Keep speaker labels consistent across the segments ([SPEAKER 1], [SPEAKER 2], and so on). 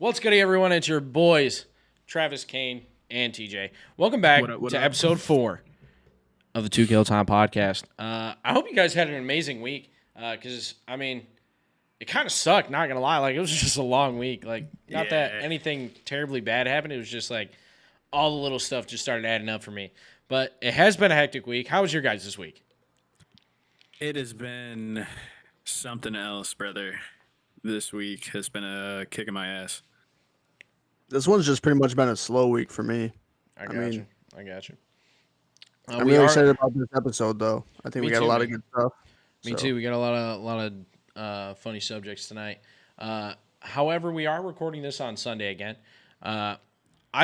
[SPEAKER 1] What's good, everyone? It's your boys, Travis, Kane, and TJ. Welcome back
[SPEAKER 2] What
[SPEAKER 1] to
[SPEAKER 2] up?
[SPEAKER 1] episode 4 of the 2 Kill Time podcast. I hope you guys had an amazing week because, it kind of sucked, not going to lie. Like, it was just a long week. Like, not that
[SPEAKER 2] Yeah.
[SPEAKER 1] anything terribly bad happened. It was just like all the little stuff just started adding up for me. But it has been a hectic week. How was your guys this week?
[SPEAKER 2] It has been something else, brother. This week has been a kick in my ass.
[SPEAKER 3] This one's just pretty much been a slow week for me.
[SPEAKER 1] I got
[SPEAKER 3] mean,
[SPEAKER 1] you. I got you.
[SPEAKER 3] I'm really excited about this episode, though. I think
[SPEAKER 1] Me
[SPEAKER 3] we got
[SPEAKER 1] too,
[SPEAKER 3] a lot
[SPEAKER 1] man.
[SPEAKER 3] of good stuff.
[SPEAKER 1] Me too. We got a lot of funny subjects tonight. However, we are recording this on Sunday again. I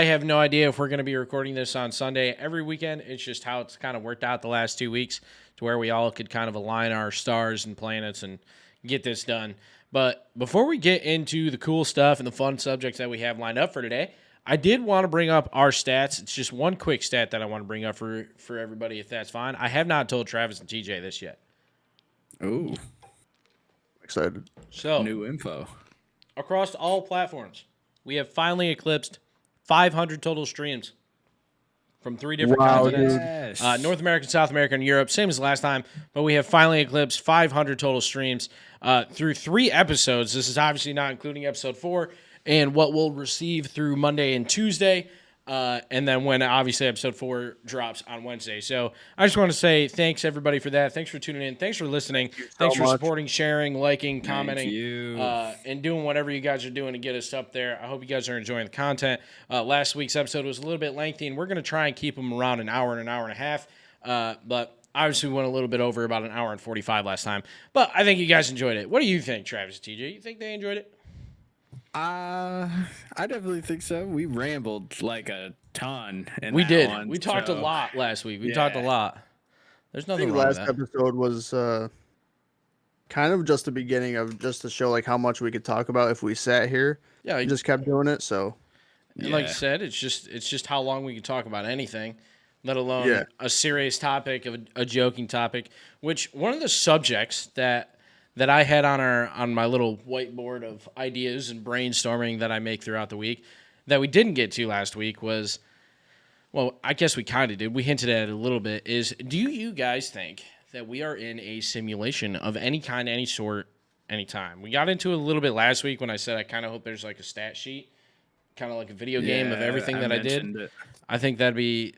[SPEAKER 1] have no idea if we're going to be recording this on Sunday every weekend. It's just how it's kind of worked out the last 2 weeks to where we all could kind of align our stars and planets and get this done. But before we get into the cool stuff and the fun subjects that we have lined up for today, I did want to bring up our stats. It's just one quick stat that I want to bring up for everybody, if that's fine. I have not told Travis and TJ this yet.
[SPEAKER 2] Ooh,
[SPEAKER 3] Excited.
[SPEAKER 1] So,
[SPEAKER 2] new info.
[SPEAKER 1] across all platforms, we have finally eclipsed 500 total streams from 3 different
[SPEAKER 3] Wow,
[SPEAKER 1] continents.
[SPEAKER 2] Yes.
[SPEAKER 1] North America, South America, and Europe, same as last time, but we have finally eclipsed 500 total streams through 3 episodes. This is obviously not including episode 4 and what we'll receive through Monday and Tuesday. And then when obviously episode 4 drops on Wednesday. So I just want to say thanks everybody for that. Thanks for tuning in. Thanks for listening. Thanks for
[SPEAKER 3] much.
[SPEAKER 1] supporting, sharing, liking,
[SPEAKER 2] Thank
[SPEAKER 1] commenting,
[SPEAKER 2] you.
[SPEAKER 1] and doing whatever you guys are doing to get us up there. I hope you guys are enjoying the content. Last week's episode was a little bit lengthy, and we're going to try and keep them around an hour and a half. But obviously we went a little bit over about an hour and 45 last time. But I think you guys enjoyed it. What do you think, Travis, TJ? You think they enjoyed it?
[SPEAKER 2] I definitely think so. We rambled like a ton.
[SPEAKER 1] We
[SPEAKER 2] that
[SPEAKER 1] did.
[SPEAKER 2] one,
[SPEAKER 1] We talked a
[SPEAKER 2] so-
[SPEAKER 1] lot last week. We talked a
[SPEAKER 2] Yeah.
[SPEAKER 1] lot. There's
[SPEAKER 3] I
[SPEAKER 1] nothing
[SPEAKER 3] think
[SPEAKER 1] wrong with
[SPEAKER 3] last
[SPEAKER 1] that.
[SPEAKER 3] episode was kind of just the beginning of just to show like how much we could talk about if we sat here
[SPEAKER 1] Yeah,
[SPEAKER 3] and just kept doing it. So
[SPEAKER 1] and like
[SPEAKER 2] Yeah.
[SPEAKER 1] you said, it's just how long we can talk about anything, let alone
[SPEAKER 3] Yeah.
[SPEAKER 1] a serious topic, a joking topic. Which one of the subjects that I had on my little whiteboard of ideas and brainstorming that I make throughout the week that we didn't get to last week was, well, I guess we kind of did. We hinted at it a little bit. Is do you guys think that we are in a simulation of any kind, any sort, anytime? We got into it a little bit last week when I said I kind of hope there's like a stat sheet, kind of like a video game of
[SPEAKER 2] Yeah,
[SPEAKER 1] everything that I did.
[SPEAKER 2] mentioned it.
[SPEAKER 1] I think that'd be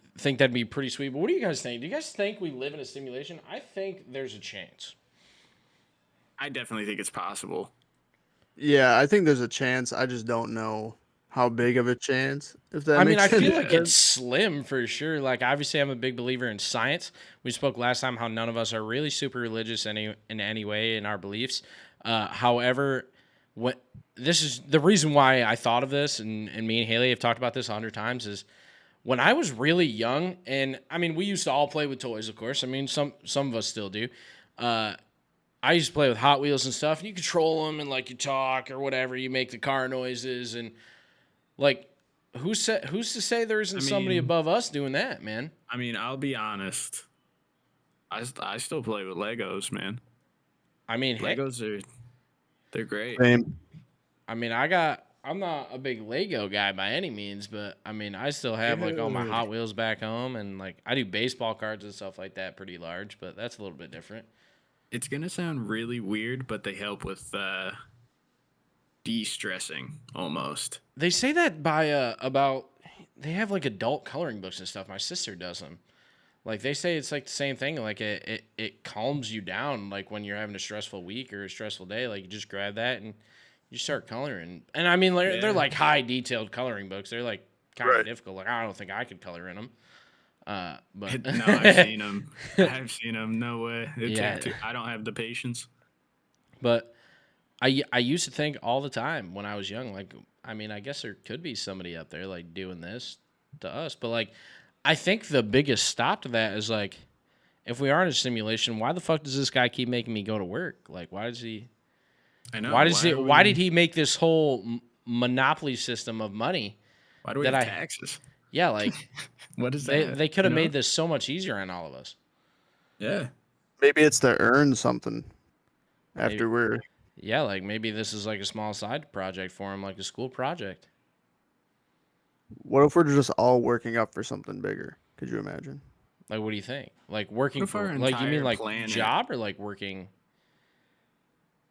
[SPEAKER 1] pretty sweet. But what do you guys think? Do you guys think we live in a simulation? I think there's a chance.
[SPEAKER 2] I definitely think it's possible.
[SPEAKER 3] yeah, I think there's a chance. I just don't know how big of a chance. If that
[SPEAKER 1] I mean,
[SPEAKER 3] makes
[SPEAKER 1] I
[SPEAKER 3] sense.
[SPEAKER 1] feel like it's slim for sure. Like, obviously, I'm a big believer in science. We spoke last time how none of us are really super religious in any way in our beliefs. However, this is the reason why I thought of this, and me and Haley have talked about this 100 times, is when I was really young, and I mean, we used to all play with toys, of course. I mean, some of us still do. I used to play with Hot Wheels and stuff, and you control them, and like you talk or whatever, you make the car noises, and like, who's to say there isn't somebody
[SPEAKER 2] mean-
[SPEAKER 1] above us doing that, man?
[SPEAKER 2] I mean, I'll be honest. I still play with Legos, man.
[SPEAKER 1] I mean, heck,
[SPEAKER 2] Legos they're great.
[SPEAKER 3] Same.
[SPEAKER 1] I mean, I'm not a big Lego guy by any means, but I mean, I still have like all my
[SPEAKER 2] Dude.
[SPEAKER 1] Hot Wheels back home, and like I do baseball cards and stuff like that pretty large, but that's a little bit different.
[SPEAKER 2] It's gonna sound really weird, but they help with de-stressing almost.
[SPEAKER 1] They say that by about they have like adult coloring books and stuff. My sister does them. Like they say it's like the same thing. Like it calms you down. Like when you're having a stressful week or a stressful day, like you just grab that and you start coloring. And I mean, they're
[SPEAKER 2] Yeah.
[SPEAKER 1] like high detailed coloring books. They're like kind of
[SPEAKER 3] Right.
[SPEAKER 1] difficult. Like I don't think I could color in them. But
[SPEAKER 2] No, I've seen them. I've seen them. No way.
[SPEAKER 1] Yeah.
[SPEAKER 2] I don't have the patience.
[SPEAKER 1] But I used to think all the time when I was young, like, I mean, I guess there could be somebody out there like doing this to us, but like, I think the biggest stop to that is like, if we are in a simulation, why the fuck does this guy keep making me go to work? Like, why does he?
[SPEAKER 2] I know.
[SPEAKER 1] Why did he make this whole monopoly system of money?
[SPEAKER 2] Why do we
[SPEAKER 1] that
[SPEAKER 2] have
[SPEAKER 1] I-
[SPEAKER 2] taxes?
[SPEAKER 1] Yeah, like
[SPEAKER 2] What is
[SPEAKER 1] they
[SPEAKER 2] that?
[SPEAKER 1] they could have
[SPEAKER 2] You know?
[SPEAKER 1] made this so much easier on all of us.
[SPEAKER 2] Yeah.
[SPEAKER 3] Maybe it's to earn something after
[SPEAKER 1] Maybe.
[SPEAKER 3] we're
[SPEAKER 1] Yeah, like maybe this is like a small side project for him, like a school project.
[SPEAKER 3] What if we're just all working up for something bigger? Could you imagine?
[SPEAKER 1] Like, what do you think? Like
[SPEAKER 2] What
[SPEAKER 1] working
[SPEAKER 2] if our
[SPEAKER 1] for, like you mean
[SPEAKER 2] entire
[SPEAKER 1] like
[SPEAKER 2] planet?
[SPEAKER 1] job or like working?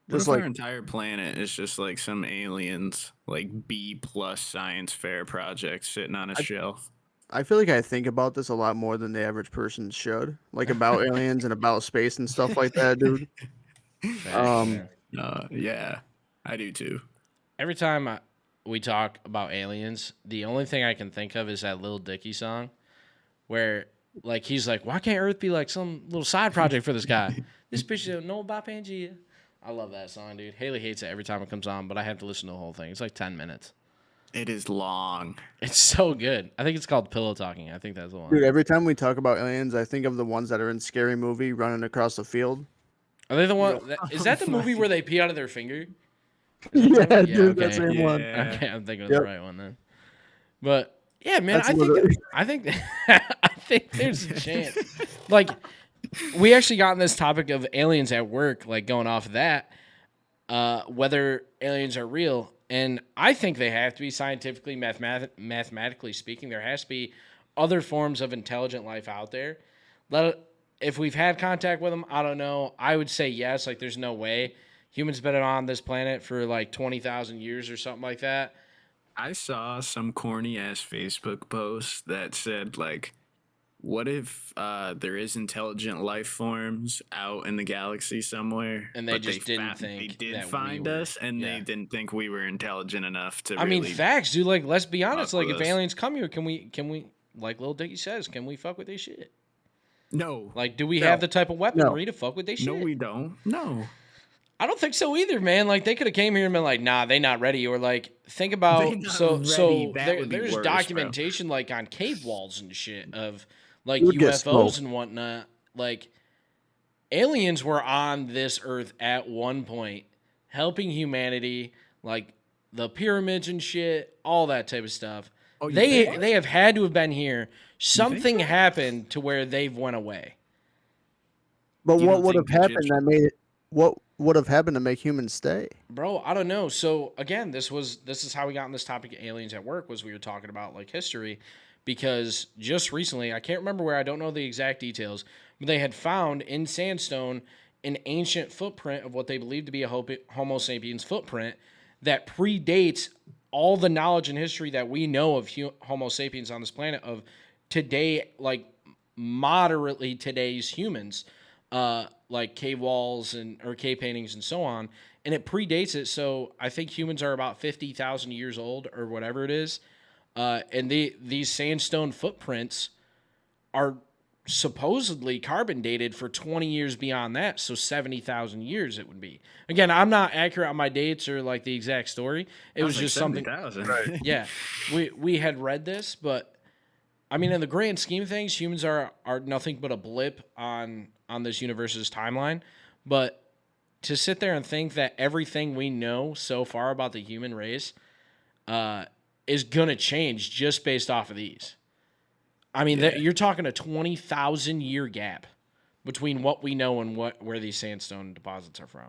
[SPEAKER 2] What
[SPEAKER 3] Just
[SPEAKER 2] if our
[SPEAKER 3] like
[SPEAKER 2] entire planet is just like some aliens, like B+ science fair project sitting on a
[SPEAKER 3] I,
[SPEAKER 2] shelf?
[SPEAKER 3] I feel like I think about this a lot more than the average person should, like about aliens and about space and stuff like that, dude.
[SPEAKER 1] Facts, man.
[SPEAKER 2] Yeah, I do too.
[SPEAKER 1] Every time we talk about aliens, the only thing I can think of is that Lil Dicky song where like he's like, why can't Earth be like some little side project for this guy? This bitch don't know about Pangea. I love that song, dude. Haley hates it every time it comes on, but I have to listen to the whole thing. It's like 10 minutes.
[SPEAKER 2] It is long.
[SPEAKER 1] It's so good. I think it's called Pillow Talking. I think that's the one.
[SPEAKER 3] Dude, every time we talk about aliens, I think of the ones that are in Scary Movie running across the field.
[SPEAKER 1] Are they the
[SPEAKER 3] You
[SPEAKER 1] one?
[SPEAKER 3] know-
[SPEAKER 1] Is that the
[SPEAKER 2] Oh
[SPEAKER 1] movie
[SPEAKER 2] my-
[SPEAKER 1] where they pee out of their finger?
[SPEAKER 3] Yeah,
[SPEAKER 1] Yeah,
[SPEAKER 3] dude, that
[SPEAKER 1] okay.
[SPEAKER 3] same one.
[SPEAKER 2] Yeah.
[SPEAKER 1] Okay, I'm thinking of
[SPEAKER 3] Yep.
[SPEAKER 1] the right one then. But yeah, man,
[SPEAKER 3] That's
[SPEAKER 1] I
[SPEAKER 3] literally-
[SPEAKER 1] think I think there's a chance. Like we actually got in this topic of aliens at work, like going off of that, whether aliens are real, and I think they have to be scientifically, mathematically speaking. There has to be other forms of intelligent life out there. If we've had contact with them, I don't know. I would say yes. Like, there's no way humans been on this planet for like 20,000 years or something like that.
[SPEAKER 2] I saw some corny ass Facebook post that said like, what if there is intelligent life forms out in the galaxy somewhere,
[SPEAKER 1] And they
[SPEAKER 2] but
[SPEAKER 1] just didn't
[SPEAKER 2] they
[SPEAKER 1] think
[SPEAKER 2] did
[SPEAKER 1] that we
[SPEAKER 2] find
[SPEAKER 1] were-
[SPEAKER 2] us, and
[SPEAKER 1] yeah.
[SPEAKER 2] they didn't think we were intelligent enough to.
[SPEAKER 1] I mean,
[SPEAKER 2] really
[SPEAKER 1] facts, dude. Like, let's be honest.
[SPEAKER 2] fuck
[SPEAKER 1] Like,
[SPEAKER 2] with
[SPEAKER 1] if
[SPEAKER 2] us.
[SPEAKER 1] aliens come here, can we, like Lil Dicky says, can we fuck with their shit?
[SPEAKER 2] No,
[SPEAKER 1] Like, do we
[SPEAKER 3] No.
[SPEAKER 1] have the type of weaponry to fuck with their shit?
[SPEAKER 2] no, we don't. No,
[SPEAKER 1] I don't think so either, man. Like, they could have came here and been like, nah, they not ready. Or like, think about
[SPEAKER 2] They not
[SPEAKER 1] so
[SPEAKER 2] ready. That would be
[SPEAKER 1] there's
[SPEAKER 2] worse, bro.
[SPEAKER 1] documentation like on cave walls and shit of like
[SPEAKER 3] You would get
[SPEAKER 1] UFOs
[SPEAKER 3] smoked.
[SPEAKER 1] and whatnot. Like, aliens were on this earth at one point, helping humanity, like the pyramids and shit, all that type of stuff.
[SPEAKER 2] Oh, you
[SPEAKER 1] they
[SPEAKER 2] think?
[SPEAKER 1] they have had to have been here. Something
[SPEAKER 2] so?
[SPEAKER 1] happened to where they've went away.
[SPEAKER 3] But
[SPEAKER 2] You
[SPEAKER 3] what
[SPEAKER 2] don't
[SPEAKER 3] would have
[SPEAKER 2] think the
[SPEAKER 3] happened that made what would have happened to make humans stay?
[SPEAKER 1] Bro, I don't know. So again, this is how we got on this topic of aliens at work, was we were talking about like history, because just recently, I can't remember where, I don't know the exact details, but they had found in sandstone an ancient footprint of what they believed to be a Homo sapiens footprint that predates all the knowledge and history that we know of Homo sapiens on this planet, of today, like moderately today's humans, like cave walls or cave paintings and so on, and it predates it. So I think humans are about 50,000 years old or whatever it is, and these sandstone footprints are supposedly carbon dated for 20 years beyond that, so 70,000 years it would be. Again, I'm not accurate on my dates or like the exact story. It was just something.
[SPEAKER 2] 70,000.
[SPEAKER 1] Yeah, we had read this, but I mean, in the grand scheme of things, humans are nothing but a blip on this universe's timeline. But to sit there and think that everything we know so far about the human race is gonna change just based off of these. I mean, you're talking a 20,000 year gap between what we know and where these sandstone deposits are from.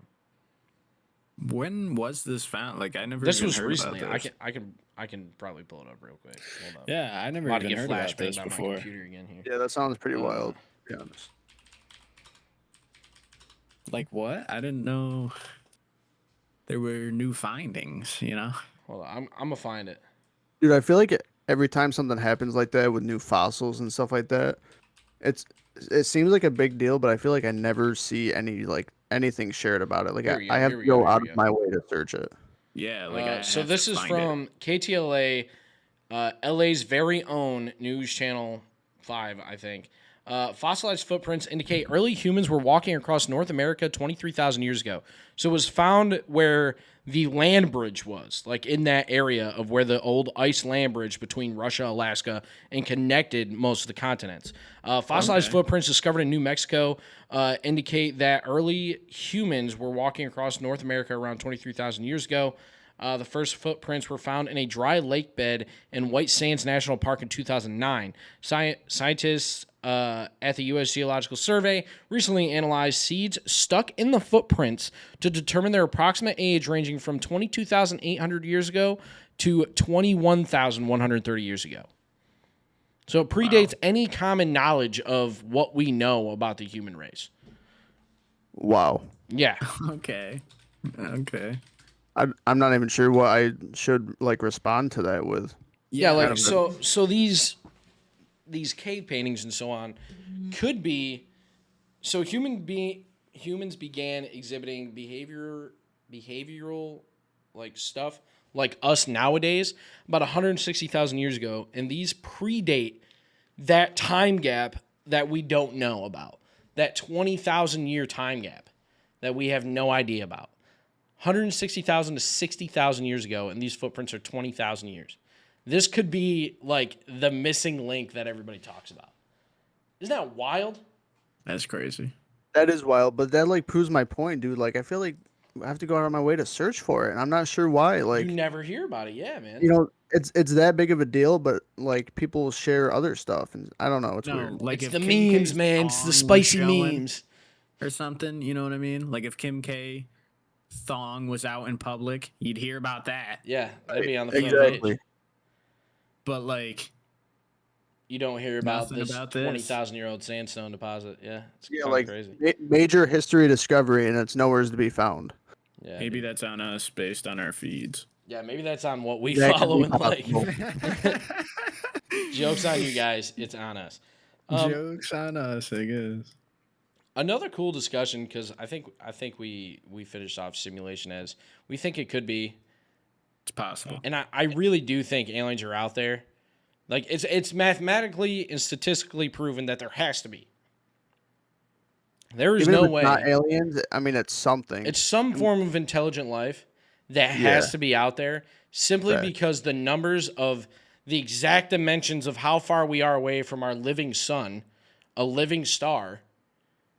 [SPEAKER 2] When was this found? Like, I never.
[SPEAKER 1] This
[SPEAKER 2] even
[SPEAKER 1] was
[SPEAKER 2] heard
[SPEAKER 1] recently.
[SPEAKER 2] About this.
[SPEAKER 1] I can probably pull it up real quick. Hold on.
[SPEAKER 2] Yeah, I never
[SPEAKER 1] I'm about to
[SPEAKER 2] even
[SPEAKER 1] get
[SPEAKER 2] heard about
[SPEAKER 1] flashbanged
[SPEAKER 2] this
[SPEAKER 1] by my
[SPEAKER 2] before.
[SPEAKER 1] computer again here.
[SPEAKER 3] Yeah, that sounds pretty wild. To be honest.
[SPEAKER 2] Like what? I didn't know there were new findings. You know.
[SPEAKER 1] Hold on, I'm gonna find it.
[SPEAKER 3] Dude, I feel like every time something happens like that with new fossils and stuff like that, it seems like a big deal, but I feel like I never see anything shared about it. Like
[SPEAKER 1] Here we go,
[SPEAKER 3] I have
[SPEAKER 1] here
[SPEAKER 3] to
[SPEAKER 1] we go,
[SPEAKER 3] go
[SPEAKER 1] here
[SPEAKER 3] out
[SPEAKER 1] we
[SPEAKER 3] of
[SPEAKER 1] go.
[SPEAKER 3] my way to search it.
[SPEAKER 2] Yeah. Like I
[SPEAKER 1] So
[SPEAKER 2] have
[SPEAKER 1] this
[SPEAKER 2] to
[SPEAKER 1] is
[SPEAKER 2] find it.
[SPEAKER 1] from KTLA, LA's very own news channel 5, I think. Fossilized footprints indicate early humans were walking across North America 23,000 years ago. So it was found where the land bridge was, like in that area of where the old ice land bridge between Russia, Alaska, and connected most of the continents. Fossilized footprints discovered in New Mexico indicate that early humans were walking across North America around 23,000 years ago. The first footprints were found in a dry lake bed in White Sands National Park in 2009. Scientists at the U.S. Geological Survey recently analyzed seeds stuck in the footprints to determine their approximate age, ranging from 22,800 years ago to 21,130 years ago. So it predates any common knowledge of what we know about the human race.
[SPEAKER 3] Wow.
[SPEAKER 1] Yeah.
[SPEAKER 2] Okay. Okay.
[SPEAKER 3] I'm not even sure what I should like respond to that with.
[SPEAKER 1] Yeah, like
[SPEAKER 3] of
[SPEAKER 1] so these cave paintings and so on could be so humans began exhibiting behavioral like stuff like us nowadays about 160,000 years ago, and these predate that time gap that we don't know about. That 20,000 year time gap that we have no idea about. 160,000 to 60,000 years ago, and these footprints are 20,000 years. This could be like the missing link that everybody talks about. Isn't that wild?
[SPEAKER 2] That's crazy.
[SPEAKER 3] That is wild, but that like proves my point, dude. Like I feel like I have to go out of my way to search for it, and I'm not sure why. Like
[SPEAKER 1] You never hear about it. Yeah, man.
[SPEAKER 3] it's that big of a deal, but like people share other stuff, and I don't know. It's
[SPEAKER 2] No,
[SPEAKER 3] weird.
[SPEAKER 2] like
[SPEAKER 1] It's
[SPEAKER 2] if
[SPEAKER 1] the
[SPEAKER 2] Kim
[SPEAKER 1] memes,
[SPEAKER 2] K's
[SPEAKER 1] man. It's the
[SPEAKER 2] thong was
[SPEAKER 1] spicy
[SPEAKER 2] showing
[SPEAKER 1] memes.
[SPEAKER 2] or something. You know what I mean? Like if Kim K thong was out in public, you'd hear about that.
[SPEAKER 1] Yeah, that'd be on the front
[SPEAKER 3] Exactly.
[SPEAKER 1] page.
[SPEAKER 2] But like,
[SPEAKER 1] You don't hear about
[SPEAKER 2] Nothing
[SPEAKER 1] this
[SPEAKER 2] about this.
[SPEAKER 1] 20,000-year-old sandstone deposit. Yeah, it's
[SPEAKER 3] Yeah,
[SPEAKER 1] kind of
[SPEAKER 3] like
[SPEAKER 1] crazy.
[SPEAKER 3] major history discovery, and it's nowhere to be found.
[SPEAKER 1] Yeah,
[SPEAKER 2] maybe that's on us based on our feeds.
[SPEAKER 1] yeah, maybe that's on what we
[SPEAKER 3] That could
[SPEAKER 1] follow
[SPEAKER 3] be
[SPEAKER 1] and like.
[SPEAKER 3] possible.
[SPEAKER 1] Jokes on you guys. It's on us.
[SPEAKER 2] Jokes on us, I guess.
[SPEAKER 1] Another cool discussion, because I think we finished off simulation as we think it could be,
[SPEAKER 2] It's possible.
[SPEAKER 1] and I really do think aliens are out there. Like it's mathematically and statistically proven that there has to be. There is
[SPEAKER 3] Even
[SPEAKER 1] no
[SPEAKER 3] if it's
[SPEAKER 1] way.
[SPEAKER 3] not aliens, I mean it's something.
[SPEAKER 1] It's some form of intelligent life that
[SPEAKER 3] Yeah.
[SPEAKER 1] has to be out there simply
[SPEAKER 3] Fact.
[SPEAKER 1] because the numbers of the exact dimensions of how far we are away from our living sun, a living star,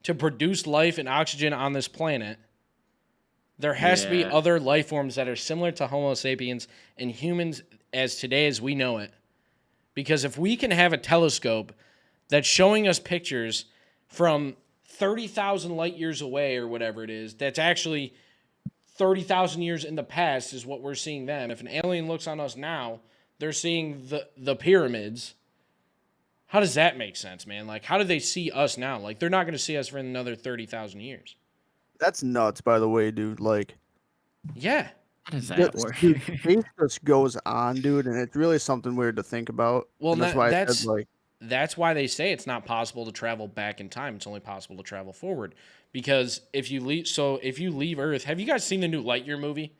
[SPEAKER 1] to produce life and oxygen on this planet. There has to be
[SPEAKER 2] Yeah.
[SPEAKER 1] other life forms that are similar to Homo sapiens and humans as today as we know it. Because if we can have a telescope that's showing us pictures from 30,000 light years away or whatever it is, that's actually 30,000 years in the past is what we're seeing then. If an alien looks on us now, they're seeing the pyramids. How does that make sense, man? Like, how do they see us now? Like, they're not going to see us for another 30,000 years.
[SPEAKER 3] That's nuts, by the way, dude. Like,
[SPEAKER 1] Yeah.
[SPEAKER 2] How does that
[SPEAKER 3] dude,
[SPEAKER 2] work?
[SPEAKER 3] space just goes on, dude, and it's really something weird to think about.
[SPEAKER 1] Well,
[SPEAKER 3] And that's
[SPEAKER 1] that-
[SPEAKER 3] why I
[SPEAKER 1] that's-
[SPEAKER 3] said, like,
[SPEAKER 1] That's why they say it's not possible to travel back in time. It's only possible to travel forward. Because if you leave Earth, have you guys seen the new Lightyear movie?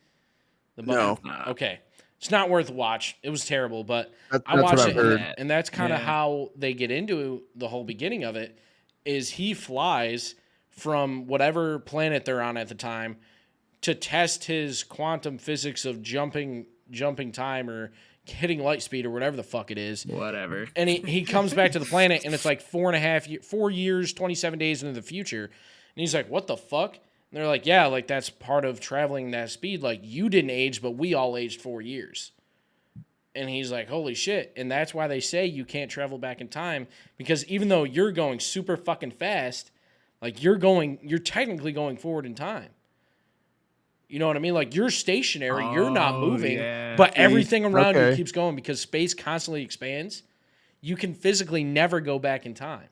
[SPEAKER 3] No.
[SPEAKER 1] Okay. It's not worth a watch. It was terrible, but
[SPEAKER 3] That's
[SPEAKER 1] I
[SPEAKER 3] what
[SPEAKER 1] watched
[SPEAKER 3] I've
[SPEAKER 1] it,
[SPEAKER 3] heard.
[SPEAKER 1] and that's kind of
[SPEAKER 2] Yeah.
[SPEAKER 1] how they get into the whole beginning of it. Is he flies from whatever planet they're on at the time to test his quantum physics of jumping time or hitting light speed or whatever the fuck it is.
[SPEAKER 2] Whatever.
[SPEAKER 1] And he comes back to the planet, and it's like 4 years, 27 days into the future. And he's like, what the fuck? And they're like, yeah, like that's part of traveling that speed. Like you didn't age, but we all aged 4 years. And he's like, holy shit. And that's why they say you can't travel back in time, because even though you're going super fucking fast, like you're technically going forward in time. You know what I mean? Like you're stationary, you're not
[SPEAKER 2] Oh,
[SPEAKER 1] moving,
[SPEAKER 2] yeah.
[SPEAKER 1] but everything around you
[SPEAKER 3] Okay.
[SPEAKER 1] keeps going because space constantly expands. You can physically never go back in time.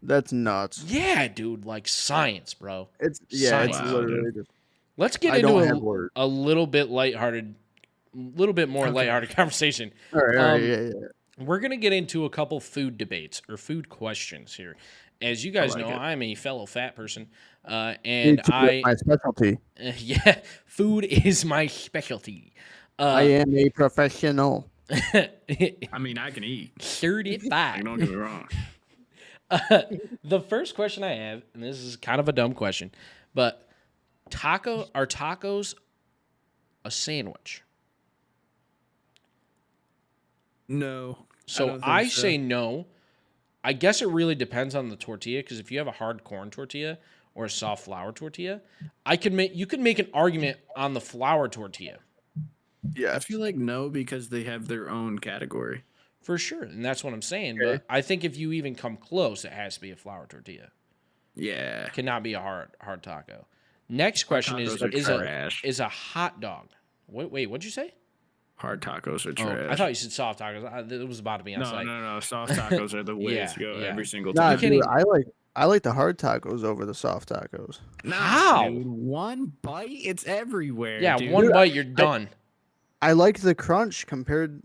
[SPEAKER 3] That's nuts.
[SPEAKER 1] Yeah, dude, like science, bro.
[SPEAKER 3] It's
[SPEAKER 1] Science.
[SPEAKER 3] it's
[SPEAKER 2] Wow,
[SPEAKER 3] literally just.
[SPEAKER 1] Let's get
[SPEAKER 3] I don't have
[SPEAKER 1] into
[SPEAKER 3] words.
[SPEAKER 1] a little bit lighthearted, little bit more lighthearted conversation.
[SPEAKER 3] All right,
[SPEAKER 1] Um,
[SPEAKER 3] yeah.
[SPEAKER 1] We're going to get into a couple food debates or food questions here. As you guys
[SPEAKER 2] like
[SPEAKER 1] know,
[SPEAKER 2] it.
[SPEAKER 1] I'm a fellow fat person,
[SPEAKER 3] Me
[SPEAKER 1] and
[SPEAKER 3] too, that's my specialty.
[SPEAKER 1] yeah, food is my specialty.
[SPEAKER 3] I am a professional.
[SPEAKER 2] I mean, I can eat. Like,
[SPEAKER 1] 35.
[SPEAKER 2] don't get me wrong.
[SPEAKER 1] The first question I have, and this is kind of a dumb question, but are tacos a sandwich?
[SPEAKER 2] No.
[SPEAKER 1] So I say no. I guess it really depends on the tortilla, because if you have a hard corn tortilla or a soft flour tortilla, you could make an argument on the flour tortilla.
[SPEAKER 3] Yes.
[SPEAKER 2] I feel like no, because they have their own category.
[SPEAKER 1] For sure, and that's what I'm saying.
[SPEAKER 3] Okay.
[SPEAKER 1] But I think if you even come close, it has to be a flour tortilla.
[SPEAKER 2] Yeah.
[SPEAKER 1] It cannot be a hard taco. Next question is
[SPEAKER 2] tacos are
[SPEAKER 1] is
[SPEAKER 2] trash.
[SPEAKER 1] a hot dog. Wait, what'd you say?
[SPEAKER 2] Hard tacos are
[SPEAKER 1] Oh,
[SPEAKER 2] trash.
[SPEAKER 1] I thought you said soft tacos. It was about to be on
[SPEAKER 2] No,
[SPEAKER 1] site.
[SPEAKER 2] no. Soft tacos are the way
[SPEAKER 1] Yeah,
[SPEAKER 2] to go
[SPEAKER 1] yeah.
[SPEAKER 2] every single
[SPEAKER 3] Nah,
[SPEAKER 2] time.
[SPEAKER 1] You can't
[SPEAKER 3] dude,
[SPEAKER 1] even-
[SPEAKER 3] I like the hard tacos over the soft tacos.
[SPEAKER 2] Nah,
[SPEAKER 1] How?
[SPEAKER 2] dude. One bite, it's everywhere.
[SPEAKER 1] Yeah,
[SPEAKER 2] dude.
[SPEAKER 1] one
[SPEAKER 3] Dude,
[SPEAKER 1] bite, you're done.
[SPEAKER 3] I like the crunch compared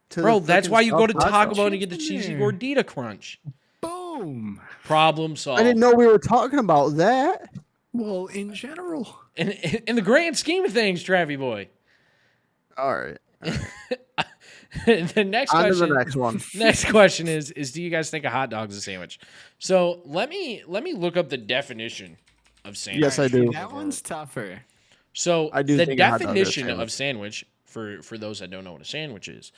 [SPEAKER 3] to
[SPEAKER 1] Bro,
[SPEAKER 3] the
[SPEAKER 1] that's
[SPEAKER 3] frickin'
[SPEAKER 1] why you go to
[SPEAKER 3] soft
[SPEAKER 1] Taco
[SPEAKER 3] taco.
[SPEAKER 1] Bell to get the
[SPEAKER 2] Chips in
[SPEAKER 1] cheesy
[SPEAKER 2] there.
[SPEAKER 1] gordita crunch.
[SPEAKER 2] Boom.
[SPEAKER 1] Problem
[SPEAKER 3] I
[SPEAKER 1] solved.
[SPEAKER 3] didn't know we were talking about that.
[SPEAKER 2] Well, in general.
[SPEAKER 1] In the grand scheme of things, Travie boy.
[SPEAKER 3] All right.
[SPEAKER 1] The next
[SPEAKER 3] On to
[SPEAKER 1] question.
[SPEAKER 3] the next one.
[SPEAKER 1] Next question is do you guys think a hot dog is a sandwich? So let me look up the definition of sandwich.
[SPEAKER 3] Yes, I do.
[SPEAKER 2] That one's tougher.
[SPEAKER 1] So
[SPEAKER 3] I do
[SPEAKER 1] the
[SPEAKER 3] think a hot dog is a
[SPEAKER 1] definition
[SPEAKER 3] sandwich.
[SPEAKER 1] of sandwich, for those that don't know what a sandwich is,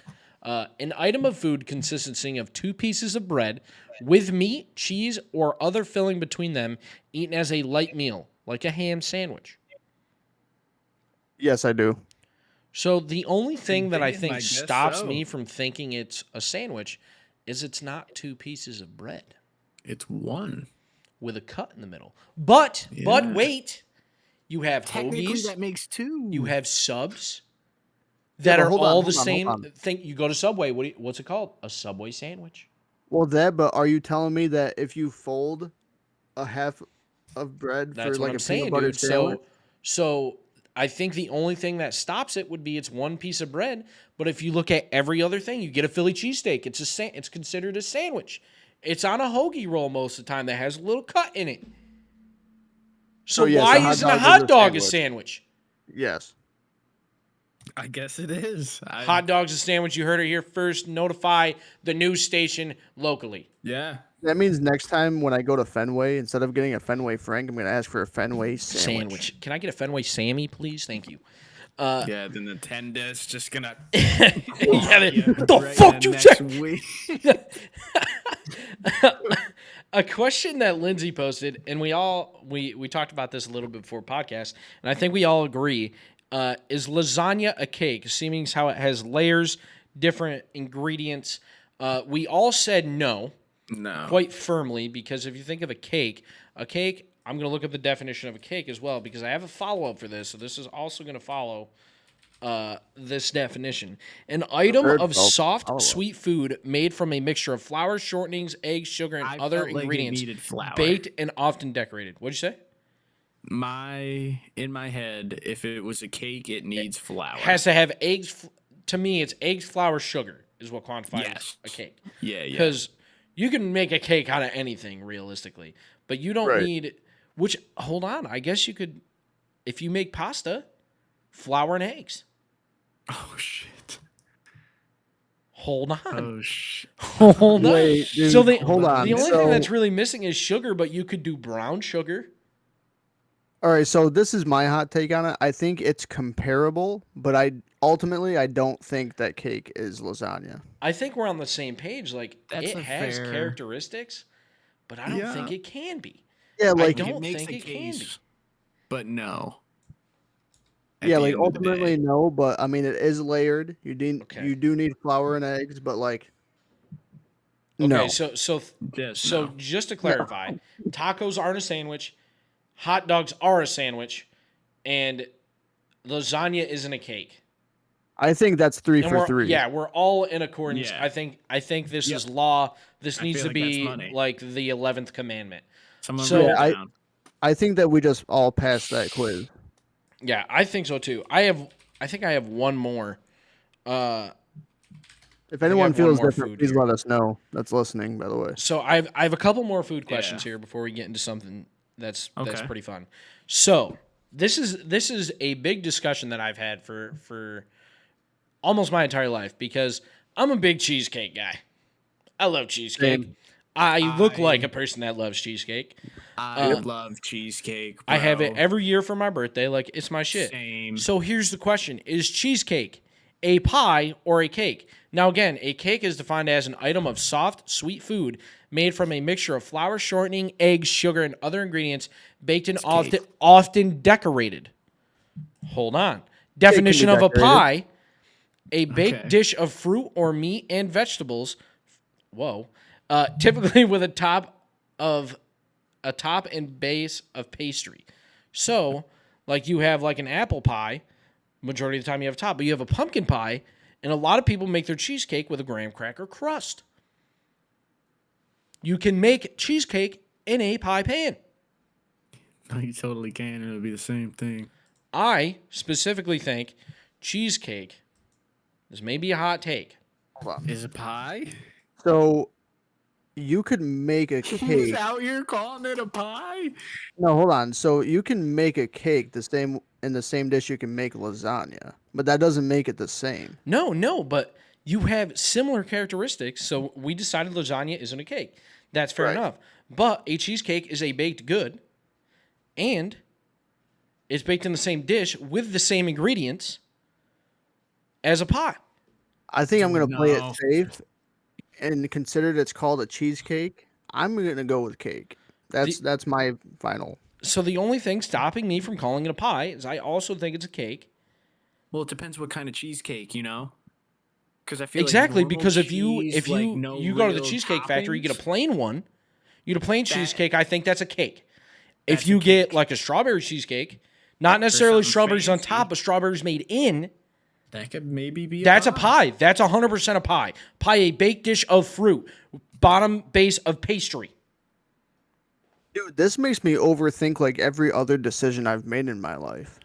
[SPEAKER 1] an item of food consisting of two pieces of bread with meat, cheese, or other filling between them, eaten as a light meal, like a ham sandwich.
[SPEAKER 3] Yes, I do.
[SPEAKER 1] So the only thing that I
[SPEAKER 2] Damn,
[SPEAKER 1] think
[SPEAKER 2] I guess
[SPEAKER 1] stops
[SPEAKER 2] so.
[SPEAKER 1] me from thinking it's a sandwich is it's not two pieces of bread
[SPEAKER 2] It's one.
[SPEAKER 1] with a cut in the middle. But
[SPEAKER 2] Yeah.
[SPEAKER 1] wait, you have
[SPEAKER 2] Technically,
[SPEAKER 1] hoagies,
[SPEAKER 2] that makes two.
[SPEAKER 1] you have subs
[SPEAKER 3] Yeah,
[SPEAKER 1] that
[SPEAKER 3] but
[SPEAKER 1] are
[SPEAKER 3] hold on,
[SPEAKER 1] all
[SPEAKER 3] hold
[SPEAKER 1] the
[SPEAKER 3] on, hold
[SPEAKER 1] same
[SPEAKER 3] on.
[SPEAKER 1] thing. You go to Subway, what's it called? A Subway sandwich.
[SPEAKER 3] Well, but are you telling me that if you fold a half of bread
[SPEAKER 1] That's
[SPEAKER 3] for
[SPEAKER 1] what
[SPEAKER 3] like
[SPEAKER 1] I'm
[SPEAKER 3] a
[SPEAKER 1] saying,
[SPEAKER 3] peanut butter
[SPEAKER 1] dude.
[SPEAKER 3] sandwich?
[SPEAKER 1] So I think the only thing that stops it would be it's one piece of bread. But if you look at every other thing, you get a Philly cheesesteak. It's considered a sandwich. It's on a hoagie roll most of the time that has a little cut in it. So
[SPEAKER 3] yes,
[SPEAKER 1] why
[SPEAKER 3] a hot
[SPEAKER 1] isn't a
[SPEAKER 3] dog is
[SPEAKER 1] hot
[SPEAKER 3] a
[SPEAKER 1] dog a
[SPEAKER 3] sandwich.
[SPEAKER 1] sandwich?
[SPEAKER 3] Yes.
[SPEAKER 2] I guess it is.
[SPEAKER 1] Hot dog's a sandwich. You heard it here first. Notify the news station locally.
[SPEAKER 2] Yeah.
[SPEAKER 3] That means next time when I go to Fenway, instead of getting a Fenway Frank, I'm going to ask for a Fenway sandwich.
[SPEAKER 1] Can I get a Fenway Sammy, please? Thank you.
[SPEAKER 2] Yeah, then the tender's just gonna.
[SPEAKER 1] Yeah,
[SPEAKER 2] Yeah,
[SPEAKER 1] what the
[SPEAKER 2] right
[SPEAKER 1] fuck
[SPEAKER 2] the
[SPEAKER 1] you
[SPEAKER 2] next
[SPEAKER 1] say?
[SPEAKER 2] week.
[SPEAKER 1] A question that Lindsay posted, and we talked about this a little bit before podcast, and I think we all agree, is lasagna a cake? Seeming how it has layers, different ingredients. We all said no,
[SPEAKER 2] No.
[SPEAKER 1] quite firmly, because if you think of a cake, I'm going to look up the definition of a cake as well, because I have a follow-up for this, so this is also going to follow this definition. An item
[SPEAKER 3] Third
[SPEAKER 1] of soft,
[SPEAKER 3] follow-up.
[SPEAKER 1] sweet food made from a mixture of flour, shortenings, eggs, sugar, and
[SPEAKER 2] I
[SPEAKER 1] other
[SPEAKER 2] felt like it
[SPEAKER 1] ingredients,
[SPEAKER 2] needed flour.
[SPEAKER 1] baked and often decorated. What'd you say?
[SPEAKER 2] In my head, if it was a cake, it needs flour.
[SPEAKER 1] Has to have eggs. To me, it's eggs, flour, sugar is what quantifies
[SPEAKER 2] Yes.
[SPEAKER 1] a cake.
[SPEAKER 2] Yeah, yeah.
[SPEAKER 1] Because you can make a cake out of anything realistically, but you don't
[SPEAKER 3] Right.
[SPEAKER 1] need. Which hold on, I guess you could, if you make pasta, flour and eggs.
[SPEAKER 2] Oh shit.
[SPEAKER 1] Hold on.
[SPEAKER 2] Oh shit.
[SPEAKER 1] Hold on.
[SPEAKER 3] Wait, dude,
[SPEAKER 1] So
[SPEAKER 3] hold on.
[SPEAKER 1] The only
[SPEAKER 3] So-
[SPEAKER 1] thing that's really missing is sugar, but you could do brown sugar.
[SPEAKER 3] All right, so this is my hot take on it. I think it's comparable, but I don't think that cake is lasagna.
[SPEAKER 1] I think we're on the same page. Like
[SPEAKER 2] That's
[SPEAKER 1] it
[SPEAKER 2] a
[SPEAKER 1] has
[SPEAKER 2] fair-
[SPEAKER 1] characteristics, but I don't
[SPEAKER 2] Yeah.
[SPEAKER 1] think it can be.
[SPEAKER 3] Yeah, like
[SPEAKER 1] don't think it can be.
[SPEAKER 2] But no. At
[SPEAKER 3] yeah,
[SPEAKER 2] the
[SPEAKER 3] like
[SPEAKER 2] end of the day.
[SPEAKER 3] ultimately no, but I mean it is layered.
[SPEAKER 1] Okay.
[SPEAKER 3] You do need flour and eggs, but like
[SPEAKER 1] Okay,
[SPEAKER 3] no.
[SPEAKER 2] Just no.
[SPEAKER 1] just to clarify, tacos aren't a sandwich, hot dogs are a sandwich, and lasagna isn't a cake.
[SPEAKER 3] I think that's 3
[SPEAKER 1] And
[SPEAKER 3] for 3.
[SPEAKER 1] yeah, we're all in accordance.
[SPEAKER 2] Yeah.
[SPEAKER 1] I think this
[SPEAKER 2] Yep.
[SPEAKER 1] is law. This
[SPEAKER 2] I
[SPEAKER 1] needs
[SPEAKER 2] feel
[SPEAKER 1] to
[SPEAKER 2] like that's
[SPEAKER 1] be
[SPEAKER 2] money.
[SPEAKER 1] like the 11th commandment.
[SPEAKER 2] Someone
[SPEAKER 1] So-
[SPEAKER 2] write it
[SPEAKER 3] Yeah,
[SPEAKER 2] down.
[SPEAKER 3] I think that we just all passed that quiz.
[SPEAKER 1] Yeah, I think so too. I think I have one more.
[SPEAKER 3] If anyone
[SPEAKER 1] one
[SPEAKER 3] feels
[SPEAKER 1] more
[SPEAKER 3] different,
[SPEAKER 1] food
[SPEAKER 3] please
[SPEAKER 1] here.
[SPEAKER 3] let us know. That's listening, by the way.
[SPEAKER 1] So I have a couple more food questions
[SPEAKER 2] Yeah.
[SPEAKER 1] here before we get into something that's
[SPEAKER 2] Okay.
[SPEAKER 1] pretty fun. So this is a big discussion that I've had for almost my entire life because I'm a big cheesecake guy. I love cheesecake.
[SPEAKER 3] Same.
[SPEAKER 1] I look like a person that loves cheesecake.
[SPEAKER 2] I love cheesecake.
[SPEAKER 1] I have it
[SPEAKER 2] bro.
[SPEAKER 1] every year for my birthday. Like it's my shit.
[SPEAKER 2] Same.
[SPEAKER 1] So here's the question: is cheesecake a pie or a cake? Now again, a cake is defined as an item of soft, sweet food made from a mixture of flour, shortening, eggs, sugar, and other ingredients, baked and often decorated. Hold on. Definition
[SPEAKER 3] be
[SPEAKER 1] of a
[SPEAKER 3] decorated.
[SPEAKER 1] pie: a baked
[SPEAKER 2] Okay.
[SPEAKER 1] dish of fruit or meat and vegetables. Whoa. Typically with a top and base of pastry. So, like you have like an apple pie, majority of the time you have a top, but you have a pumpkin pie, and a lot of people make their cheesecake with a graham cracker crust. You can make cheesecake in a pie pan.
[SPEAKER 2] No, you totally can. It'll be the same thing.
[SPEAKER 1] I specifically think cheesecake, this may be a hot take.
[SPEAKER 3] Hold on.
[SPEAKER 2] Is a pie?
[SPEAKER 3] So you could make a
[SPEAKER 2] Who's
[SPEAKER 3] cake.
[SPEAKER 2] out here calling it a pie?
[SPEAKER 3] No, hold on. So you can make a cake in the same dish you can make lasagna, but that doesn't make it the same.
[SPEAKER 1] No, but you have similar characteristics. So we decided lasagna isn't a cake. That's fair
[SPEAKER 3] Right.
[SPEAKER 1] enough. But a cheesecake is a baked good, and it's baked in the same dish with the same ingredients as a pie.
[SPEAKER 3] I think I'm gonna play it
[SPEAKER 2] No.
[SPEAKER 3] safe and consider it's called a cheesecake. I'm gonna go with cake. That's my final.
[SPEAKER 1] So the only thing stopping me from calling it a pie is I also think it's a cake.
[SPEAKER 2] Well, it depends what kind of cheesecake, you know? Because I feel
[SPEAKER 1] Exactly,
[SPEAKER 2] like normal
[SPEAKER 1] because if
[SPEAKER 2] cheese,
[SPEAKER 1] you
[SPEAKER 2] like, no
[SPEAKER 1] you go to the
[SPEAKER 2] real
[SPEAKER 1] Cheesecake Factory, you get a
[SPEAKER 2] toppings,
[SPEAKER 1] plain one. You get a plain cheesecake, I think that's a cake. If
[SPEAKER 2] That's a
[SPEAKER 1] you get
[SPEAKER 2] cake.
[SPEAKER 1] like a strawberry cheesecake, not necessarily
[SPEAKER 2] something
[SPEAKER 1] strawberries on
[SPEAKER 2] fancy.
[SPEAKER 1] top, but strawberries made in,
[SPEAKER 2] that could maybe be
[SPEAKER 1] that's a pie. That's 100% a pie. Pie, a baked dish of fruit, bottom base of pastry.
[SPEAKER 3] Dude, this makes me overthink like every other decision I've made in my life.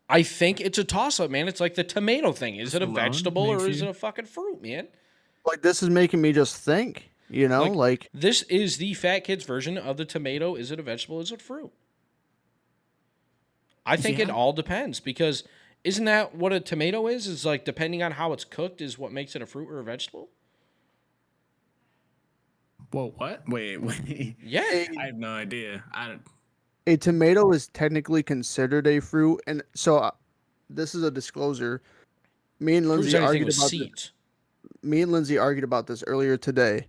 [SPEAKER 1] I think it's a toss-up, man. It's like the tomato thing. Is it a
[SPEAKER 2] alone
[SPEAKER 1] vegetable or
[SPEAKER 2] makes
[SPEAKER 1] is
[SPEAKER 2] you-
[SPEAKER 1] it a fucking fruit, man?
[SPEAKER 3] This is making me just think, like
[SPEAKER 1] This is the fat kid's version of the tomato. Is it a vegetable? Is it fruit? I think it
[SPEAKER 2] Yeah.
[SPEAKER 1] all depends because isn't that what a tomato is? Is like depending on how it's cooked is what makes it a fruit or a vegetable?
[SPEAKER 2] Whoa, what? Wait.
[SPEAKER 1] Yeah.
[SPEAKER 2] I have no idea. I don't.
[SPEAKER 3] a tomato is technically considered a fruit, and so this is a disclosure. Me and
[SPEAKER 1] Fruit's
[SPEAKER 3] Lindsay
[SPEAKER 1] anything
[SPEAKER 3] argued
[SPEAKER 1] with
[SPEAKER 3] about
[SPEAKER 1] seeds.
[SPEAKER 3] me and Lindsay argued about this earlier today.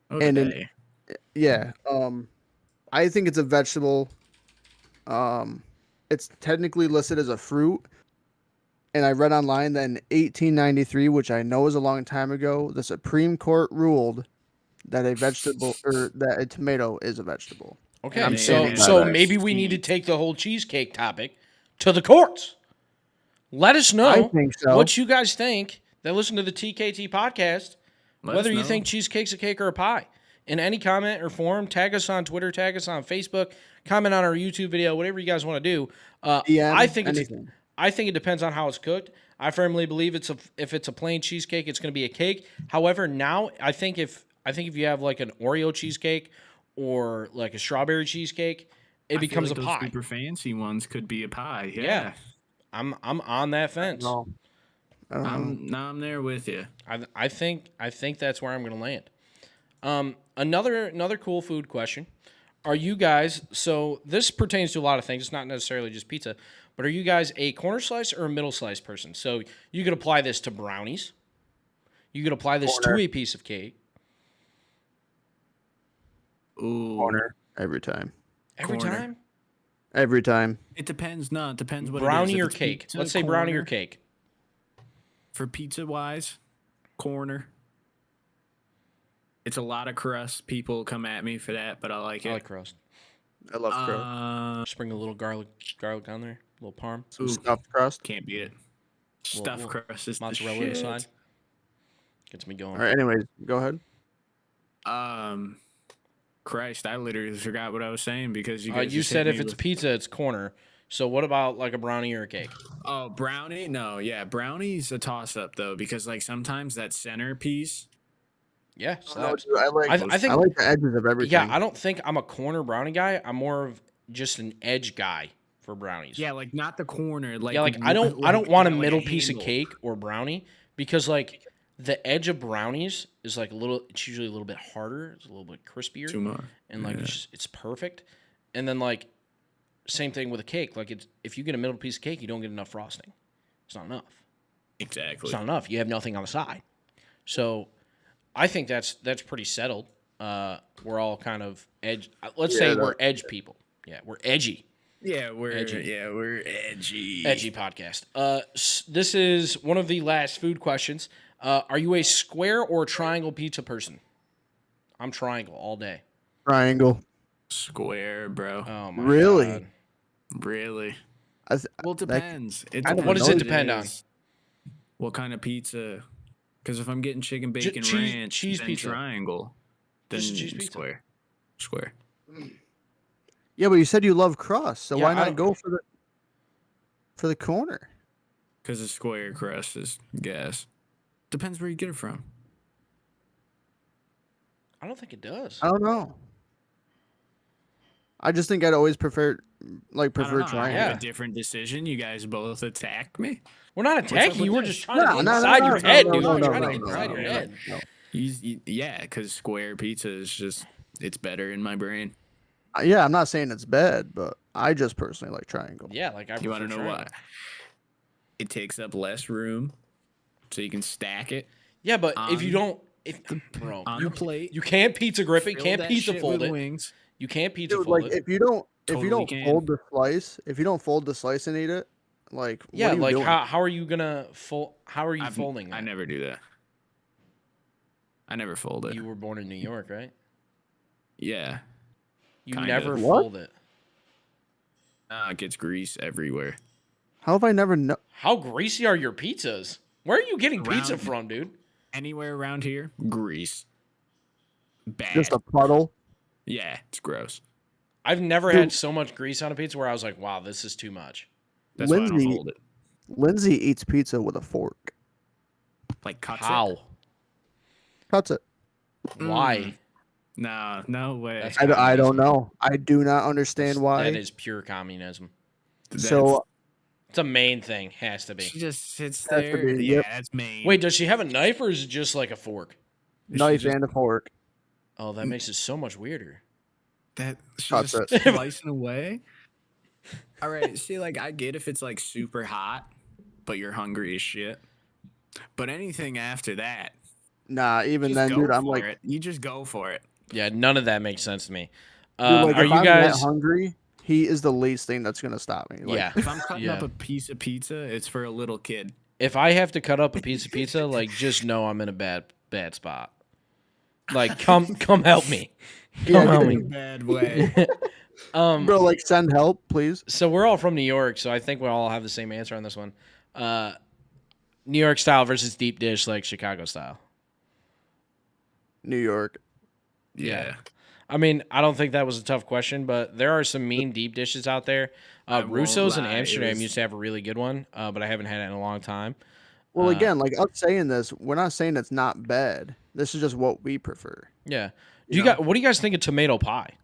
[SPEAKER 3] And
[SPEAKER 2] Okay.
[SPEAKER 3] Yeah, I think it's a vegetable. It's technically listed as a fruit, and I read online that in 1893, which I know is a long time ago, the Supreme Court ruled that a vegetable or that a tomato is a vegetable.
[SPEAKER 1] Okay,
[SPEAKER 3] I'm
[SPEAKER 2] Man,
[SPEAKER 3] standing by
[SPEAKER 1] so
[SPEAKER 3] that.
[SPEAKER 1] maybe we need to
[SPEAKER 2] Seeds.
[SPEAKER 1] take the whole cheesecake topic to the courts. Let us
[SPEAKER 3] I
[SPEAKER 1] know
[SPEAKER 3] think so.
[SPEAKER 1] what you guys think that listen to the TKT podcast,
[SPEAKER 2] Let
[SPEAKER 1] whether
[SPEAKER 2] us
[SPEAKER 1] you
[SPEAKER 2] know.
[SPEAKER 1] think cheesecake's a cake or a pie. In any comment or form, tag us on Twitter, tag us on Facebook, comment on our YouTube video, whatever you guys want to do.
[SPEAKER 3] DM,
[SPEAKER 1] I think
[SPEAKER 3] anything.
[SPEAKER 1] I think it depends on how it's cooked. I firmly believe if it's a plain cheesecake, it's going to be a cake. However, now I think if you have like an Oreo cheesecake or like a strawberry cheesecake, it
[SPEAKER 2] I feel
[SPEAKER 1] becomes
[SPEAKER 2] like
[SPEAKER 1] a
[SPEAKER 2] those
[SPEAKER 1] pie.
[SPEAKER 2] super fancy ones could be a pie.
[SPEAKER 1] Yeah.
[SPEAKER 2] Yeah.
[SPEAKER 1] I'm on that fence.
[SPEAKER 3] No, I don't know.
[SPEAKER 2] I'm there with you.
[SPEAKER 1] I think that's where I'm going to land. Another cool food question. Are you guys, so this pertains to a lot of things. It's not necessarily just pizza, but are you guys a corner slice or a middle slice person? So you could apply this to brownies. You could apply this
[SPEAKER 3] Corner.
[SPEAKER 1] to a piece of cake.
[SPEAKER 2] Ooh.
[SPEAKER 3] Corner every time.
[SPEAKER 1] Every
[SPEAKER 2] Corner.
[SPEAKER 1] time?
[SPEAKER 3] Every time.
[SPEAKER 2] It depends. No, it depends what
[SPEAKER 1] Brownie
[SPEAKER 2] it is. If
[SPEAKER 1] or
[SPEAKER 2] it's
[SPEAKER 1] cake?
[SPEAKER 2] pizza,
[SPEAKER 1] Let's say brownie or
[SPEAKER 2] corner.
[SPEAKER 1] cake.
[SPEAKER 2] For pizza wise, corner. It's a lot of crust. People come at me for that, but I like it.
[SPEAKER 1] I like crust.
[SPEAKER 3] I love crust.
[SPEAKER 1] Spring a little garlic on there, a little parm,
[SPEAKER 3] Some
[SPEAKER 2] ooh.
[SPEAKER 3] stuffed crust.
[SPEAKER 2] Can't beat it. Stuffed
[SPEAKER 1] little
[SPEAKER 2] crust is
[SPEAKER 1] mozzarella
[SPEAKER 2] the shit.
[SPEAKER 1] inside. Gets me going.
[SPEAKER 3] All right. Anyways, go ahead.
[SPEAKER 2] Christ, I literally forgot what I was saying because you guys
[SPEAKER 1] You
[SPEAKER 2] just
[SPEAKER 1] said
[SPEAKER 2] hit
[SPEAKER 1] if
[SPEAKER 2] me
[SPEAKER 1] it's
[SPEAKER 2] with-
[SPEAKER 1] pizza, it's corner. So what about like a brownie or a cake?
[SPEAKER 2] Oh, brownie? No, yeah, brownie's a toss up though because like sometimes that center piece.
[SPEAKER 1] Yeah,
[SPEAKER 3] No,
[SPEAKER 1] slaps.
[SPEAKER 3] dude, I like.
[SPEAKER 1] I think
[SPEAKER 3] I like the edges of everything.
[SPEAKER 1] Yeah, I don't think I'm a corner brownie guy. I'm more of just an edge guy for brownies.
[SPEAKER 2] Yeah, like not the corner. Like
[SPEAKER 1] Yeah, like I don't want a middle piece of cake or brownie because like the edge of brownies is like it's usually a little bit harder, it's a little bit crispier,
[SPEAKER 2] Too much.
[SPEAKER 1] and like it's perfect. And then like same thing with a cake. Like if you get a middle piece of cake, you don't get enough frosting. It's not enough.
[SPEAKER 2] Exactly.
[SPEAKER 1] It's not enough. You have nothing on the side. So I think that's pretty settled. We're all kind of edge. Let's say we're edge people. Yeah, we're edgy.
[SPEAKER 2] we're edgy.
[SPEAKER 1] Edgy podcast. This is one of the last food questions. Are you a square or triangle pizza person? I'm triangle all day.
[SPEAKER 3] Triangle.
[SPEAKER 2] Square, bro.
[SPEAKER 1] Oh my
[SPEAKER 3] Really?
[SPEAKER 1] god.
[SPEAKER 2] Really?
[SPEAKER 3] Well,
[SPEAKER 2] Well, it depends. It
[SPEAKER 3] I don't
[SPEAKER 2] depends
[SPEAKER 1] What does it
[SPEAKER 2] what
[SPEAKER 1] depend on?
[SPEAKER 2] is, what kind of pizza? Because if I'm getting chicken bacon ranch,
[SPEAKER 1] cheese
[SPEAKER 2] then
[SPEAKER 1] pizza.
[SPEAKER 2] triangle, then
[SPEAKER 1] Just a cheese pizza.
[SPEAKER 2] square.
[SPEAKER 3] Yeah, but you said you love crust, so
[SPEAKER 1] Yeah,
[SPEAKER 3] why
[SPEAKER 1] I
[SPEAKER 3] not
[SPEAKER 1] don't-
[SPEAKER 3] go for the corner?
[SPEAKER 2] Because the square crust is gas. Depends where you get it from.
[SPEAKER 1] I don't think it does.
[SPEAKER 3] I don't know. I just think I'd always prefer
[SPEAKER 2] I don't know. I
[SPEAKER 3] triangle.
[SPEAKER 2] have
[SPEAKER 1] Yeah.
[SPEAKER 2] a different decision. You guys both attacked me.
[SPEAKER 1] We're not attacking
[SPEAKER 2] with
[SPEAKER 1] you. We're
[SPEAKER 2] this?
[SPEAKER 1] just trying to get
[SPEAKER 3] No,
[SPEAKER 1] inside your head, dude.
[SPEAKER 2] no,
[SPEAKER 1] We're
[SPEAKER 2] no,
[SPEAKER 1] trying to
[SPEAKER 2] no,
[SPEAKER 1] get
[SPEAKER 2] no,
[SPEAKER 1] inside
[SPEAKER 2] no,
[SPEAKER 1] your
[SPEAKER 2] no,
[SPEAKER 1] head.
[SPEAKER 3] no.
[SPEAKER 2] Yeah, because square pizza is just it's better in my brain.
[SPEAKER 3] Yeah, I'm not saying it's bad, but I just personally like triangle.
[SPEAKER 1] Yeah, like I
[SPEAKER 2] You want to know
[SPEAKER 1] triangle.
[SPEAKER 2] what? It takes up less room, so you can stack it
[SPEAKER 1] Yeah, but if you
[SPEAKER 2] On
[SPEAKER 1] don't, bro,
[SPEAKER 2] on
[SPEAKER 1] you,
[SPEAKER 2] the plate.
[SPEAKER 1] you can't pizza grip it,
[SPEAKER 2] fill
[SPEAKER 1] can't
[SPEAKER 2] that
[SPEAKER 1] pizza
[SPEAKER 2] shit
[SPEAKER 1] fold
[SPEAKER 2] with
[SPEAKER 1] it.
[SPEAKER 2] wings.
[SPEAKER 1] You can't pizza
[SPEAKER 3] Dude,
[SPEAKER 1] fold
[SPEAKER 3] like
[SPEAKER 1] it.
[SPEAKER 3] if you don't
[SPEAKER 2] Totally can.
[SPEAKER 3] fold the slice, if you don't fold the slice and eat it, like
[SPEAKER 1] Yeah,
[SPEAKER 3] what are you
[SPEAKER 1] like
[SPEAKER 3] doing?
[SPEAKER 1] how are you gonna fold? How are you folding that?
[SPEAKER 2] I never do that. I never fold it.
[SPEAKER 1] You were born in New York, right?
[SPEAKER 2] Yeah.
[SPEAKER 1] You
[SPEAKER 2] Kinda.
[SPEAKER 1] never
[SPEAKER 3] What?
[SPEAKER 1] fold it.
[SPEAKER 2] It gets grease everywhere.
[SPEAKER 3] How have I never known?
[SPEAKER 1] How greasy are your pizzas? Where are you getting pizza
[SPEAKER 2] Around-
[SPEAKER 1] from, dude?
[SPEAKER 2] Anywhere around here, grease. Bad.
[SPEAKER 3] Just a puddle.
[SPEAKER 2] Yeah, it's gross.
[SPEAKER 1] I've never
[SPEAKER 3] Dude.
[SPEAKER 1] had so much grease on a pizza where I was like, wow, this is too much.
[SPEAKER 2] That's why I don't
[SPEAKER 3] Lindsay-
[SPEAKER 2] fold it.
[SPEAKER 3] Lindsay eats pizza with a fork.
[SPEAKER 2] Like cuts it.
[SPEAKER 1] How?
[SPEAKER 3] Cuts it.
[SPEAKER 1] Why?
[SPEAKER 2] No way.
[SPEAKER 1] That's-
[SPEAKER 3] I don't know. I do not understand why.
[SPEAKER 1] That is pure communism.
[SPEAKER 3] So
[SPEAKER 1] It's a main thing. Has to
[SPEAKER 2] she
[SPEAKER 1] be.
[SPEAKER 2] just sits
[SPEAKER 3] Has to
[SPEAKER 2] there.
[SPEAKER 3] be,
[SPEAKER 2] Yeah,
[SPEAKER 3] yep.
[SPEAKER 2] that's main.
[SPEAKER 1] Wait, does she have a knife or is it just like a fork?
[SPEAKER 3] knife
[SPEAKER 2] just-
[SPEAKER 3] and a fork.
[SPEAKER 1] Oh, that makes it so much weirder.
[SPEAKER 2] that she's
[SPEAKER 3] Cuts
[SPEAKER 2] just
[SPEAKER 3] it.
[SPEAKER 2] slicing away. All right, see, like I get if it's like super hot, but you're hungry as shit. But anything after that,
[SPEAKER 3] Nah, even
[SPEAKER 2] just
[SPEAKER 3] then,
[SPEAKER 2] go
[SPEAKER 3] dude, I'm
[SPEAKER 2] for
[SPEAKER 3] like,
[SPEAKER 2] it. You just go for it.
[SPEAKER 1] Yeah, none of that makes sense to me.
[SPEAKER 3] dude, like
[SPEAKER 1] Are
[SPEAKER 3] if
[SPEAKER 1] you
[SPEAKER 3] I'm
[SPEAKER 1] guys?
[SPEAKER 3] that hungry, he is the least thing that's gonna stop me. Like,
[SPEAKER 1] Yeah.
[SPEAKER 2] If I'm cutting
[SPEAKER 1] Yeah.
[SPEAKER 2] up a piece of pizza, it's for a little kid.
[SPEAKER 1] If I have to cut up a piece of pizza, like just know I'm in a bad spot. Like come help me.
[SPEAKER 3] Yeah,
[SPEAKER 1] Come help
[SPEAKER 3] dude.
[SPEAKER 1] me.
[SPEAKER 2] Bad way.
[SPEAKER 3] bro, like send help, please.
[SPEAKER 1] So we're all from New York, so I think we all have the same answer on this one. New York style versus deep dish, like Chicago style.
[SPEAKER 3] New York.
[SPEAKER 2] Yeah.
[SPEAKER 1] I mean, I don't think that was a tough question, but there are some mean deep dishes out there.
[SPEAKER 2] I won't
[SPEAKER 1] Russo's in
[SPEAKER 2] lie, it
[SPEAKER 1] Amsterdam
[SPEAKER 2] was-
[SPEAKER 1] used to have a really good one, but I haven't had it in a long time.
[SPEAKER 3] Well, again, like us saying this, we're not saying it's not bad. This is just what we prefer.
[SPEAKER 1] Yeah.
[SPEAKER 3] You
[SPEAKER 1] What do you guys think of tomato pie?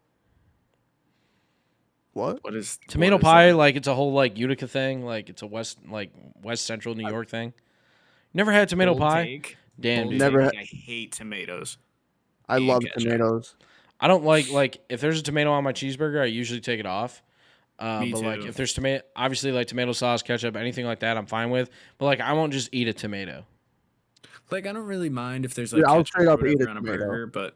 [SPEAKER 3] What?
[SPEAKER 2] What is
[SPEAKER 1] Tomato
[SPEAKER 2] what is
[SPEAKER 1] pie,
[SPEAKER 2] that?
[SPEAKER 1] like it's a whole like Utica thing, like it's a West Central New York thing. Never had tomato
[SPEAKER 2] Bold
[SPEAKER 1] pie?
[SPEAKER 2] take.
[SPEAKER 1] Damn,
[SPEAKER 2] Bold
[SPEAKER 1] dude.
[SPEAKER 3] Never
[SPEAKER 2] take. I hate tomatoes.
[SPEAKER 3] I
[SPEAKER 2] You
[SPEAKER 3] love
[SPEAKER 2] getcha.
[SPEAKER 3] tomatoes.
[SPEAKER 1] I don't like if there's a tomato on my cheeseburger, I usually take it off.
[SPEAKER 2] Me
[SPEAKER 1] but like
[SPEAKER 2] too.
[SPEAKER 1] if there's tomato, obviously like tomato sauce, ketchup, anything like that, I'm fine with. But like I won't just eat a tomato.
[SPEAKER 2] Like I don't really mind if there's
[SPEAKER 3] Dude,
[SPEAKER 2] like
[SPEAKER 3] I'll
[SPEAKER 2] ketchup
[SPEAKER 3] straight
[SPEAKER 2] or
[SPEAKER 3] up eat
[SPEAKER 2] whatever
[SPEAKER 3] a
[SPEAKER 2] on a
[SPEAKER 3] tomato.
[SPEAKER 2] burger, but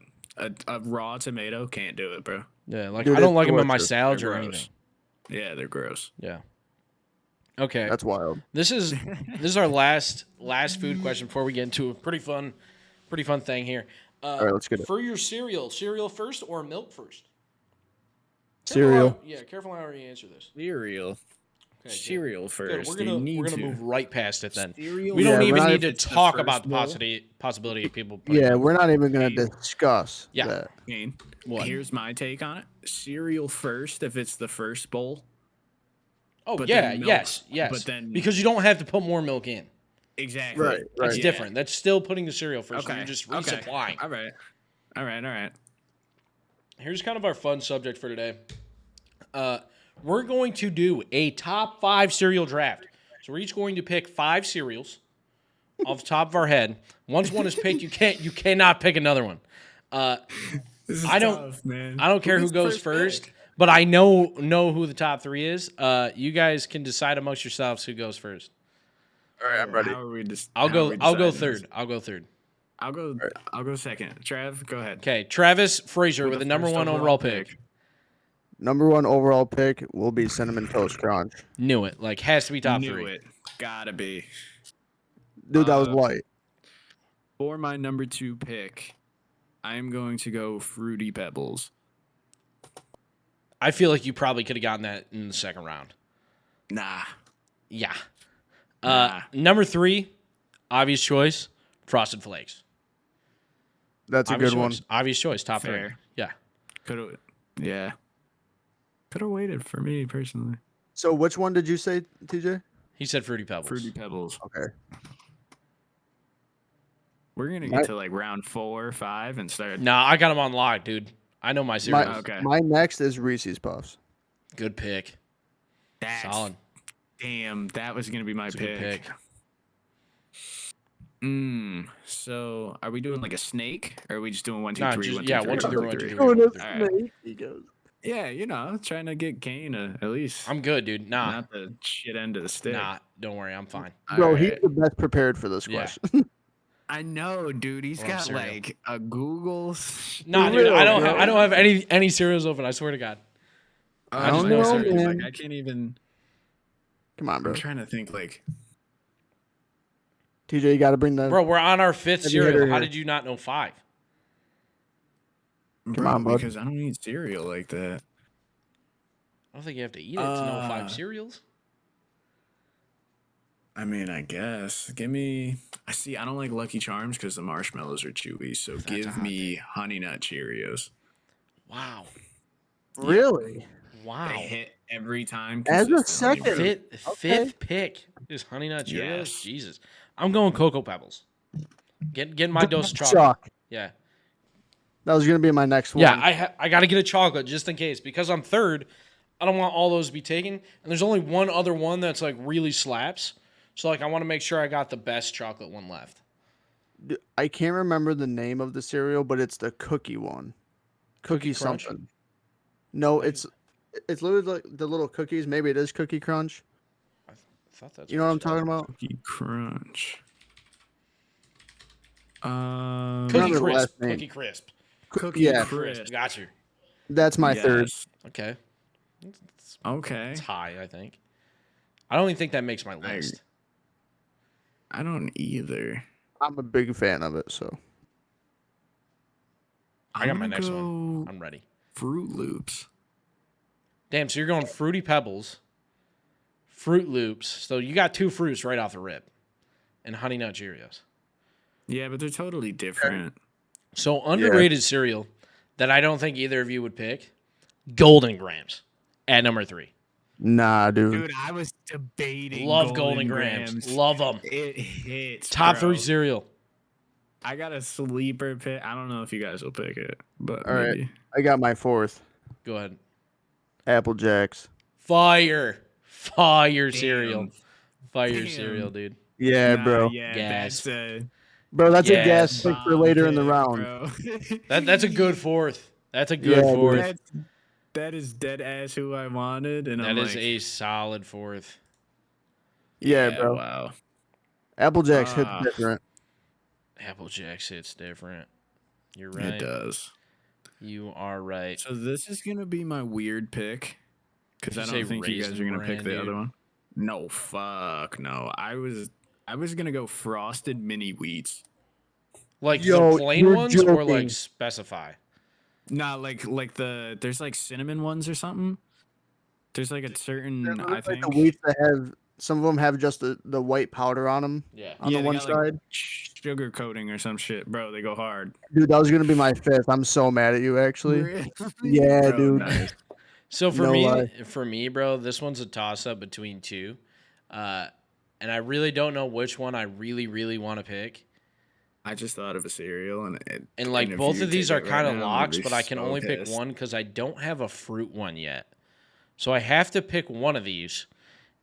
[SPEAKER 2] a raw tomato can't do it, bro.
[SPEAKER 1] Yeah, like
[SPEAKER 3] Dude,
[SPEAKER 1] I don't
[SPEAKER 3] it's
[SPEAKER 1] like them in my
[SPEAKER 3] delicious.
[SPEAKER 1] salads
[SPEAKER 2] They're
[SPEAKER 1] or
[SPEAKER 2] gross.
[SPEAKER 1] anything.
[SPEAKER 2] Yeah, they're gross.
[SPEAKER 1] Yeah. Okay.
[SPEAKER 3] That's wild.
[SPEAKER 1] This is our last food question before we get into a pretty fun thing here.
[SPEAKER 3] All right, let's get it.
[SPEAKER 1] For your cereal first or milk first?
[SPEAKER 3] Cereal.
[SPEAKER 1] Careful how you answer this.
[SPEAKER 2] Cereal.
[SPEAKER 1] Okay,
[SPEAKER 2] Cereal
[SPEAKER 1] good.
[SPEAKER 2] first.
[SPEAKER 1] We're gonna
[SPEAKER 2] You need to.
[SPEAKER 1] move right past it then.
[SPEAKER 2] Cereal
[SPEAKER 1] We don't
[SPEAKER 3] Yeah, we're
[SPEAKER 1] even
[SPEAKER 3] not-
[SPEAKER 1] need to
[SPEAKER 2] if it's the
[SPEAKER 1] talk
[SPEAKER 2] first
[SPEAKER 1] about the
[SPEAKER 2] bowl.
[SPEAKER 1] possibility of people. putting
[SPEAKER 3] Yeah,
[SPEAKER 1] milk-
[SPEAKER 3] we're not even gonna
[SPEAKER 2] Hey.
[SPEAKER 3] discuss
[SPEAKER 1] Yeah.
[SPEAKER 3] that.
[SPEAKER 2] Kane,
[SPEAKER 1] What?
[SPEAKER 2] here's my take on it. Cereal first if it's the first bowl.
[SPEAKER 1] Oh
[SPEAKER 2] but
[SPEAKER 1] yeah,
[SPEAKER 2] then milk-
[SPEAKER 1] yes.
[SPEAKER 2] but then-
[SPEAKER 1] because you don't have to put more milk in.
[SPEAKER 2] Exactly.
[SPEAKER 3] Right,
[SPEAKER 1] That's
[SPEAKER 3] right.
[SPEAKER 1] different. That's still putting the cereal first.
[SPEAKER 2] Okay.
[SPEAKER 1] You're just
[SPEAKER 2] okay.
[SPEAKER 1] resupplying.
[SPEAKER 2] All right. All right.
[SPEAKER 1] Here's kind of our fun subject for today. We're going to do a top 5 cereal draft. So we're each going to pick 5 cereals off the top of our head. Once one is picked, you cannot pick another one.
[SPEAKER 2] This is
[SPEAKER 1] I don't-
[SPEAKER 2] tough, man.
[SPEAKER 1] I don't care who
[SPEAKER 2] gets
[SPEAKER 1] goes first, but I know who the top 3 is. You guys can decide amongst yourselves who goes first.
[SPEAKER 3] All right, I'm ready.
[SPEAKER 2] How are we
[SPEAKER 1] I'll
[SPEAKER 2] how are
[SPEAKER 1] go.
[SPEAKER 2] we
[SPEAKER 1] I'll go
[SPEAKER 2] deciding this?
[SPEAKER 1] third. I'll go third.
[SPEAKER 2] I'll go second. Trav, go ahead.
[SPEAKER 1] Okay, Travis Frazier with the number
[SPEAKER 2] first
[SPEAKER 1] 1 overall pick.
[SPEAKER 3] Number one overall pick will be Cinnamon Toast Crunch.
[SPEAKER 1] Knew it. Like, has to be top
[SPEAKER 2] Knew
[SPEAKER 1] 3.
[SPEAKER 2] it. Gotta be.
[SPEAKER 3] Dude, that was
[SPEAKER 2] Uh,
[SPEAKER 3] light.
[SPEAKER 2] For my number 2 pick, I'm going to go Fruity Pebbles.
[SPEAKER 1] I feel like you probably could have gotten that in the second round.
[SPEAKER 2] Nah.
[SPEAKER 1] Yeah.
[SPEAKER 2] Nah.
[SPEAKER 1] Number 3, obvious choice, Frosted Flakes.
[SPEAKER 3] That's a
[SPEAKER 1] Obvious
[SPEAKER 3] good one.
[SPEAKER 1] choice. Obvious choice, top 3.
[SPEAKER 2] Fair.
[SPEAKER 1] Yeah.
[SPEAKER 2] Could have. Yeah. Could have waited for me personally.
[SPEAKER 3] So which one did you say, TJ?
[SPEAKER 1] He said Fruity Pebbles.
[SPEAKER 2] Fruity Pebbles.
[SPEAKER 3] Okay.
[SPEAKER 2] We're gonna get to like round 4 or 5 and start.
[SPEAKER 1] Nah, I got him on lock, dude. I know my cereals.
[SPEAKER 2] Okay.
[SPEAKER 3] My next is Reese's Puffs.
[SPEAKER 1] Good pick.
[SPEAKER 2] That's,
[SPEAKER 1] Solid.
[SPEAKER 2] Damn, that was gonna be my
[SPEAKER 1] That's a good
[SPEAKER 2] pick. So are we doing like a snake, or are we just doing 1, 2, 3?
[SPEAKER 1] Just,
[SPEAKER 2] 1, 2,
[SPEAKER 1] yeah,
[SPEAKER 2] 3,
[SPEAKER 1] 1, 2, 3, 1, 2, 3.
[SPEAKER 3] Oh,
[SPEAKER 1] 1, 2,
[SPEAKER 3] no
[SPEAKER 1] 3.
[SPEAKER 2] Alright.
[SPEAKER 3] He goes.
[SPEAKER 2] Yeah, you know, trying to get Kane at least
[SPEAKER 1] I'm good, dude. Nah.
[SPEAKER 2] not the shit end of the stick.
[SPEAKER 1] Nah, don't worry. I'm fine.
[SPEAKER 3] Bro, he's
[SPEAKER 2] Alright.
[SPEAKER 3] the best prepared for this
[SPEAKER 1] Yeah.
[SPEAKER 3] question.
[SPEAKER 2] I know, dude. He's
[SPEAKER 1] Love
[SPEAKER 2] got
[SPEAKER 1] cereal.
[SPEAKER 2] like a Google.
[SPEAKER 1] Nah,
[SPEAKER 3] For
[SPEAKER 1] dude.
[SPEAKER 3] real,
[SPEAKER 1] I don't
[SPEAKER 3] bro.
[SPEAKER 1] have any cereals open. I swear to God. I just know cereal.
[SPEAKER 3] man.
[SPEAKER 2] Like, I can't even.
[SPEAKER 3] Come on, bro.
[SPEAKER 2] I'm trying to think like.
[SPEAKER 3] TJ, you got to bring the.
[SPEAKER 1] Bro, we're on our 5th
[SPEAKER 3] Heavy
[SPEAKER 1] cereal.
[SPEAKER 3] hitter
[SPEAKER 1] How
[SPEAKER 3] here.
[SPEAKER 1] did you not know 5?
[SPEAKER 2] Bro,
[SPEAKER 3] on, bud.
[SPEAKER 2] because I don't eat cereal like that.
[SPEAKER 1] I don't think you have to eat it to know 5 cereals.
[SPEAKER 2] I mean, I guess. Give me. I see. I don't like Lucky Charms because the marshmallows are chewy. So
[SPEAKER 1] a
[SPEAKER 2] give
[SPEAKER 1] hot
[SPEAKER 2] me Honey Nut Cheerios.
[SPEAKER 1] Wow.
[SPEAKER 3] Really?
[SPEAKER 1] Wow.
[SPEAKER 2] They hit every time.
[SPEAKER 3] As a
[SPEAKER 2] consistently, bro.
[SPEAKER 3] second.
[SPEAKER 1] Fifth pick is Honey Nut Cheerios.
[SPEAKER 2] Yes.
[SPEAKER 1] Jesus. I'm going Cocoa Pebbles. Getting my dose of chocolate.
[SPEAKER 3] Shock.
[SPEAKER 1] Yeah.
[SPEAKER 3] That was gonna be my next one.
[SPEAKER 1] Yeah, I got to get a chocolate just in case. Because I'm third, I don't want all those to be taken. And there's only one other one that's like really slaps. So like I want to make sure I got the best chocolate one left.
[SPEAKER 3] I can't remember the name of the cereal, but it's the cookie one. Cookie
[SPEAKER 1] Crunch?
[SPEAKER 3] something. No, it's literally like the little cookies. Maybe it is Cookie Crunch.
[SPEAKER 1] I thought that's
[SPEAKER 3] You know what I'm talking about?
[SPEAKER 2] Cookie Crunch.
[SPEAKER 1] Cookie
[SPEAKER 3] Remember the
[SPEAKER 1] Crisp.
[SPEAKER 3] last name.
[SPEAKER 1] Cookie Crisp.
[SPEAKER 2] Cookie
[SPEAKER 3] Yeah.
[SPEAKER 2] Crisp.
[SPEAKER 1] Got you.
[SPEAKER 3] That's my third.
[SPEAKER 2] Yes.
[SPEAKER 1] Okay.
[SPEAKER 2] Okay.
[SPEAKER 1] It's high, I think. I don't even think that makes my list.
[SPEAKER 2] I don't either.
[SPEAKER 3] I'm a big fan of it. So
[SPEAKER 1] I got my
[SPEAKER 2] I'm
[SPEAKER 1] next
[SPEAKER 2] gonna
[SPEAKER 1] one.
[SPEAKER 2] go
[SPEAKER 1] I'm ready.
[SPEAKER 2] Fruit Loops.
[SPEAKER 1] Damn, so you're going Fruity Pebbles, Fruit Loops. So you got 2 fruits right off the rip. And Honey Nut Cheerios.
[SPEAKER 2] Yeah, but they're totally different.
[SPEAKER 1] So underrated cereal that I don't think either of you would pick, Golden Grams at number 3.
[SPEAKER 3] nah, dude.
[SPEAKER 2] Dude, I was debating.
[SPEAKER 1] Love Golden Grams. Love them.
[SPEAKER 2] It hits.
[SPEAKER 1] Top
[SPEAKER 2] bro.
[SPEAKER 1] 3 cereal.
[SPEAKER 2] I got a sleeper pick. I don't know if you guys will pick it, but
[SPEAKER 3] All right.
[SPEAKER 2] maybe.
[SPEAKER 3] I got my fourth.
[SPEAKER 1] Go ahead.
[SPEAKER 3] Apple Jacks.
[SPEAKER 1] Fire cereal. Fire
[SPEAKER 2] Damn.
[SPEAKER 1] cereal, dude.
[SPEAKER 3] Yeah,
[SPEAKER 2] Nah,
[SPEAKER 3] bro.
[SPEAKER 2] Yeah,
[SPEAKER 1] Gas.
[SPEAKER 2] that's
[SPEAKER 3] Bro, that's a gas
[SPEAKER 1] Yes.
[SPEAKER 3] pick for later in the
[SPEAKER 2] pick,
[SPEAKER 3] round.
[SPEAKER 2] bro.
[SPEAKER 1] That's a good fourth. That's a good
[SPEAKER 3] Yeah, dude.
[SPEAKER 1] fourth.
[SPEAKER 2] That is dead ass who I wanted, and
[SPEAKER 1] That
[SPEAKER 2] I'm
[SPEAKER 1] is
[SPEAKER 2] like,
[SPEAKER 1] a solid fourth.
[SPEAKER 3] Yeah, bro.
[SPEAKER 2] Wow.
[SPEAKER 3] Apple Jacks hit
[SPEAKER 2] Ah.
[SPEAKER 3] different.
[SPEAKER 1] Apple Jacks hits different. You're right.
[SPEAKER 2] It does.
[SPEAKER 1] You are right.
[SPEAKER 2] So this is gonna be my weird pick because
[SPEAKER 1] Did
[SPEAKER 2] I
[SPEAKER 1] you
[SPEAKER 2] don't
[SPEAKER 1] say
[SPEAKER 2] think you guys are
[SPEAKER 1] Raisin
[SPEAKER 2] gonna pick
[SPEAKER 1] Bran,
[SPEAKER 2] the
[SPEAKER 1] dude?
[SPEAKER 2] other one. No, fuck no. I was gonna go frosted mini wheats.
[SPEAKER 1] Like
[SPEAKER 3] Yo,
[SPEAKER 1] the plain
[SPEAKER 3] you're
[SPEAKER 1] ones or
[SPEAKER 3] joking.
[SPEAKER 1] like specify?
[SPEAKER 2] Nah, like there's like cinnamon ones or something. There's like a certain
[SPEAKER 3] They're
[SPEAKER 2] I
[SPEAKER 3] like
[SPEAKER 2] think
[SPEAKER 3] the wheats that have some of them have just the white powder on them
[SPEAKER 1] Yeah.
[SPEAKER 3] on
[SPEAKER 2] Yeah,
[SPEAKER 3] the
[SPEAKER 2] they
[SPEAKER 3] one
[SPEAKER 2] got, like,
[SPEAKER 3] side.
[SPEAKER 2] sugar coating or some shit, bro. They go hard.
[SPEAKER 3] Dude, that was gonna be my fifth. I'm so mad at you, actually.
[SPEAKER 2] Really?
[SPEAKER 3] Yeah,
[SPEAKER 2] Bro,
[SPEAKER 3] dude.
[SPEAKER 2] nice.
[SPEAKER 1] So
[SPEAKER 3] No lie.
[SPEAKER 1] for me, bro, this one's a toss up between 2. And I really don't know which one I really, really want to pick.
[SPEAKER 2] I just thought of a cereal
[SPEAKER 1] And like
[SPEAKER 2] if
[SPEAKER 1] both
[SPEAKER 2] you
[SPEAKER 1] of these
[SPEAKER 2] take
[SPEAKER 1] are
[SPEAKER 2] it right
[SPEAKER 1] kind of
[SPEAKER 2] now, I'm gonna
[SPEAKER 1] locks,
[SPEAKER 2] be
[SPEAKER 1] but I can
[SPEAKER 2] so
[SPEAKER 1] only pick
[SPEAKER 2] pissed.
[SPEAKER 1] one because I don't have a fruit one yet. So I have to pick one of these.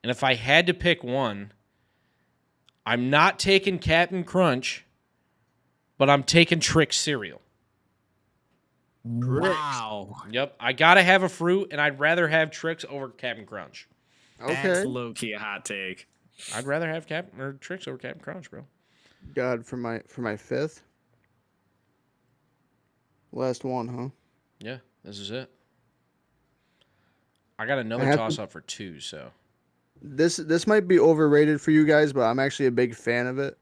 [SPEAKER 1] And if I had to pick one, I'm not taking Captain Crunch, but I'm taking Trix cereal.
[SPEAKER 2] Wow.
[SPEAKER 1] Yep, I gotta have a fruit, and I'd rather have Trix over Captain Crunch.
[SPEAKER 3] Okay.
[SPEAKER 2] That's low key a hot take.
[SPEAKER 1] I'd rather have Trix over Captain Crunch, bro.
[SPEAKER 3] God, for my fifth. Last one, huh?
[SPEAKER 1] Yeah, this is it. I got
[SPEAKER 3] I
[SPEAKER 1] another
[SPEAKER 3] have
[SPEAKER 1] toss
[SPEAKER 3] to,
[SPEAKER 1] up for 2. So
[SPEAKER 3] this might be overrated for you guys, but I'm actually a big fan of it.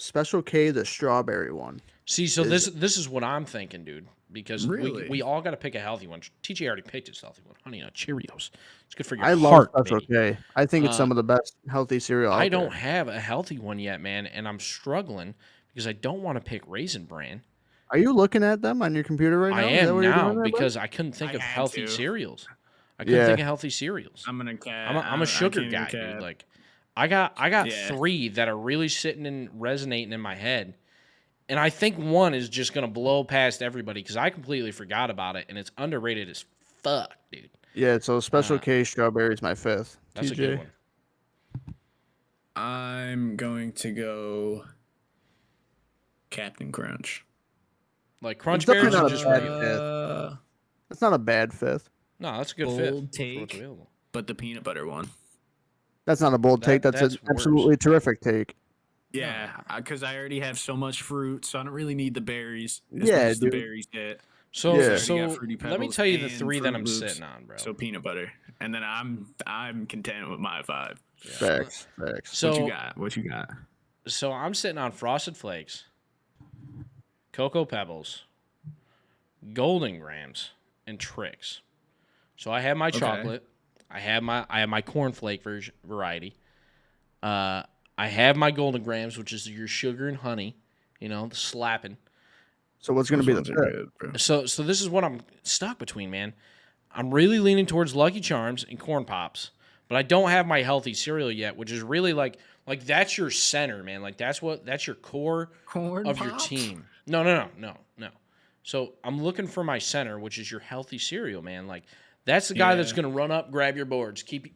[SPEAKER 3] Special K, the strawberry one
[SPEAKER 1] see, so
[SPEAKER 3] is.
[SPEAKER 1] this is what I'm thinking, dude. Because we
[SPEAKER 2] Really?
[SPEAKER 1] all got to pick a healthy one. TJ already picked his healthy one. Honey Nut Cheerios. It's good for your
[SPEAKER 3] I love
[SPEAKER 1] heart,
[SPEAKER 3] Special
[SPEAKER 1] baby.
[SPEAKER 3] K. I think it's
[SPEAKER 1] Uh,
[SPEAKER 3] some of the best healthy cereal
[SPEAKER 1] I
[SPEAKER 3] out
[SPEAKER 1] don't
[SPEAKER 3] there.
[SPEAKER 1] have a healthy one yet, man, and I'm struggling because I don't want to pick Raisin Bran.
[SPEAKER 3] Are you looking at them on your computer right
[SPEAKER 1] I
[SPEAKER 3] now? Is that
[SPEAKER 1] am
[SPEAKER 3] what you're
[SPEAKER 1] now
[SPEAKER 3] doing there, bud?
[SPEAKER 1] because I couldn't think
[SPEAKER 2] I
[SPEAKER 1] of
[SPEAKER 2] had
[SPEAKER 1] healthy
[SPEAKER 2] to.
[SPEAKER 1] cereals. I couldn't
[SPEAKER 3] Yeah.
[SPEAKER 1] think of healthy cereals.
[SPEAKER 2] I'm gonna cat.
[SPEAKER 1] I'm a
[SPEAKER 2] I
[SPEAKER 1] sugar
[SPEAKER 2] can't even
[SPEAKER 1] guy, dude.
[SPEAKER 2] cat.
[SPEAKER 1] Like, I got
[SPEAKER 2] Yeah.
[SPEAKER 1] 3 that are really sitting and resonating in my head, and I think one is just gonna blow past everybody because I completely forgot about it, and it's underrated as fuck, dude.
[SPEAKER 3] Yeah, so Special
[SPEAKER 1] Uh,
[SPEAKER 3] K strawberry is my 5th.
[SPEAKER 1] that's a good
[SPEAKER 3] TJ.
[SPEAKER 1] one.
[SPEAKER 2] I'm going to go Captain Crunch.
[SPEAKER 1] Like
[SPEAKER 3] It's
[SPEAKER 1] Crunch
[SPEAKER 3] definitely
[SPEAKER 1] Berries are
[SPEAKER 3] not a
[SPEAKER 1] just
[SPEAKER 3] bad
[SPEAKER 1] regular.
[SPEAKER 3] 5th. That's not a bad 5th.
[SPEAKER 1] No, that's a good
[SPEAKER 2] Bold
[SPEAKER 1] fifth for what's
[SPEAKER 2] take,
[SPEAKER 1] available.
[SPEAKER 2] but the peanut butter one.
[SPEAKER 3] That's not a bold take. That's an
[SPEAKER 1] That's worse.
[SPEAKER 3] absolutely terrific take.
[SPEAKER 2] Yeah, because I already have so much fruit, so I don't really need the berries as much
[SPEAKER 3] Yeah,
[SPEAKER 2] as the
[SPEAKER 3] dude.
[SPEAKER 2] berries hit.
[SPEAKER 1] So
[SPEAKER 3] Yeah.
[SPEAKER 2] I already got
[SPEAKER 1] so
[SPEAKER 2] Fruity
[SPEAKER 1] let me
[SPEAKER 2] Pebbles
[SPEAKER 1] tell you the
[SPEAKER 2] and
[SPEAKER 1] 3 that
[SPEAKER 2] Fruit
[SPEAKER 1] I'm
[SPEAKER 2] Loops,
[SPEAKER 1] sitting on, bro.
[SPEAKER 2] so peanut butter, and then I'm content with my 5.
[SPEAKER 1] Yeah.
[SPEAKER 3] Facts. Facts.
[SPEAKER 1] So
[SPEAKER 2] What you got? What you got?
[SPEAKER 1] So I'm sitting on Frosted Flakes, Cocoa Pebbles, Golden Grams, and Tricks. So I have my
[SPEAKER 2] Okay.
[SPEAKER 1] chocolate. I have my cornflake variety. I have my Golden Grams, which is your sugar and honey. You know, the slapping.
[SPEAKER 3] So what's going to
[SPEAKER 2] Those
[SPEAKER 3] be the
[SPEAKER 2] ones are
[SPEAKER 3] 5th?
[SPEAKER 2] good, bro.
[SPEAKER 1] So this is what I'm stuck between, man. I'm really leaning towards Lucky Charms and Corn Pops, but I don't have my healthy cereal yet, which is really like that's your center, man. Like that's your core
[SPEAKER 2] Corn
[SPEAKER 1] of your
[SPEAKER 2] Pops?
[SPEAKER 1] team. No. So I'm looking for my center, which is your healthy cereal, man. Like that's the guy that's
[SPEAKER 2] Yeah.
[SPEAKER 1] gonna run up, grab your boards, keep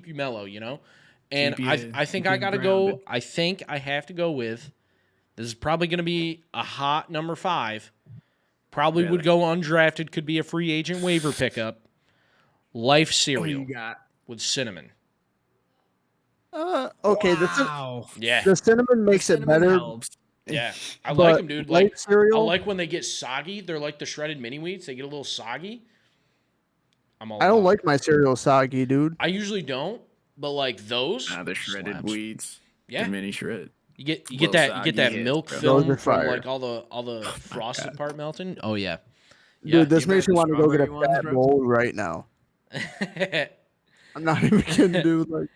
[SPEAKER 1] you mellow, you know. And
[SPEAKER 2] Keep you-
[SPEAKER 1] I think
[SPEAKER 2] keep
[SPEAKER 1] I
[SPEAKER 2] you
[SPEAKER 1] gotta
[SPEAKER 2] grounded.
[SPEAKER 1] go. I think I have to go with. This is probably gonna be a hot number 5. Probably would
[SPEAKER 2] Really?
[SPEAKER 1] go undrafted. Could be a free agent waiver pickup. Life
[SPEAKER 2] What do
[SPEAKER 1] cereal
[SPEAKER 2] you got?
[SPEAKER 1] with cinnamon.
[SPEAKER 3] Okay.
[SPEAKER 2] Wow.
[SPEAKER 1] Yeah,
[SPEAKER 3] The cinnamon
[SPEAKER 2] The
[SPEAKER 3] makes it
[SPEAKER 2] cinnamon
[SPEAKER 3] better,
[SPEAKER 2] helps.
[SPEAKER 1] yeah. I like
[SPEAKER 3] but
[SPEAKER 1] them, dude.
[SPEAKER 3] light
[SPEAKER 1] Like I
[SPEAKER 3] cereal.
[SPEAKER 1] like when they get soggy. They're like the shredded mini wheats. They get a little soggy. I'm all
[SPEAKER 3] I don't
[SPEAKER 1] about
[SPEAKER 3] like
[SPEAKER 1] it.
[SPEAKER 3] my cereal soggy, dude.
[SPEAKER 1] I usually don't, but like those
[SPEAKER 2] The shredded
[SPEAKER 1] slaps.
[SPEAKER 2] wheats.
[SPEAKER 1] Yeah,
[SPEAKER 2] The mini shred.
[SPEAKER 1] you get
[SPEAKER 2] Little
[SPEAKER 1] that
[SPEAKER 2] soggy hits,
[SPEAKER 1] milk
[SPEAKER 2] bro.
[SPEAKER 3] Those
[SPEAKER 1] film
[SPEAKER 3] are
[SPEAKER 1] from
[SPEAKER 3] fire.
[SPEAKER 1] like all the frosted
[SPEAKER 2] God.
[SPEAKER 1] part melting. Oh yeah, yeah.
[SPEAKER 3] Dude, this
[SPEAKER 2] You ever
[SPEAKER 3] makes
[SPEAKER 2] had
[SPEAKER 3] me
[SPEAKER 2] the
[SPEAKER 3] want to go get a
[SPEAKER 2] strawberry ones,
[SPEAKER 3] fat
[SPEAKER 2] bro?
[SPEAKER 3] bowl right now. I'm not even kidding, dude. Like,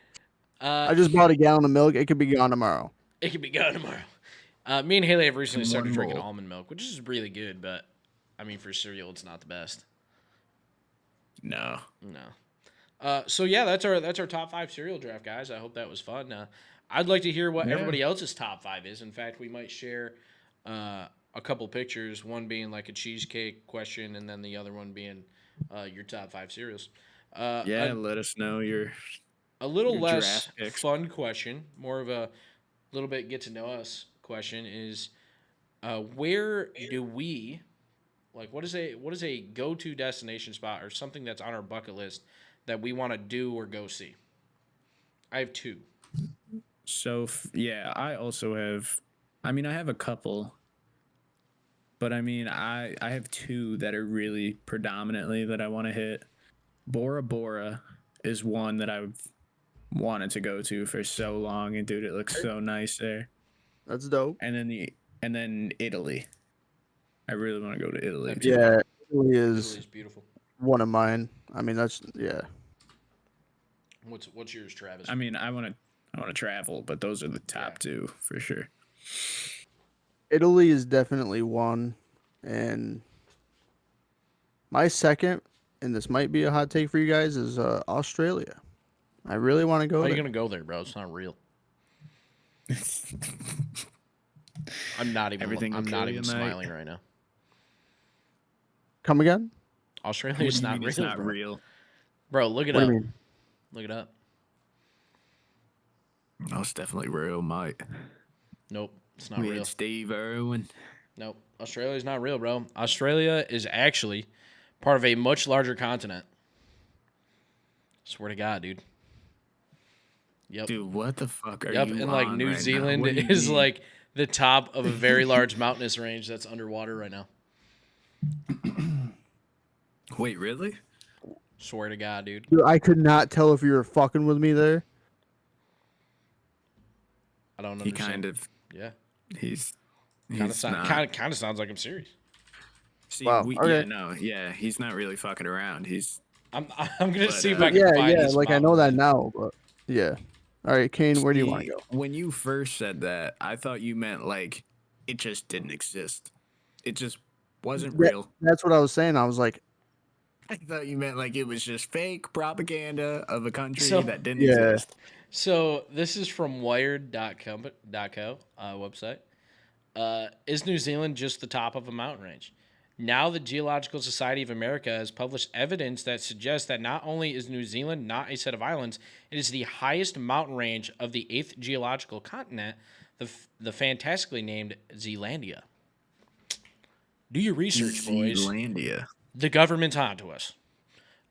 [SPEAKER 3] I just bought a gallon of milk. It could be gone tomorrow.
[SPEAKER 1] It could be gone tomorrow. Me and Haley have recently
[SPEAKER 2] In
[SPEAKER 1] started
[SPEAKER 2] one
[SPEAKER 1] drinking
[SPEAKER 2] bowl.
[SPEAKER 1] almond milk, which is really good, but I mean, for cereal, it's not the best.
[SPEAKER 2] No.
[SPEAKER 1] No. So yeah, that's our top 5 cereal draft, guys. I hope that was fun. I'd like to hear what
[SPEAKER 2] Yeah.
[SPEAKER 1] everybody else's top 5 is. In fact, we might share a couple pictures. One being like a cheesecake question, and then the other one being your top 5 cereals.
[SPEAKER 2] Yeah, let us know your
[SPEAKER 1] A little
[SPEAKER 2] your
[SPEAKER 1] less
[SPEAKER 2] draft picks.
[SPEAKER 1] fun question, more of a little bit get to know us question is where do we like what is a go-to destination spot or something that's on our bucket list that we want to do or go see? I have 2.
[SPEAKER 2] So yeah, I also have. I mean, I have a couple, but I mean, I have 2 that are really predominantly that I want to hit. Bora Bora is one that I've wanted to go to for so long, and dude, it looks so nice there.
[SPEAKER 3] That's dope.
[SPEAKER 2] And then Italy. I really want to go to Italy
[SPEAKER 1] Me
[SPEAKER 2] too.
[SPEAKER 1] too.
[SPEAKER 3] Yeah, Italy is
[SPEAKER 1] Italy's beautiful.
[SPEAKER 3] one of mine. I mean, that's yeah.
[SPEAKER 1] What's yours, Travis?
[SPEAKER 2] I mean, I want to travel, but those are the top 2 for sure.
[SPEAKER 3] Italy is definitely one, and my second, and this might be a hot take for you guys, is Australia. I really want to go
[SPEAKER 1] How are you
[SPEAKER 3] there.
[SPEAKER 1] gonna go there, bro? It's not real. I'm not even.
[SPEAKER 2] Everything
[SPEAKER 1] I'm
[SPEAKER 2] will
[SPEAKER 1] not
[SPEAKER 2] kill you,
[SPEAKER 1] even
[SPEAKER 2] mate.
[SPEAKER 1] smiling right now.
[SPEAKER 3] Come again?
[SPEAKER 1] Australia
[SPEAKER 2] What do
[SPEAKER 1] is
[SPEAKER 2] you
[SPEAKER 1] not
[SPEAKER 2] mean
[SPEAKER 1] real,
[SPEAKER 2] it's not
[SPEAKER 1] bro.
[SPEAKER 2] real?
[SPEAKER 1] Bro, look it
[SPEAKER 3] What
[SPEAKER 1] up.
[SPEAKER 3] do you mean?
[SPEAKER 1] Look it up.
[SPEAKER 2] Oh, it's definitely real, mate.
[SPEAKER 1] Nope, it's not
[SPEAKER 2] We
[SPEAKER 1] real.
[SPEAKER 2] had Steve Irwin.
[SPEAKER 1] Nope, Australia's not real, bro. Australia is actually part of a much larger continent. Swear to God, dude. Yep.
[SPEAKER 2] Dude, what the fuck are
[SPEAKER 1] Yep,
[SPEAKER 2] you
[SPEAKER 1] and like
[SPEAKER 2] on
[SPEAKER 1] New
[SPEAKER 2] right now?
[SPEAKER 1] Zealand
[SPEAKER 2] What do you
[SPEAKER 1] is
[SPEAKER 2] mean?
[SPEAKER 1] like the top of a very large mountainous range that's underwater right now.
[SPEAKER 2] Wait, really?
[SPEAKER 1] Swear to God, dude.
[SPEAKER 3] Dude, I could not tell if you were fucking with me there.
[SPEAKER 1] I don't
[SPEAKER 2] He
[SPEAKER 1] understand.
[SPEAKER 2] kind of,
[SPEAKER 1] Yeah.
[SPEAKER 2] he's
[SPEAKER 1] Kind of
[SPEAKER 2] not.
[SPEAKER 1] kind of sounds like I'm serious.
[SPEAKER 2] See,
[SPEAKER 3] Wow, okay.
[SPEAKER 2] he's not really fucking around. He's,
[SPEAKER 1] I'm I'm gonna
[SPEAKER 2] but
[SPEAKER 1] see if I can
[SPEAKER 3] Yeah,
[SPEAKER 1] find
[SPEAKER 3] yeah,
[SPEAKER 1] this
[SPEAKER 3] like I
[SPEAKER 1] mountain
[SPEAKER 3] know that
[SPEAKER 1] range.
[SPEAKER 3] now, but yeah. All right, Kane, where do you want to
[SPEAKER 2] see,
[SPEAKER 3] go?
[SPEAKER 2] when you first said that, I thought you meant like it just didn't exist. It just wasn't real.
[SPEAKER 3] That's what I was saying. I was like,
[SPEAKER 2] I thought you meant like it was just fake propaganda of a country
[SPEAKER 1] So
[SPEAKER 2] that didn't
[SPEAKER 3] yeah.
[SPEAKER 2] exist.
[SPEAKER 1] so this is from Wired.co website. Is New Zealand just the top of a mountain range? Now, the Geological Society of America has published evidence that suggests that not only is New Zealand not a set of islands, it is the highest mountain range of the eighth geological continent, the fantastically named Zealandia. Do your research, boys.
[SPEAKER 2] Zealandia.
[SPEAKER 1] The government's onto us.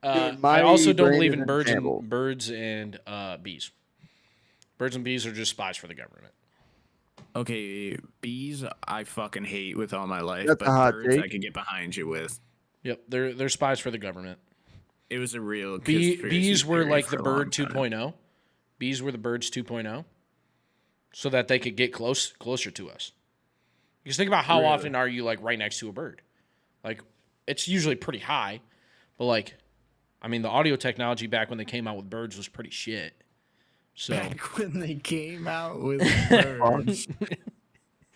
[SPEAKER 3] Dude,
[SPEAKER 1] I
[SPEAKER 3] my
[SPEAKER 1] also don't
[SPEAKER 3] brain
[SPEAKER 1] believe
[SPEAKER 3] is
[SPEAKER 1] in
[SPEAKER 3] in shambles.
[SPEAKER 1] birds and bees. Birds and bees are just spies for the government.
[SPEAKER 2] Okay, bees I fucking hate with all my life,
[SPEAKER 3] That's a
[SPEAKER 2] but
[SPEAKER 3] hot
[SPEAKER 2] birds I
[SPEAKER 3] take.
[SPEAKER 2] could get behind you with.
[SPEAKER 1] Yep, they're spies for the government.
[SPEAKER 2] It was a real conspiracy
[SPEAKER 1] Bees were
[SPEAKER 2] theory
[SPEAKER 1] like
[SPEAKER 2] for
[SPEAKER 1] the
[SPEAKER 2] a long
[SPEAKER 1] bird
[SPEAKER 2] time.
[SPEAKER 1] 2.0. Bees were the birds 2.0, so that they could get closer to us. Because think about how
[SPEAKER 2] Really?
[SPEAKER 1] often are you like right next to a bird? Like it's usually pretty high, but like I mean the audio technology back when they came out with birds was pretty shit. So
[SPEAKER 2] Back when they came out with birds.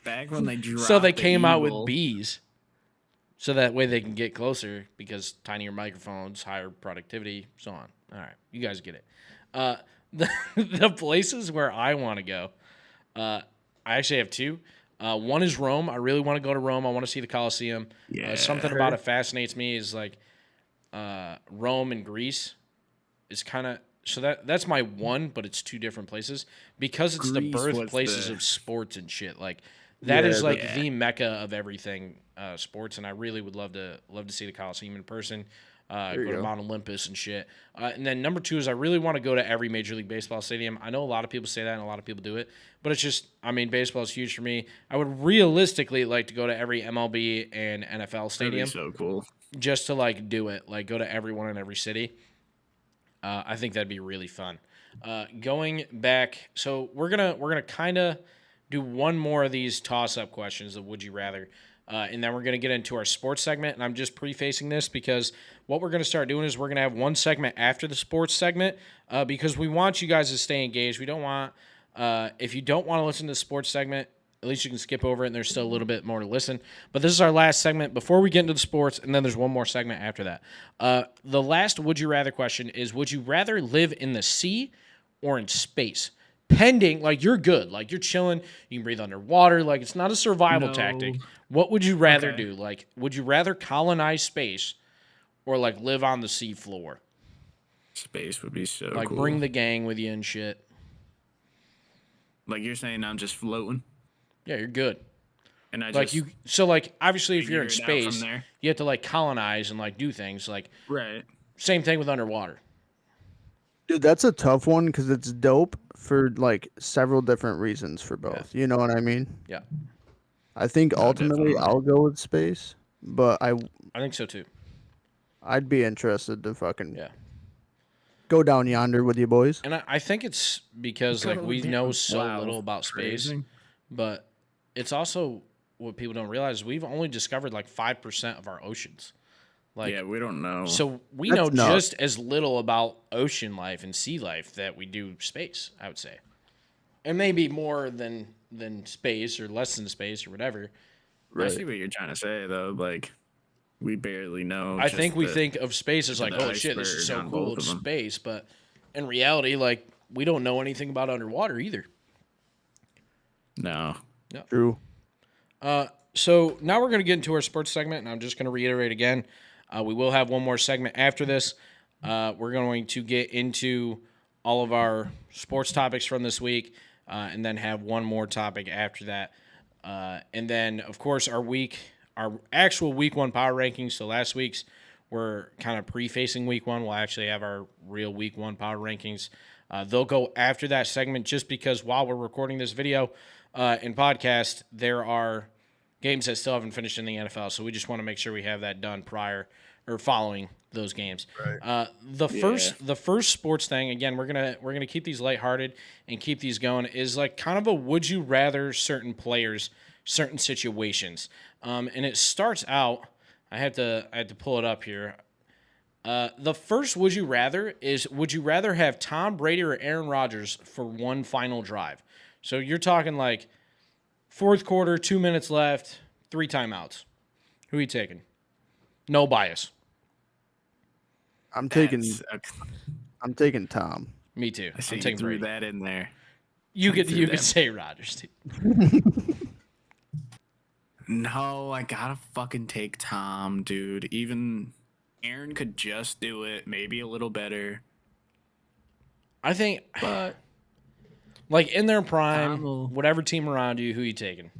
[SPEAKER 2] Back when they dropped
[SPEAKER 1] so they
[SPEAKER 2] the
[SPEAKER 1] came out with
[SPEAKER 2] eagle.
[SPEAKER 1] bees. So that way they can get closer because tinier microphones, higher productivity, so on. All right, you guys get it. The, the places where I want to go, I actually have two. One is Rome. I really want to go to Rome. I want to see the Colosseum.
[SPEAKER 2] Yeah.
[SPEAKER 1] Something about it fascinates me. Is like Rome and Greece is kind of so that's my one, but it's two different places because it's the
[SPEAKER 2] Greece was
[SPEAKER 1] birthplaces
[SPEAKER 2] the-
[SPEAKER 1] of sports and shit. Like that is
[SPEAKER 3] Yeah,
[SPEAKER 1] like
[SPEAKER 2] yeah.
[SPEAKER 1] the mecca of everything sports, and I really would love to see the Coliseum in person. Go
[SPEAKER 3] you
[SPEAKER 1] to
[SPEAKER 3] go.
[SPEAKER 1] Mount Olympus and shit. And then number two is I really want to go to every Major League Baseball stadium. I know a lot of people say that and a lot of people do it, but it's just, I mean, baseball is huge for me. I would realistically like to go to every MLB and NFL
[SPEAKER 2] That'd be
[SPEAKER 1] stadium
[SPEAKER 2] so cool.
[SPEAKER 1] just to like do it, like go to every one in every city. I think that'd be really fun. Going back, so we're gonna kind of do one more of these toss-up questions of would you rather, and then we're gonna get into our sports segment. And I'm just prefacing this because what we're gonna start doing is we're gonna have one segment after the sports segment because we want you guys to stay engaged. We don't want if you don't want to listen to the sports segment, at least you can skip over it and there's still a little bit more to listen. But this is our last segment before we get into the sports, and then there's one more segment after that. The last would you rather question is would you rather live in the sea or in space? Pending, like you're good, like you're chilling, you can breathe underwater, like it's not a survival
[SPEAKER 2] No.
[SPEAKER 1] tactic. What would you rather
[SPEAKER 2] Okay.
[SPEAKER 1] do? Like, would you rather colonize space or like live on the sea floor?
[SPEAKER 2] Space would be so
[SPEAKER 1] Like
[SPEAKER 2] cool.
[SPEAKER 1] bring the gang with you and shit.
[SPEAKER 2] Like you're saying I'm just floating
[SPEAKER 1] Yeah, you're good.
[SPEAKER 2] and I
[SPEAKER 1] Like
[SPEAKER 2] just
[SPEAKER 1] you, so like obviously if you're in
[SPEAKER 2] figure it out from
[SPEAKER 1] space,
[SPEAKER 2] there.
[SPEAKER 1] you have to like colonize and like do things. Like
[SPEAKER 2] Right.
[SPEAKER 1] same thing with underwater.
[SPEAKER 3] Dude, that's a tough one because it's dope for like several different reasons for both. You know what I mean?
[SPEAKER 1] Yeah,
[SPEAKER 3] I think
[SPEAKER 2] No,
[SPEAKER 3] ultimately
[SPEAKER 2] definitely.
[SPEAKER 3] I'll go with space, but
[SPEAKER 1] I think so too.
[SPEAKER 3] I'd be interested to fucking
[SPEAKER 1] Yeah,
[SPEAKER 3] go down yonder with you boys.
[SPEAKER 1] and I think it's because like we know so
[SPEAKER 2] Wow,
[SPEAKER 1] little about space,
[SPEAKER 2] crazy.
[SPEAKER 1] but it's also what people don't realize. We've only discovered like 5% of our oceans. Like,
[SPEAKER 2] Yeah, we don't know.
[SPEAKER 1] so we
[SPEAKER 3] That's
[SPEAKER 1] know
[SPEAKER 3] nuts.
[SPEAKER 1] just as little about ocean life and sea life that we do space. I would say, and maybe more than space or less than space or whatever.
[SPEAKER 2] I see what you're trying to say though. Like we barely know.
[SPEAKER 1] I
[SPEAKER 2] just
[SPEAKER 1] think we
[SPEAKER 2] the-
[SPEAKER 1] think of space as like,
[SPEAKER 2] the
[SPEAKER 1] oh shit, this is
[SPEAKER 2] iceberg
[SPEAKER 1] so
[SPEAKER 2] on
[SPEAKER 1] cool,
[SPEAKER 2] both
[SPEAKER 1] it's
[SPEAKER 2] of 'em.
[SPEAKER 1] space. But in reality, like we don't know anything about underwater either.
[SPEAKER 2] No.
[SPEAKER 3] True.
[SPEAKER 1] So now we're going to get into our sports segment, and I'm just going to reiterate again. We will have one more segment after this. We're going to get into all of our sports topics from this week, and then have one more topic after that. And then, of course, our actual week one power rankings. So last week's, we're kind of prefacing week one. We'll actually have our real week one power rankings. They'll go after that segment just because while we're recording this video and podcast, there are games that still haven't finished in the NFL. So we just want to make sure we have that done prior or following those games.
[SPEAKER 3] Right.
[SPEAKER 1] The first sports thing, again, we're gonna keep these lighthearted and keep these going, is like kind of a would you rather certain players, certain situations. And it starts out, I had to pull it up here. The first would you rather is, would you rather have Tom Brady or Aaron Rodgers for one final drive? So you're talking like fourth quarter, 2 minutes left, 3 timeouts. Who are you taking? No bias.
[SPEAKER 3] I'm
[SPEAKER 2] That's
[SPEAKER 3] taking Tom.
[SPEAKER 1] Me too.
[SPEAKER 2] I see
[SPEAKER 1] I'm
[SPEAKER 2] you
[SPEAKER 1] taking
[SPEAKER 2] threw
[SPEAKER 1] Brady.
[SPEAKER 2] that in there.
[SPEAKER 1] You could
[SPEAKER 2] threw that.
[SPEAKER 1] say Rodgers too.
[SPEAKER 2] No, I gotta fucking take Tom, dude. Even Aaron could just do it, maybe a little better.
[SPEAKER 1] I think,
[SPEAKER 2] But
[SPEAKER 1] like in their prime,
[SPEAKER 2] Tom will-
[SPEAKER 1] whatever team around you, who you taking?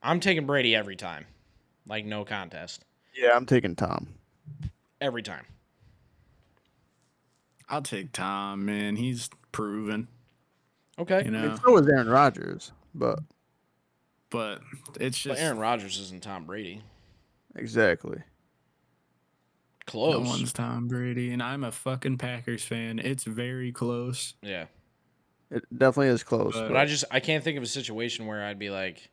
[SPEAKER 1] I'm taking Brady every time, like no contest,
[SPEAKER 3] Yeah, I'm taking Tom.
[SPEAKER 1] every time.
[SPEAKER 2] I'll take Tom, man. He's proven,
[SPEAKER 1] Okay,
[SPEAKER 2] you
[SPEAKER 3] I mean,
[SPEAKER 2] know.
[SPEAKER 3] so was Aaron Rodgers, but
[SPEAKER 2] But it's
[SPEAKER 1] but
[SPEAKER 2] just
[SPEAKER 1] Aaron Rodgers isn't Tom Brady.
[SPEAKER 3] exactly.
[SPEAKER 1] Close.
[SPEAKER 2] no one's Tom Brady, and I'm a fucking Packers fan. It's very close.
[SPEAKER 1] Yeah,
[SPEAKER 3] It definitely is close.
[SPEAKER 2] But-
[SPEAKER 1] but I can't think of a situation where I'd be like,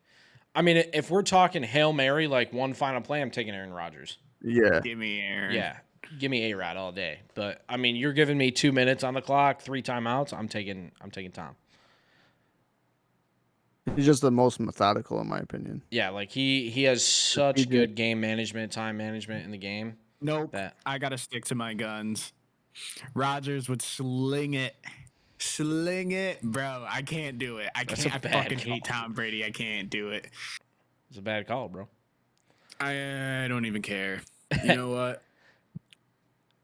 [SPEAKER 1] I mean, if we're talking Hail Mary, like one final play, I'm taking Aaron Rodgers.
[SPEAKER 3] Yeah.
[SPEAKER 2] Give me Aaron.
[SPEAKER 1] Yeah, give me A-Rod all day. But I mean, you're giving me 2 minutes on the clock, 3 timeouts. I'm taking Tom.
[SPEAKER 3] He's just the most methodical, in my opinion.
[SPEAKER 1] Yeah, like he has such
[SPEAKER 3] He did.
[SPEAKER 1] good game management, time management in the game.
[SPEAKER 2] Nope.
[SPEAKER 1] That
[SPEAKER 2] I gotta stick to my guns. Rodgers would sling it. Sling it, bro. I can't do it. I
[SPEAKER 1] That's
[SPEAKER 2] can't.
[SPEAKER 1] a
[SPEAKER 2] I
[SPEAKER 1] bad
[SPEAKER 2] fucking hate
[SPEAKER 1] call.
[SPEAKER 2] Tom Brady. I can't do it.
[SPEAKER 1] it's a bad call, bro.
[SPEAKER 2] I don't even care. You know what?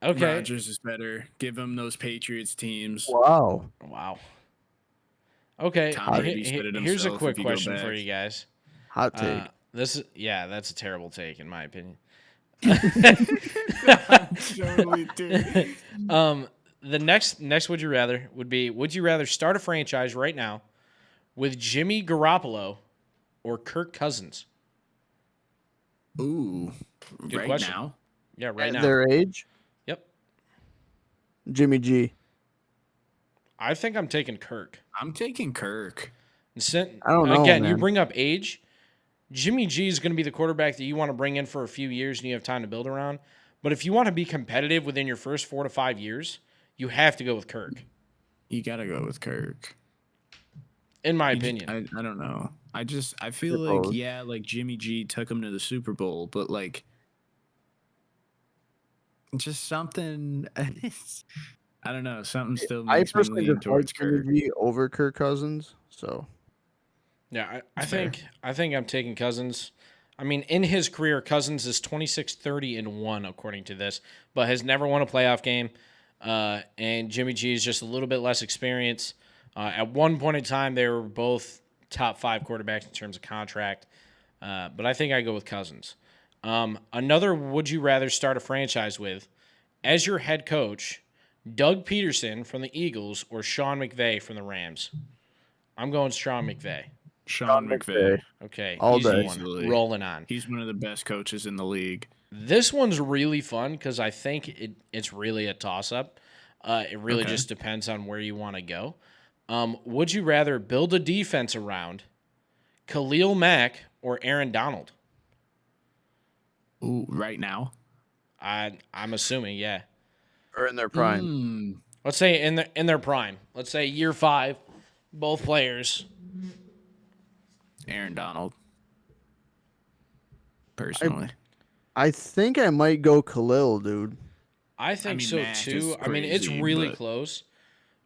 [SPEAKER 1] Okay.
[SPEAKER 2] Rodgers is better. Give him those Patriots teams.
[SPEAKER 3] Wow.
[SPEAKER 1] Wow. Okay.
[SPEAKER 2] Tom Brady said it
[SPEAKER 1] Here's a
[SPEAKER 2] himself,
[SPEAKER 1] quick
[SPEAKER 2] if you go
[SPEAKER 1] question for
[SPEAKER 2] back.
[SPEAKER 1] you guys.
[SPEAKER 3] Hot take.
[SPEAKER 1] That's a terrible take in my opinion.
[SPEAKER 2] Totally, dude.
[SPEAKER 1] The next would you rather would be, would you rather start a franchise right now with Jimmy Garoppolo or Kirk Cousins?
[SPEAKER 2] Ooh,
[SPEAKER 1] Good
[SPEAKER 2] right
[SPEAKER 1] question.
[SPEAKER 2] now.
[SPEAKER 1] Yeah, right
[SPEAKER 3] At
[SPEAKER 1] now.
[SPEAKER 3] their age,
[SPEAKER 1] Yep.
[SPEAKER 3] Jimmy G.
[SPEAKER 1] I think I'm taking Kirk.
[SPEAKER 2] I'm taking Kirk.
[SPEAKER 3] I don't know,
[SPEAKER 1] Again, you
[SPEAKER 3] man.
[SPEAKER 1] bring up age. Jimmy G is going to be the quarterback that you want to bring in for a few years and you have time to build around. But if you want to be competitive within your first 4 to 5 years, you have to go with Kirk,
[SPEAKER 2] You gotta go with Kirk.
[SPEAKER 1] in my
[SPEAKER 2] You j-
[SPEAKER 1] opinion.
[SPEAKER 2] I don't know. I feel
[SPEAKER 3] Suppose.
[SPEAKER 2] like, yeah, like Jimmy G took him to the Super Bowl, but like just something. I don't know. Something still
[SPEAKER 3] I
[SPEAKER 2] makes me
[SPEAKER 3] personally
[SPEAKER 2] lean
[SPEAKER 3] just like
[SPEAKER 2] towards
[SPEAKER 3] Jimmy
[SPEAKER 2] Kirk.
[SPEAKER 3] G over Kirk Cousins. So
[SPEAKER 1] Yeah, I
[SPEAKER 2] That's fair.
[SPEAKER 1] think I'm taking Cousins. I mean, in his career, Cousins is 26-30-1 according to this, but has never won a playoff game. And Jimmy G is just a little bit less experienced. At one point in time, they were both top 5 quarterbacks in terms of contract. But I think I go with Cousins. Another would you rather start a franchise with as your head coach, Doug Peterson from the Eagles or Sean McVay from the Rams? I'm going Sean McVay.
[SPEAKER 2] Sean McVay.
[SPEAKER 1] Okay,
[SPEAKER 3] All
[SPEAKER 1] easy
[SPEAKER 3] day.
[SPEAKER 1] one.
[SPEAKER 2] Easily.
[SPEAKER 1] Rolling on.
[SPEAKER 2] He's one of the best coaches in the league.
[SPEAKER 1] This one's really fun because I think it's really a toss-up. It really
[SPEAKER 2] Okay.
[SPEAKER 1] just depends on where you want to go. Would you rather build a defense around Khalil Mack or Aaron Donald?
[SPEAKER 2] Ooh, right now.
[SPEAKER 1] I'm assuming, yeah.
[SPEAKER 3] or in their prime.
[SPEAKER 2] Mm,
[SPEAKER 1] Let's say in their prime. Let's say year 5, both players.
[SPEAKER 2] Aaron Donald. Personally.
[SPEAKER 3] I think I might go Khalil, dude.
[SPEAKER 1] I think
[SPEAKER 2] mean,
[SPEAKER 1] so
[SPEAKER 2] Mack
[SPEAKER 1] too.
[SPEAKER 2] is
[SPEAKER 1] I mean, it's
[SPEAKER 2] crazy,
[SPEAKER 1] really
[SPEAKER 2] but-
[SPEAKER 1] close.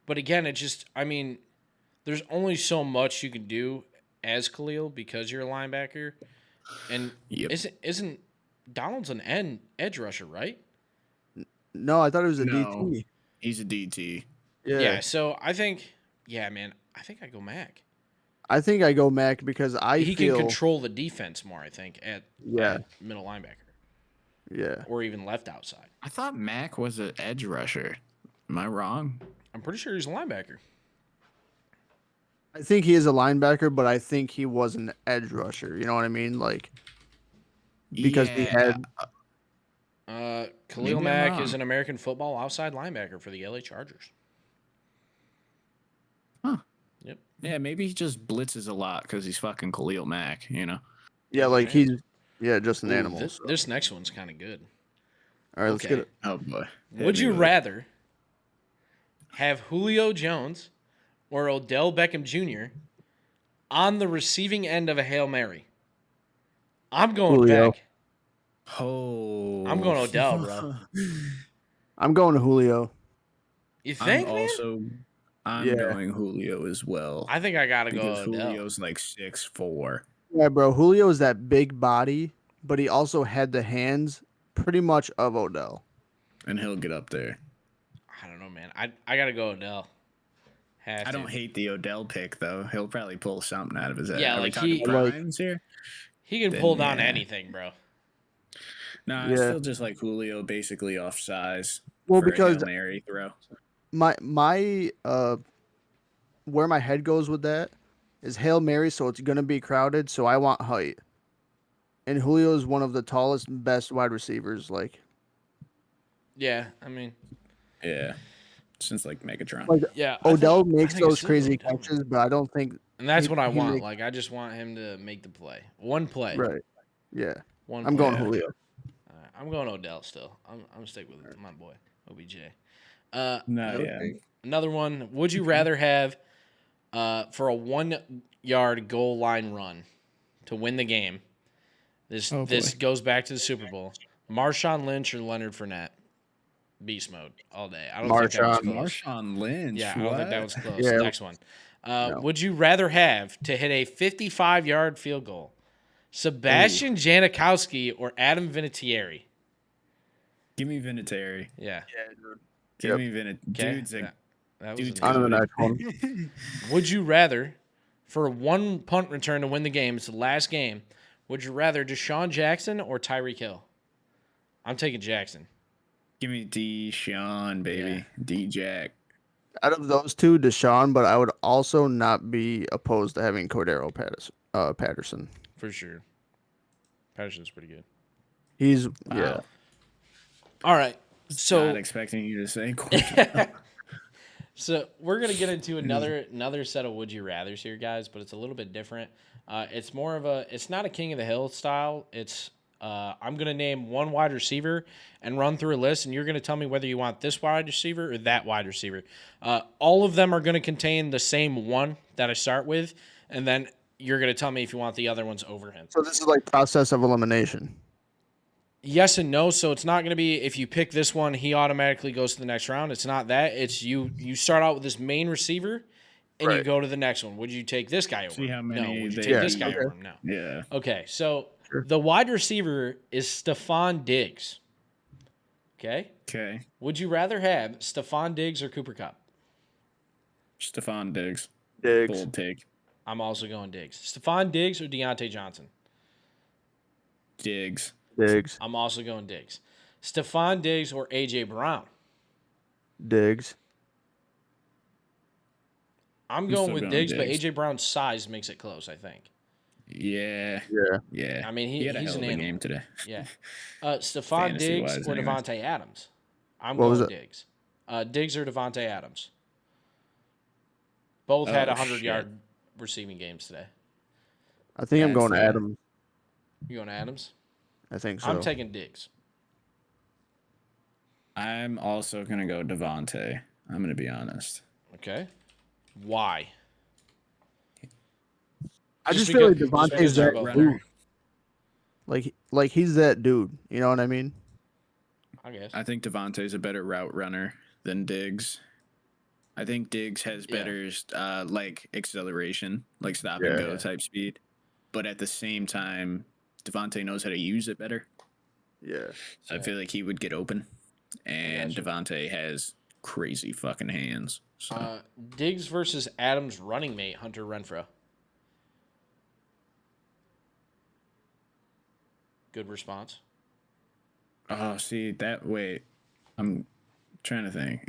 [SPEAKER 1] But again, there's only so much you can do as Khalil because you're a linebacker. And
[SPEAKER 2] Yep.
[SPEAKER 1] isn't Donald's an edge rusher, right?
[SPEAKER 3] No, I thought it was a
[SPEAKER 2] No.
[SPEAKER 3] DT.
[SPEAKER 2] He's a DT.
[SPEAKER 1] Yeah, so I think I think I go Mac.
[SPEAKER 3] I think I go Mac because I
[SPEAKER 1] He
[SPEAKER 3] feel
[SPEAKER 1] can control the defense more, I think, at middle linebacker
[SPEAKER 3] yeah.
[SPEAKER 1] or even left outside.
[SPEAKER 2] I thought Mac was an edge rusher. Am I wrong?
[SPEAKER 1] I'm pretty sure he's a linebacker.
[SPEAKER 3] I think he is a linebacker, but I think he was an edge rusher. You know what I mean? Like because he
[SPEAKER 2] Yeah.
[SPEAKER 3] had
[SPEAKER 1] Khalil
[SPEAKER 2] Maybe I'm
[SPEAKER 1] Mack is
[SPEAKER 2] wrong.
[SPEAKER 1] an American football outside linebacker for the LA Chargers.
[SPEAKER 2] Huh.
[SPEAKER 1] Yep.
[SPEAKER 2] Yeah, maybe he just blitzes a lot because he's fucking Khalil Mack, you know?
[SPEAKER 3] Yeah,
[SPEAKER 1] Take a
[SPEAKER 3] like
[SPEAKER 1] chance.
[SPEAKER 3] just an
[SPEAKER 1] Ooh,
[SPEAKER 3] animal.
[SPEAKER 1] this next one's kind of good.
[SPEAKER 3] All right, let's get
[SPEAKER 1] Okay.
[SPEAKER 3] it.
[SPEAKER 2] Oh, boy.
[SPEAKER 1] Would you rather have Julio Jones or Odell Beckham Jr. on the receiving end of a Hail Mary? I'm going
[SPEAKER 3] Julio.
[SPEAKER 1] Beck.
[SPEAKER 2] Oh.
[SPEAKER 1] I'm going Odell, bro.
[SPEAKER 3] I'm going to Julio.
[SPEAKER 1] You
[SPEAKER 2] I'm
[SPEAKER 1] think, man?
[SPEAKER 2] also I'm
[SPEAKER 3] Yeah.
[SPEAKER 2] going Julio as well.
[SPEAKER 1] I think I gotta go
[SPEAKER 2] because
[SPEAKER 1] Odell.
[SPEAKER 2] Julio's like 6'4".
[SPEAKER 3] Yeah, bro. Julio is that big body, but he also had the hands pretty much of Odell.
[SPEAKER 2] And he'll get up there.
[SPEAKER 1] I don't know, man. I gotta go Odell. Have
[SPEAKER 2] I
[SPEAKER 1] to.
[SPEAKER 2] don't hate the Odell pick though. He'll probably pull something out of his ass.
[SPEAKER 1] Yeah,
[SPEAKER 2] Are we
[SPEAKER 1] like
[SPEAKER 2] talking
[SPEAKER 1] he-
[SPEAKER 2] primes here?
[SPEAKER 1] He can
[SPEAKER 2] Then,
[SPEAKER 1] pull down
[SPEAKER 2] yeah.
[SPEAKER 1] anything, bro.
[SPEAKER 2] No, I
[SPEAKER 3] Yeah.
[SPEAKER 2] still just like Julio basically off size
[SPEAKER 3] Well,
[SPEAKER 2] for a
[SPEAKER 3] because
[SPEAKER 2] Hail Mary throw.
[SPEAKER 3] my where my head goes with that is Hail Mary, so it's gonna be crowded. So I want height, and Julio is one of the tallest, best wide receivers. Like
[SPEAKER 1] Yeah, I mean,
[SPEAKER 2] Yeah. Since like Megatron.
[SPEAKER 1] yeah.
[SPEAKER 3] Odell
[SPEAKER 1] I
[SPEAKER 3] makes
[SPEAKER 1] think it's
[SPEAKER 3] those
[SPEAKER 1] still
[SPEAKER 3] crazy
[SPEAKER 1] Odell, man.
[SPEAKER 3] catches, but I don't think
[SPEAKER 1] And that's
[SPEAKER 3] he-
[SPEAKER 1] what I
[SPEAKER 3] he
[SPEAKER 1] want.
[SPEAKER 3] make-
[SPEAKER 1] Like, I just want him to make the play. One play.
[SPEAKER 3] right. Yeah,
[SPEAKER 1] One
[SPEAKER 3] I'm
[SPEAKER 1] play.
[SPEAKER 3] going
[SPEAKER 2] Yeah.
[SPEAKER 3] Julio.
[SPEAKER 1] I'm going Odell still. I'm gonna stick with my boy OBJ.
[SPEAKER 2] No, yeah.
[SPEAKER 1] Another one. Would you rather have for a 1-yard goal line run to win the game? This
[SPEAKER 2] Oh,
[SPEAKER 1] this
[SPEAKER 2] boy.
[SPEAKER 1] goes back to the Super Bowl. Marshawn Lynch or Leonard Fournette? Beast mode all day. I don't think that was
[SPEAKER 3] Marshawn.
[SPEAKER 1] close.
[SPEAKER 2] Marshawn Lynch.
[SPEAKER 1] Yeah, I don't think that was close.
[SPEAKER 3] Yeah.
[SPEAKER 1] Next one.
[SPEAKER 3] No.
[SPEAKER 1] Would you rather have to hit a 55-yard field goal, Sebastian Janikowski or Adam Vinatieri?
[SPEAKER 2] Give me Vinatieri.
[SPEAKER 1] Yeah.
[SPEAKER 2] Give
[SPEAKER 3] Yep.
[SPEAKER 2] me Vinatieri.
[SPEAKER 1] Okay.
[SPEAKER 2] Dude's a
[SPEAKER 1] That was
[SPEAKER 2] dude's
[SPEAKER 1] an
[SPEAKER 3] On to
[SPEAKER 1] easy
[SPEAKER 3] the
[SPEAKER 1] one.
[SPEAKER 3] next one.
[SPEAKER 1] Would you rather, for one punt return to win the game, it's the last game, would you rather Deshaun Jackson or Tyreek Hill? I'm taking Jackson.
[SPEAKER 2] Give me Deshaun, baby. D-Jack.
[SPEAKER 3] Out of those two, Deshaun, but I would also not be opposed to having Cordero Patterson.
[SPEAKER 1] For sure. Patterson's pretty good.
[SPEAKER 3] He's
[SPEAKER 2] Wow.
[SPEAKER 3] yeah.
[SPEAKER 1] All right.
[SPEAKER 2] Not
[SPEAKER 1] So
[SPEAKER 2] expecting you to say
[SPEAKER 1] so we're gonna get into another set of would you rather's here, guys, but it's a little bit different. It's more of it's not a King of the Hill style. It's I'm gonna name one wide receiver and run through a list, and you're gonna tell me whether you want this wide receiver or that wide receiver. All of them are gonna contain the same one that I start with, and then you're gonna tell me if you want the other ones over him.
[SPEAKER 3] So this is like process of elimination.
[SPEAKER 1] Yes and no. So it's not going to be if you pick this one, he automatically goes to the next round. It's not that. It's you start out with this main receiver, and you
[SPEAKER 3] Right.
[SPEAKER 1] go to the next one. Would you take this guy over?
[SPEAKER 2] See how
[SPEAKER 1] him?
[SPEAKER 2] many
[SPEAKER 1] No. Would you
[SPEAKER 2] they-
[SPEAKER 1] take this
[SPEAKER 3] Yeah,
[SPEAKER 1] guy
[SPEAKER 3] okay.
[SPEAKER 1] over him? No.
[SPEAKER 2] Yeah.
[SPEAKER 1] Okay. So
[SPEAKER 3] Sure.
[SPEAKER 1] the wide receiver is Stephon Diggs. Okay.
[SPEAKER 2] Okay.
[SPEAKER 1] Would you rather have Stephon Diggs or Cooper Kupp?
[SPEAKER 2] Stephon Diggs.
[SPEAKER 3] Diggs.
[SPEAKER 2] Bold take.
[SPEAKER 1] I'm also going Diggs. Stephon Diggs or Deontay Johnson?
[SPEAKER 2] Diggs.
[SPEAKER 3] Diggs.
[SPEAKER 1] I'm also going Diggs. Stephon Diggs or AJ Brown?
[SPEAKER 3] Diggs.
[SPEAKER 1] I'm
[SPEAKER 2] still
[SPEAKER 1] going with
[SPEAKER 2] going
[SPEAKER 1] Diggs, but
[SPEAKER 2] Diggs.
[SPEAKER 1] AJ Brown's size makes it close, I think.
[SPEAKER 2] Yeah.
[SPEAKER 3] Yeah.
[SPEAKER 2] Yeah.
[SPEAKER 1] I mean,
[SPEAKER 2] he had a
[SPEAKER 1] he's
[SPEAKER 2] hell
[SPEAKER 1] an
[SPEAKER 2] of a
[SPEAKER 1] animal.
[SPEAKER 2] game today.
[SPEAKER 1] Yeah. Stephon Diggs
[SPEAKER 2] Fantasy-wise,
[SPEAKER 1] or
[SPEAKER 2] anyways.
[SPEAKER 1] Devontae Adams? I'm
[SPEAKER 3] What was
[SPEAKER 1] going
[SPEAKER 3] it?
[SPEAKER 1] Diggs. Diggs or Devontae Adams? Both had
[SPEAKER 2] Oh,
[SPEAKER 1] 100-yard receiving games today.
[SPEAKER 3] I think I'm
[SPEAKER 2] That's
[SPEAKER 3] going
[SPEAKER 2] the-
[SPEAKER 3] Adams.
[SPEAKER 1] You going Adams?
[SPEAKER 3] I think so.
[SPEAKER 1] I'm taking Diggs.
[SPEAKER 2] I'm also gonna go Devontae. I'm gonna be honest.
[SPEAKER 1] Okay. Why?
[SPEAKER 3] I just
[SPEAKER 1] because-
[SPEAKER 3] feel like
[SPEAKER 1] just because
[SPEAKER 3] Devontae's
[SPEAKER 1] they're
[SPEAKER 3] that
[SPEAKER 1] both
[SPEAKER 3] dude. Like he's that dude. You know what I mean?
[SPEAKER 1] I guess.
[SPEAKER 2] I think Devontae's a better route runner than Diggs. I think Diggs has
[SPEAKER 1] Yeah.
[SPEAKER 2] better like acceleration, like stop and go
[SPEAKER 1] Yeah.
[SPEAKER 2] type speed. But at the same time, Devontae knows how to use it better.
[SPEAKER 3] Yeah.
[SPEAKER 2] So I feel like he would get open. And
[SPEAKER 1] gotcha.
[SPEAKER 2] Devontae has crazy fucking hands. So
[SPEAKER 1] Diggs versus Adams' running mate, Hunter Renfrow. Good response.
[SPEAKER 2] oh, see that wait. I'm trying to think.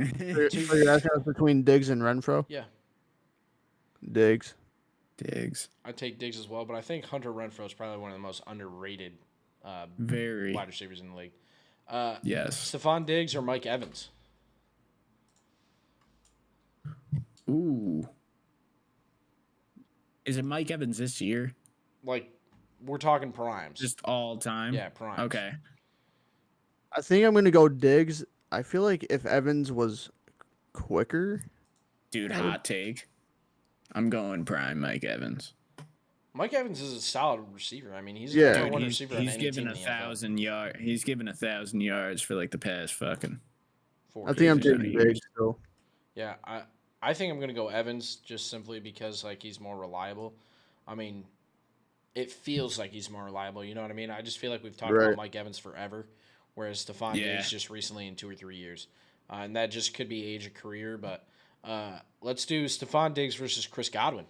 [SPEAKER 3] So you're asking us between Diggs and Renfro?
[SPEAKER 1] Yeah.
[SPEAKER 3] Diggs.
[SPEAKER 2] Diggs.
[SPEAKER 1] I take Diggs as well, but I think Hunter Renfrow is probably one of the most underrated
[SPEAKER 2] Very.
[SPEAKER 1] wide receivers in the league.
[SPEAKER 2] Yes.
[SPEAKER 1] Stephon Diggs or Mike Evans?
[SPEAKER 2] Ooh. Is it Mike Evans this year?
[SPEAKER 1] Like, we're talking primes.
[SPEAKER 2] Just all time?
[SPEAKER 1] Yeah, primes.
[SPEAKER 2] Okay.
[SPEAKER 3] I think I'm gonna go Diggs. I feel like if Evans was quicker,
[SPEAKER 2] Dude,
[SPEAKER 3] I would-
[SPEAKER 2] hot take. I'm going prime Mike Evans.
[SPEAKER 1] Mike Evans is a solid receiver. I mean, he's a
[SPEAKER 3] Yeah.
[SPEAKER 1] number
[SPEAKER 2] Dude,
[SPEAKER 1] one
[SPEAKER 2] he's
[SPEAKER 1] receiver on
[SPEAKER 2] he's
[SPEAKER 1] any
[SPEAKER 2] given
[SPEAKER 1] team in the NFL.
[SPEAKER 2] 1,000 yards. He's given 1,000 yards for like the past fucking.
[SPEAKER 1] 4
[SPEAKER 3] I think I'm
[SPEAKER 1] years.
[SPEAKER 3] taking
[SPEAKER 2] years.
[SPEAKER 3] Diggs. So
[SPEAKER 1] Yeah, I think I'm gonna go Evans just simply because like he's more reliable. I mean, it feels like he's more reliable. You know what I mean? I just feel like we've talked about
[SPEAKER 3] right.
[SPEAKER 1] Mike Evans forever, whereas Stephon
[SPEAKER 2] Yeah.
[SPEAKER 1] Diggs just recently in 2 or 3 years, and that just could be age of career. But let's do Stephon Diggs versus Chris Godwin.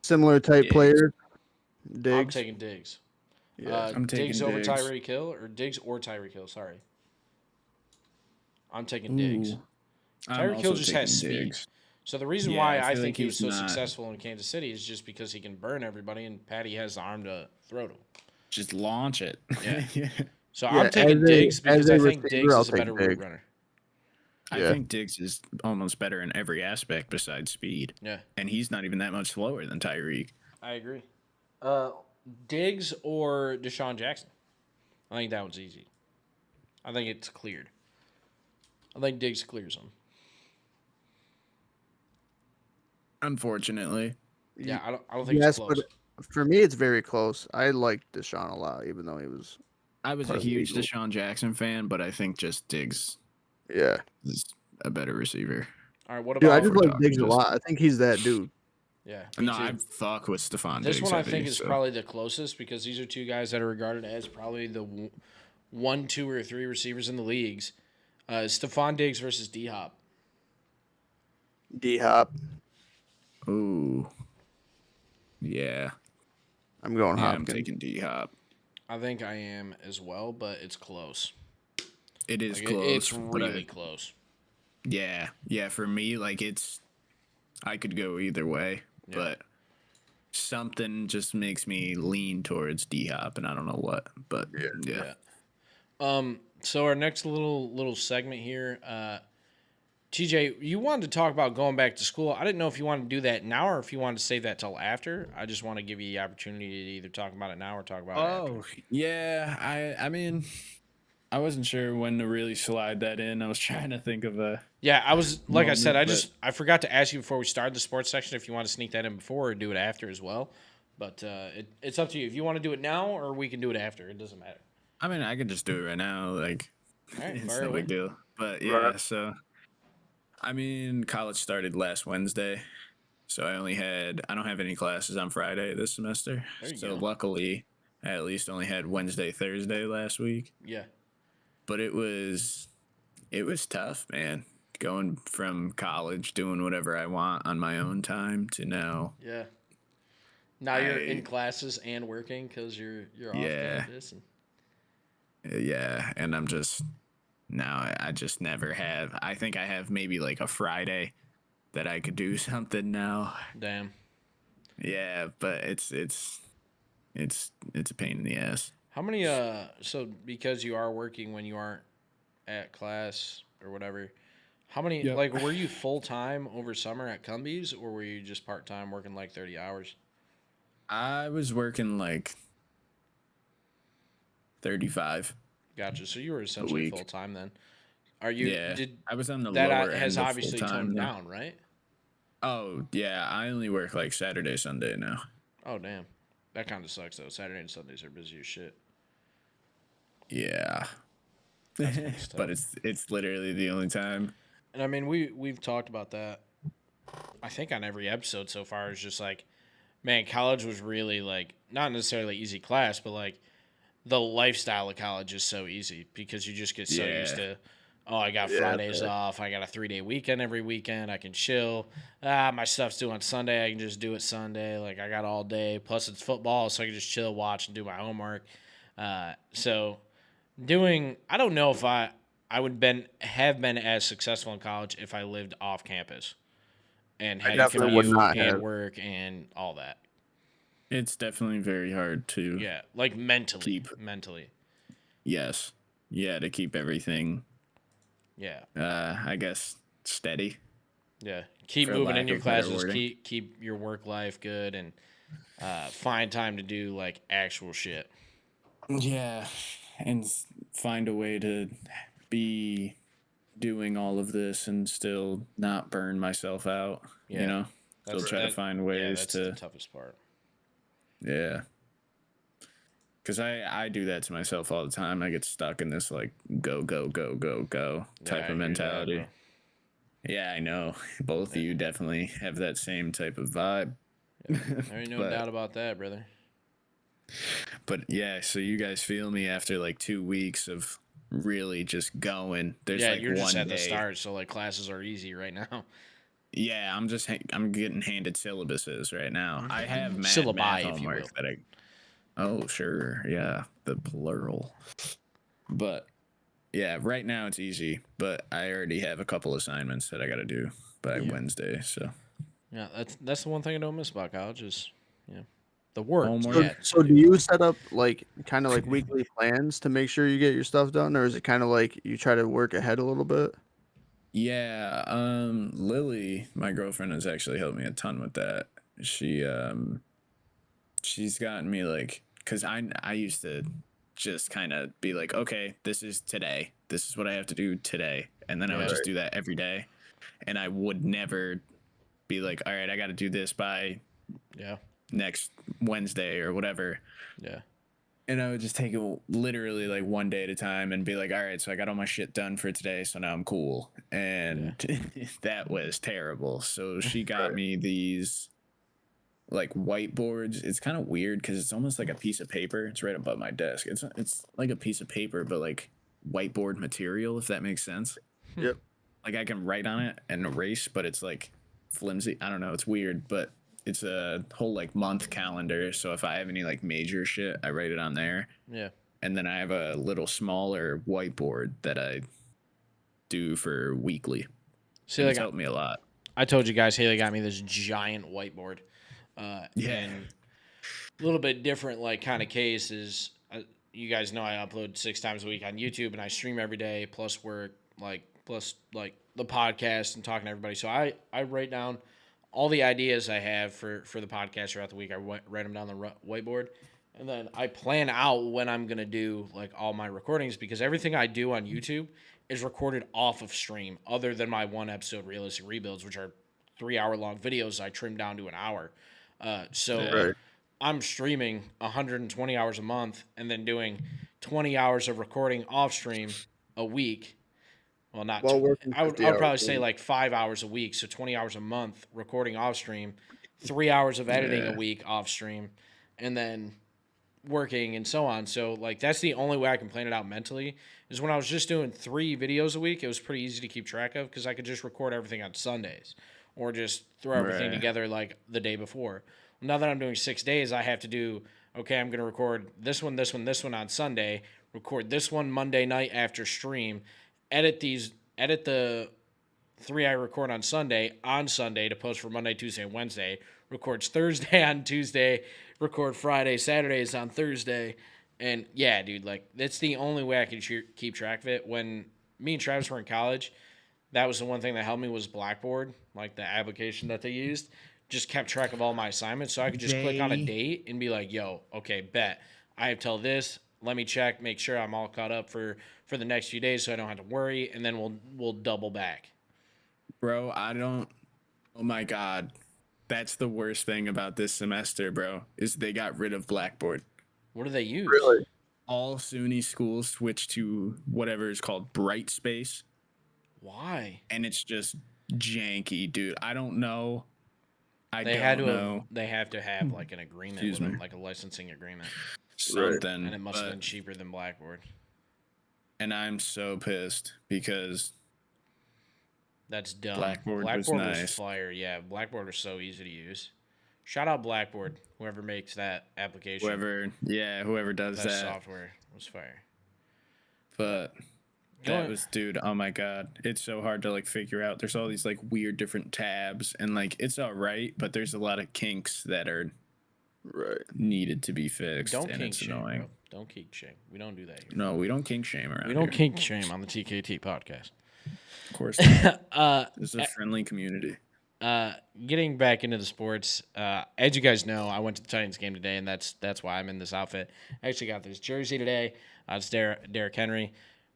[SPEAKER 3] Similar type
[SPEAKER 2] Diggs.
[SPEAKER 3] player.
[SPEAKER 1] I'm
[SPEAKER 3] Diggs.
[SPEAKER 1] taking Diggs.
[SPEAKER 3] Yeah.
[SPEAKER 2] I'm
[SPEAKER 1] Diggs
[SPEAKER 2] taking
[SPEAKER 1] over
[SPEAKER 2] Diggs.
[SPEAKER 1] Tyreek Hill or Diggs or Tyreek Hill. Sorry, I'm taking Diggs.
[SPEAKER 2] Ooh. I'm
[SPEAKER 1] Tyreek Hill
[SPEAKER 2] also
[SPEAKER 1] just
[SPEAKER 2] taking
[SPEAKER 1] has speed.
[SPEAKER 2] Diggs.
[SPEAKER 1] So the reason
[SPEAKER 2] Yeah,
[SPEAKER 1] why
[SPEAKER 2] I
[SPEAKER 1] I
[SPEAKER 2] feel
[SPEAKER 1] think
[SPEAKER 2] like
[SPEAKER 1] he was
[SPEAKER 2] he's
[SPEAKER 1] so
[SPEAKER 2] not-
[SPEAKER 1] successful in Kansas City is just because he can burn everybody, and Patty has the arm to throw to him.
[SPEAKER 2] Just launch it.
[SPEAKER 1] Yeah.
[SPEAKER 2] Yeah.
[SPEAKER 1] So
[SPEAKER 3] Yeah,
[SPEAKER 1] I'm taking
[SPEAKER 3] as
[SPEAKER 1] Diggs
[SPEAKER 3] a
[SPEAKER 1] because I think
[SPEAKER 3] receiver,
[SPEAKER 1] Diggs
[SPEAKER 3] I'll
[SPEAKER 1] is a
[SPEAKER 3] take
[SPEAKER 1] better route
[SPEAKER 3] Diggs.
[SPEAKER 1] runner.
[SPEAKER 2] I
[SPEAKER 3] Yeah.
[SPEAKER 2] think Diggs is almost better in every aspect besides speed.
[SPEAKER 1] Yeah,
[SPEAKER 2] And he's not even that much slower than Tyreek.
[SPEAKER 1] I agree. Diggs or Deshaun Jackson? I think that one's easy. I think it's cleared. I think Diggs clears him.
[SPEAKER 2] Unfortunately.
[SPEAKER 1] Yeah, I don't think
[SPEAKER 3] Yes,
[SPEAKER 1] it's
[SPEAKER 3] but
[SPEAKER 1] close.
[SPEAKER 3] for me, it's very close. I like Deshaun a lot, even though he was.
[SPEAKER 2] I was a
[SPEAKER 3] Part of the
[SPEAKER 2] huge
[SPEAKER 3] Eagles.
[SPEAKER 2] Deshaun Jackson fan, but I think just Diggs
[SPEAKER 3] Yeah.
[SPEAKER 2] is a better receiver.
[SPEAKER 1] All right, what
[SPEAKER 3] Dude, I
[SPEAKER 1] about?
[SPEAKER 3] just
[SPEAKER 2] we're
[SPEAKER 3] like
[SPEAKER 2] talking
[SPEAKER 3] Diggs a
[SPEAKER 2] just-
[SPEAKER 3] lot. I think he's that dude.
[SPEAKER 1] Yeah, me
[SPEAKER 2] No,
[SPEAKER 1] too.
[SPEAKER 2] I fuck with Stephon
[SPEAKER 1] This
[SPEAKER 2] Diggs.
[SPEAKER 1] one I
[SPEAKER 2] heavy,
[SPEAKER 1] think is
[SPEAKER 2] so-
[SPEAKER 1] probably the closest because these are two guys that are regarded as probably the 1, 2, or 3 receivers in the leagues. Stephon Diggs versus D Hop.
[SPEAKER 3] D Hop.
[SPEAKER 2] Ooh. Yeah.
[SPEAKER 3] I'm going
[SPEAKER 2] Yeah, I'm
[SPEAKER 3] Hopkins.
[SPEAKER 2] taking D Hop.
[SPEAKER 1] I think I am as well, but it's close.
[SPEAKER 2] It is
[SPEAKER 1] Like,
[SPEAKER 2] close.
[SPEAKER 1] it's
[SPEAKER 2] but
[SPEAKER 1] really close.
[SPEAKER 2] Yeah. Yeah, for me, like I could go either way,
[SPEAKER 1] Yeah.
[SPEAKER 2] but something just makes me lean towards D Hop, and I don't know what. But yeah.
[SPEAKER 1] So our next little segment here, TJ, you wanted to talk about going back to school. I didn't know if you wanted to do that now or if you wanted to save that till after. I just want to give you the opportunity to either talk about it now or talk about it after.
[SPEAKER 2] Oh, yeah. I mean, I wasn't sure when to really slide that in. I was trying to think of a.
[SPEAKER 1] Yeah, I was like I said,
[SPEAKER 2] moment, but-
[SPEAKER 1] I forgot to ask you before we started the sports section if you want to sneak that in before or do it after as well. But it's up to you. If you want to do it now or we can do it after, it doesn't matter.
[SPEAKER 2] I mean, I could just do it right now. Like,
[SPEAKER 1] All right,
[SPEAKER 2] it's
[SPEAKER 1] fire
[SPEAKER 2] no
[SPEAKER 1] away.
[SPEAKER 2] big deal. But yeah,
[SPEAKER 3] Right.
[SPEAKER 2] so I mean, college started last Wednesday, so I don't have any classes on Friday this semester.
[SPEAKER 1] There you
[SPEAKER 2] So
[SPEAKER 1] go.
[SPEAKER 2] luckily, I at least only had Wednesday, Thursday last week.
[SPEAKER 1] Yeah.
[SPEAKER 2] But it was tough, man. Going from college, doing whatever I want on my own time to now.
[SPEAKER 1] Yeah. Now you're in
[SPEAKER 2] I-
[SPEAKER 1] classes and working because you're off
[SPEAKER 2] Yeah.
[SPEAKER 1] campus. And,
[SPEAKER 2] Yeah, and I'm just now I just never have. I think I have maybe like a Friday that I could do something now.
[SPEAKER 1] damn.
[SPEAKER 2] Yeah, but it's a pain in the ass.
[SPEAKER 1] How many so because you are working when you aren't at class or whatever, how many
[SPEAKER 2] Yep.
[SPEAKER 1] like were you full time over summer at Cumbies or were you just part time working like 30 hours?
[SPEAKER 2] I was working like 35
[SPEAKER 1] Gotcha. So you were essentially
[SPEAKER 2] week.
[SPEAKER 1] full time then. Are you
[SPEAKER 2] Yeah,
[SPEAKER 1] did
[SPEAKER 2] I was on the
[SPEAKER 1] that
[SPEAKER 2] lower
[SPEAKER 1] has
[SPEAKER 2] end of
[SPEAKER 1] obviously
[SPEAKER 2] full-time,
[SPEAKER 1] toned
[SPEAKER 2] though.
[SPEAKER 1] down, right?
[SPEAKER 2] Oh yeah, I only work like Saturday, Sunday now.
[SPEAKER 1] Oh damn. That kind of sucks though. Saturday and Sundays are busy as shit.
[SPEAKER 2] Yeah,
[SPEAKER 1] tough.
[SPEAKER 2] but it's literally the only time.
[SPEAKER 1] And I mean we've talked about that I think on every episode so far. It's just like, man, college was really like not necessarily easy class, but like the lifestyle of college is so easy because you just get so used
[SPEAKER 2] Yeah.
[SPEAKER 1] to, oh, I got
[SPEAKER 3] Yeah,
[SPEAKER 1] Fridays
[SPEAKER 3] fair.
[SPEAKER 1] off. I got a 3-day weekend every weekend. I can chill. My stuff's due on Sunday. I can just do it Sunday. Like I got all day. Plus it's football, so I can just chill, watch, and do my homework. So I don't know if I would have been as successful in college if I lived off campus and had to
[SPEAKER 3] definitely would
[SPEAKER 1] commute
[SPEAKER 3] not
[SPEAKER 1] and
[SPEAKER 3] have.
[SPEAKER 1] work and all that.
[SPEAKER 2] It's definitely very hard to
[SPEAKER 1] Yeah, like mentally,
[SPEAKER 2] keep. Yes. Yeah, to keep everything,
[SPEAKER 1] Yeah,
[SPEAKER 2] I guess, steady,
[SPEAKER 1] yeah. Keep
[SPEAKER 2] for
[SPEAKER 1] moving in
[SPEAKER 2] lack
[SPEAKER 1] your
[SPEAKER 2] of better
[SPEAKER 1] classes.
[SPEAKER 2] wording.
[SPEAKER 1] Keep your work life good, and find time to do like actual shit.
[SPEAKER 2] Yeah, and find a way to be doing all of this and still not burn myself out,
[SPEAKER 1] Yeah,
[SPEAKER 2] Still
[SPEAKER 1] that's
[SPEAKER 2] try to
[SPEAKER 1] that.
[SPEAKER 2] find
[SPEAKER 1] Yeah,
[SPEAKER 2] ways
[SPEAKER 1] that's the
[SPEAKER 2] to,
[SPEAKER 1] toughest part.
[SPEAKER 2] yeah. Because I do that to myself all the time. I get stuck in this, like, go, go, go, go, go
[SPEAKER 1] Yeah,
[SPEAKER 2] type
[SPEAKER 1] I
[SPEAKER 2] of
[SPEAKER 1] hear that,
[SPEAKER 2] mentality.
[SPEAKER 1] bro.
[SPEAKER 2] Yeah, I know. Both of
[SPEAKER 1] Yeah,
[SPEAKER 2] you definitely have that same type of vibe.
[SPEAKER 1] yeah. There ain't no
[SPEAKER 2] but
[SPEAKER 1] doubt about that, brother.
[SPEAKER 2] but yeah, so you guys feel me after like 2 weeks of really just going. There's
[SPEAKER 1] Yeah,
[SPEAKER 2] like
[SPEAKER 1] you're just
[SPEAKER 2] one
[SPEAKER 1] at the
[SPEAKER 2] day.
[SPEAKER 1] start, so like classes are easy right now.
[SPEAKER 2] Yeah, I'm getting handed syllabuses right now. I have mad math
[SPEAKER 1] Syllabi, if you
[SPEAKER 2] homework
[SPEAKER 1] will.
[SPEAKER 2] that I. Oh sure, yeah, the plural. But yeah, right now it's easy. But I already have a couple assignments that I got to do by
[SPEAKER 1] Yeah.
[SPEAKER 2] Wednesday. So
[SPEAKER 1] Yeah, that's the one thing I don't miss about college is, the work.
[SPEAKER 2] homework.
[SPEAKER 3] So,
[SPEAKER 1] Yeah,
[SPEAKER 3] so do you set up like kind of like weekly plans to make sure you get your stuff done, or is it kind of like you try to work ahead a little bit?
[SPEAKER 2] Yeah, Lily, my girlfriend, has actually helped me a ton with that. She she's gotten me like, cuz I used to just kind of be like, okay, this is today. This is what I have to do today. And then I would
[SPEAKER 1] yeah,
[SPEAKER 2] just do that every day. And I would never be like, all right, I got to do this by
[SPEAKER 1] yeah,
[SPEAKER 2] next Wednesday or whatever.
[SPEAKER 1] yeah,
[SPEAKER 2] And I would just take it literally like one day at a time and be like, all right, so I got all my shit done for today. So now I'm cool.
[SPEAKER 1] yeah,
[SPEAKER 2] And that was terrible. So she got
[SPEAKER 3] Right.
[SPEAKER 2] me these like whiteboards. It's kind of weird because it's almost like a piece of paper. It's right above my desk. It's like a piece of paper, but like whiteboard material, if that makes sense.
[SPEAKER 3] Yep.
[SPEAKER 2] Like I can write on it and erase, but it's like flimsy. I don't know. It's weird, but it's a whole like month calendar. So if I have any like major shit, I write it on there.
[SPEAKER 1] yeah.
[SPEAKER 2] And then I have a little smaller whiteboard that I do for weekly,
[SPEAKER 1] See,
[SPEAKER 2] and
[SPEAKER 1] like
[SPEAKER 2] it's helped me a lot.
[SPEAKER 1] I told you guys, Haley got me this giant whiteboard,
[SPEAKER 2] Yeah.
[SPEAKER 1] and a little bit different, like kind of case is, you guys know I upload 6 times a week on YouTube, and I stream every day, plus work, plus the podcast and talking to everybody. So I write down all the ideas I have for the podcast throughout the week. I write them down the whiteboard, and then I plan out when I'm gonna do like all my recordings, because everything I do on YouTube is recorded off of stream, other than my one episode realistic rebuilds, which are 3 hour long videos I trim down to an hour. So
[SPEAKER 2] Yeah.
[SPEAKER 3] Right.
[SPEAKER 1] I'm streaming 120 hours a month and then doing 20 hours of recording off stream a week. Well, not
[SPEAKER 3] While working
[SPEAKER 1] I
[SPEAKER 3] 50
[SPEAKER 1] would
[SPEAKER 3] hours
[SPEAKER 1] probably
[SPEAKER 3] a
[SPEAKER 1] say
[SPEAKER 3] week.
[SPEAKER 1] like 5 hours a week, so 20 hours a month recording off stream, 3 hours of editing a
[SPEAKER 2] Yeah.
[SPEAKER 1] week off stream, and then working and so on. So like that's the only way I can plan it out mentally, is when I was just doing 3 videos a week. It was pretty easy to keep track of because I could just record everything on Sundays or just throw everything
[SPEAKER 2] Right.
[SPEAKER 1] together like the day before. Now that I'm doing 6 days, I have to do, okay, I'm going to record this one on Sunday, record this one Monday night after stream, edit the 3 I record on Sunday to post for Monday, Tuesday, and Wednesday. Records Thursday on Tuesday. Record Friday, Saturdays on Thursday. And yeah, dude, like that's the only way I can keep track of it. When me and Travis were in college, that was the one thing that helped me was Blackboard, like the application that they used. Just kept track of all my assignments, so I could just click on a
[SPEAKER 2] They
[SPEAKER 1] date and be like, "Yo, okay, bet I have till this. Let me check, make sure I'm all caught up for the next few days, so I don't have to worry, and then we'll double back."
[SPEAKER 2] Bro, I don't. Oh my god, that's the worst thing about this semester, bro. Is they got rid of Blackboard.
[SPEAKER 1] What do they use?
[SPEAKER 3] Really?
[SPEAKER 2] All SUNY schools switched to whatever is called Brightspace,
[SPEAKER 1] Why?
[SPEAKER 2] and it's just janky, dude. I don't know. I
[SPEAKER 1] They had
[SPEAKER 2] don't
[SPEAKER 1] to have
[SPEAKER 2] know.
[SPEAKER 1] they have to have like an agreement
[SPEAKER 2] Excuse
[SPEAKER 1] with
[SPEAKER 2] me.
[SPEAKER 1] them, like a licensing agreement,
[SPEAKER 3] Right.
[SPEAKER 1] and
[SPEAKER 2] Something,
[SPEAKER 1] it must have
[SPEAKER 2] but
[SPEAKER 1] been cheaper than Blackboard.
[SPEAKER 2] and I'm so pissed because
[SPEAKER 1] That's dumb.
[SPEAKER 2] Blackboard was
[SPEAKER 1] Blackboard was
[SPEAKER 2] nice.
[SPEAKER 1] fire. Yeah, Blackboard was so easy to use. Shout out Blackboard, whoever makes that application.
[SPEAKER 2] Whoever does
[SPEAKER 1] That
[SPEAKER 2] that.
[SPEAKER 1] software was fire.
[SPEAKER 2] But
[SPEAKER 1] You know
[SPEAKER 2] that
[SPEAKER 1] what?
[SPEAKER 2] was, dude, oh my god. It's so hard to like figure out. There's all these like weird different tabs and like it's all right, but there's a lot of kinks that are
[SPEAKER 3] Right.
[SPEAKER 2] needed to be fixed,
[SPEAKER 1] Don't
[SPEAKER 2] and
[SPEAKER 1] kink
[SPEAKER 2] it's
[SPEAKER 1] shame,
[SPEAKER 2] annoying.
[SPEAKER 1] bro. Don't kink shame. We don't do that here.
[SPEAKER 2] No, we don't kink shame around
[SPEAKER 1] We don't
[SPEAKER 2] here.
[SPEAKER 1] kink shame on the TKT podcast.
[SPEAKER 2] Of course not.
[SPEAKER 1] uh,
[SPEAKER 2] This is a friendly community.
[SPEAKER 1] Getting back into the sports, as you guys know, I went to the Titans game today, and that's why I'm in this outfit. I actually got this jersey today. It's Derrick Henry.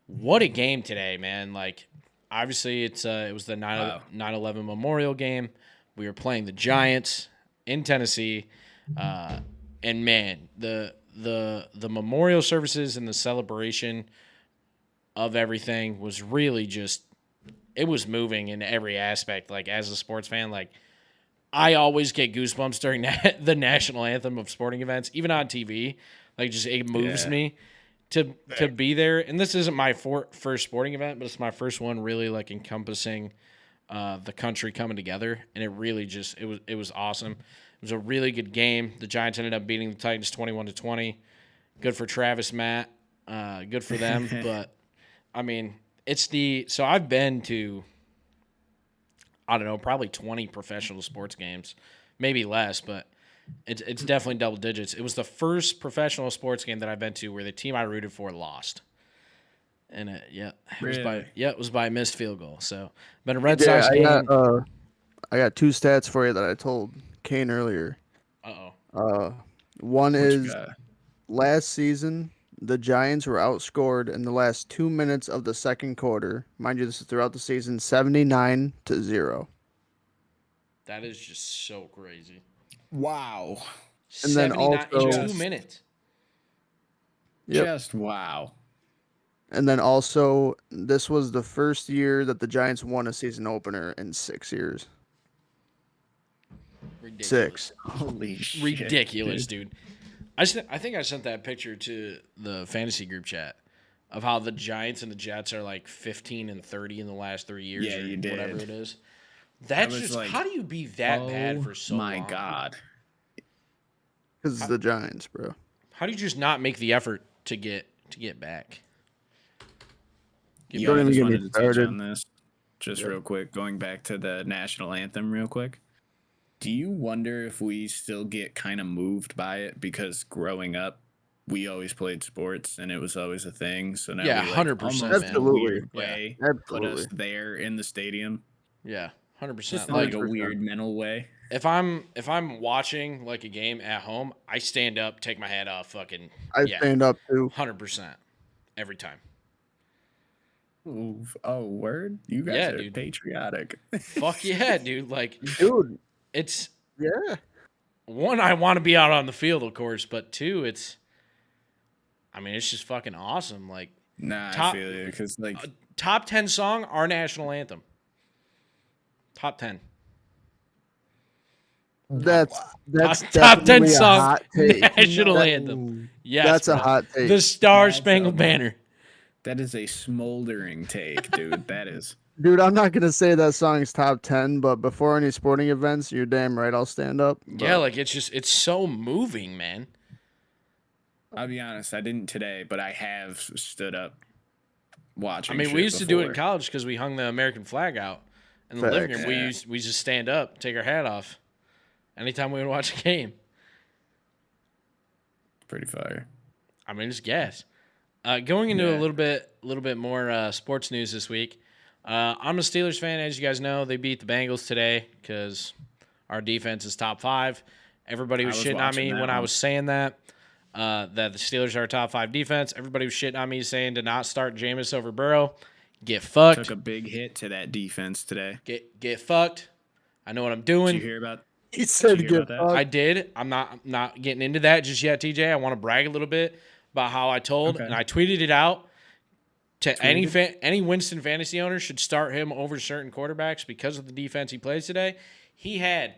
[SPEAKER 1] What a game today, man! Like, obviously, it was the 9/11 Memorial game. We were playing the Giants in Tennessee, and man, the memorial services and the celebration of everything was really just. It was moving in every aspect. Like, as a sports fan, like, I always get goosebumps during the national anthem of sporting events, even on TV. Like, just it moves me to be there. And this isn't my first sporting event, but it's my first one really like encompassing the country coming together. And it really just it was awesome. It was a really good game. The Giants ended up beating the Titans 21-20. Good for Travis Matt. Good for them. But I mean. So I've been to, I don't know, probably 20 professional sports games, maybe less, but it's definitely double digits. It was the first professional sports game that I've been to where the team I rooted for lost. And it was by a missed field goal. So, been a Red Sox game.
[SPEAKER 3] I got two stats for you that I told Kane earlier. One is last season. The Giants were outscored in the last 2 minutes of the second quarter. Mind you, this is throughout the season, 79-0.
[SPEAKER 1] That is just so crazy.
[SPEAKER 2] Wow.
[SPEAKER 3] And then also
[SPEAKER 1] in 2 minutes.
[SPEAKER 3] Yep.
[SPEAKER 2] Just wow.
[SPEAKER 3] And then also, this was the first year that the Giants won a season opener in 6 years.
[SPEAKER 1] Ridiculous.
[SPEAKER 3] 6.
[SPEAKER 2] Holy shit.
[SPEAKER 1] Ridiculous, dude. I think I sent that picture to the fantasy group chat of how the Giants and the Jets are like 15-30 in the last 3 years.
[SPEAKER 2] Yeah, you did.
[SPEAKER 1] Whatever it is. That's just
[SPEAKER 2] like,
[SPEAKER 1] how do you be that bad for so long?
[SPEAKER 2] My God.
[SPEAKER 3] Because it's the Giants, bro.
[SPEAKER 1] How do you just not make the effort to get back?
[SPEAKER 2] I just wanted to touch on this real quick. Going back to the national anthem real quick. Do you wonder if we still get kind of moved by it because growing up, we always played sports and it was always a thing. So now we
[SPEAKER 1] 100%,
[SPEAKER 3] absolutely,
[SPEAKER 2] way
[SPEAKER 3] absolutely
[SPEAKER 2] put us there in the stadium.
[SPEAKER 1] Yeah, 100%.
[SPEAKER 2] Just like a weird mental way.
[SPEAKER 1] If I'm watching like a game at home, I stand up, take my hat off,
[SPEAKER 3] stand up too.
[SPEAKER 1] 100% every time.
[SPEAKER 2] Ooh, oh, word? You guys are patriotic.
[SPEAKER 1] Fuck yeah, dude. Like,
[SPEAKER 3] dude.
[SPEAKER 1] It's
[SPEAKER 3] one,
[SPEAKER 1] I want to be out on the field, of course, but two, it's just fucking awesome. Like,
[SPEAKER 2] I feel you because like
[SPEAKER 1] top 10 song, our national anthem. Top 10.
[SPEAKER 3] That's
[SPEAKER 1] top 10 song
[SPEAKER 3] hot take.
[SPEAKER 1] National anthem. Yes,
[SPEAKER 3] that's a hot take.
[SPEAKER 1] The Star Spangled Banner.
[SPEAKER 2] That is a smoldering take, dude. That is.
[SPEAKER 3] Dude, I'm not gonna say that song's top 10, but before any sporting events, you're damn right I'll stand up.
[SPEAKER 1] Yeah, like it's so moving, man.
[SPEAKER 2] I'll be honest, I didn't today, but I have stood up watching.
[SPEAKER 1] We used to do it in college because we hung the American flag out in the living room. Yeah. We just stand up, take our hat off, anytime we would watch a game.
[SPEAKER 2] Pretty fire.
[SPEAKER 1] It's gas. Going into a little bit more sports news this week. I'm a Steelers fan, as you guys know. They beat the Bengals today because our defense is top 5. Everybody was shitting on me when I was saying that the Steelers are a top 5 defense. Everybody was shitting on me saying to not start Jameis over Burrow. Get fucked.
[SPEAKER 2] Took a big hit to that defense today.
[SPEAKER 1] Get fucked. I know what I'm doing.
[SPEAKER 2] Did you hear about?
[SPEAKER 3] He said get fucked.
[SPEAKER 1] I did. I'm not getting into that just yet, TJ. I want to brag a little bit about how I told and I tweeted it out. Any Winston fantasy owner should start him over certain quarterbacks because of the defense he plays today. He had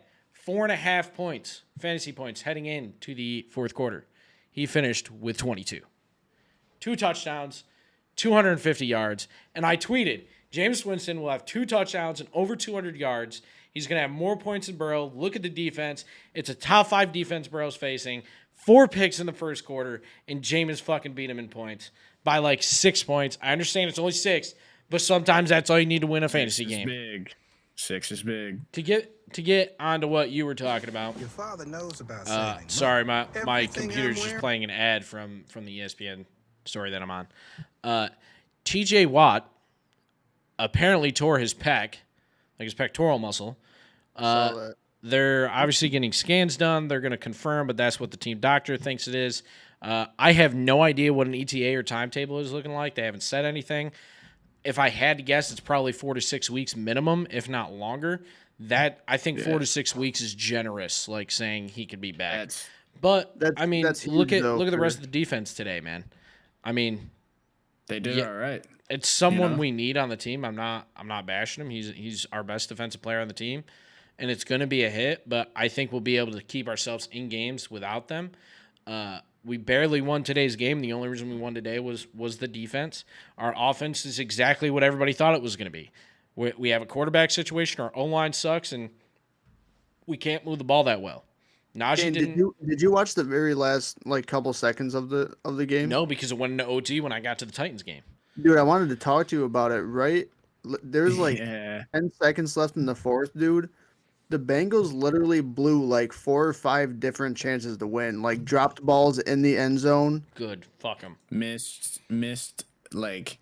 [SPEAKER 1] 4.5 fantasy points heading into the fourth quarter. He finished with 22. 2 touchdowns, 250 yards. And I tweeted, Jameis Winston will have 2 touchdowns and over 200 yards. He's going to have more points than Burrow. Look at the defense. It's a top 5 defense Burrow's facing. 4 picks in the first quarter, and Jameis fucking beat him in points by like 6 points. I understand it's only 6, but sometimes that's all you need to win a fantasy game.
[SPEAKER 2] 6 is big.
[SPEAKER 1] to get onto what you were talking about.
[SPEAKER 4] Your father knows about saving.
[SPEAKER 1] Sorry, my
[SPEAKER 4] Everything
[SPEAKER 1] computer's
[SPEAKER 4] I'm
[SPEAKER 1] just
[SPEAKER 4] wearing-
[SPEAKER 1] playing an ad from the ESPN story that I'm on. TJ Watt apparently tore his pec, like his pectoral muscle.
[SPEAKER 3] Saw that.
[SPEAKER 1] They're obviously getting scans done. They're going to confirm, but that's what the team doctor thinks it is. I have no idea what an ETA or timetable is looking like. They haven't said anything. If I had to guess, it's probably 4 to 6 weeks minimum, if not longer. That I think 4 to 6 weeks is generous, like saying he could be back. But I mean,
[SPEAKER 3] that's
[SPEAKER 1] look
[SPEAKER 3] huge,
[SPEAKER 1] at
[SPEAKER 3] though,
[SPEAKER 1] the rest
[SPEAKER 3] for-
[SPEAKER 1] of the defense today, man. I mean,
[SPEAKER 2] They did all right.
[SPEAKER 1] it's someone
[SPEAKER 2] know?
[SPEAKER 1] we need on the team. I'm not bashing him. He's our best defensive player on the team, and it's going to be a hit. But I think we'll be able to keep ourselves in games without them. We barely won today's game. The only reason we won today was the defense. Our offense is exactly what everybody thought it was going to be. We have a quarterback situation. Our O-line sucks, and we can't move the ball that well. Najee
[SPEAKER 3] Shane,
[SPEAKER 1] didn't.
[SPEAKER 3] did you watch the very last couple seconds of the game?
[SPEAKER 1] No, because it went into OT when I got to the Titans game.
[SPEAKER 3] Dude, I wanted to talk to you about it. Right, there's like 10 seconds left in the fourth, dude. The Bengals literally blew like 4 or 5 different chances to win, like dropped balls in the end zone.
[SPEAKER 1] Good. Fuck them.
[SPEAKER 2] Missed like,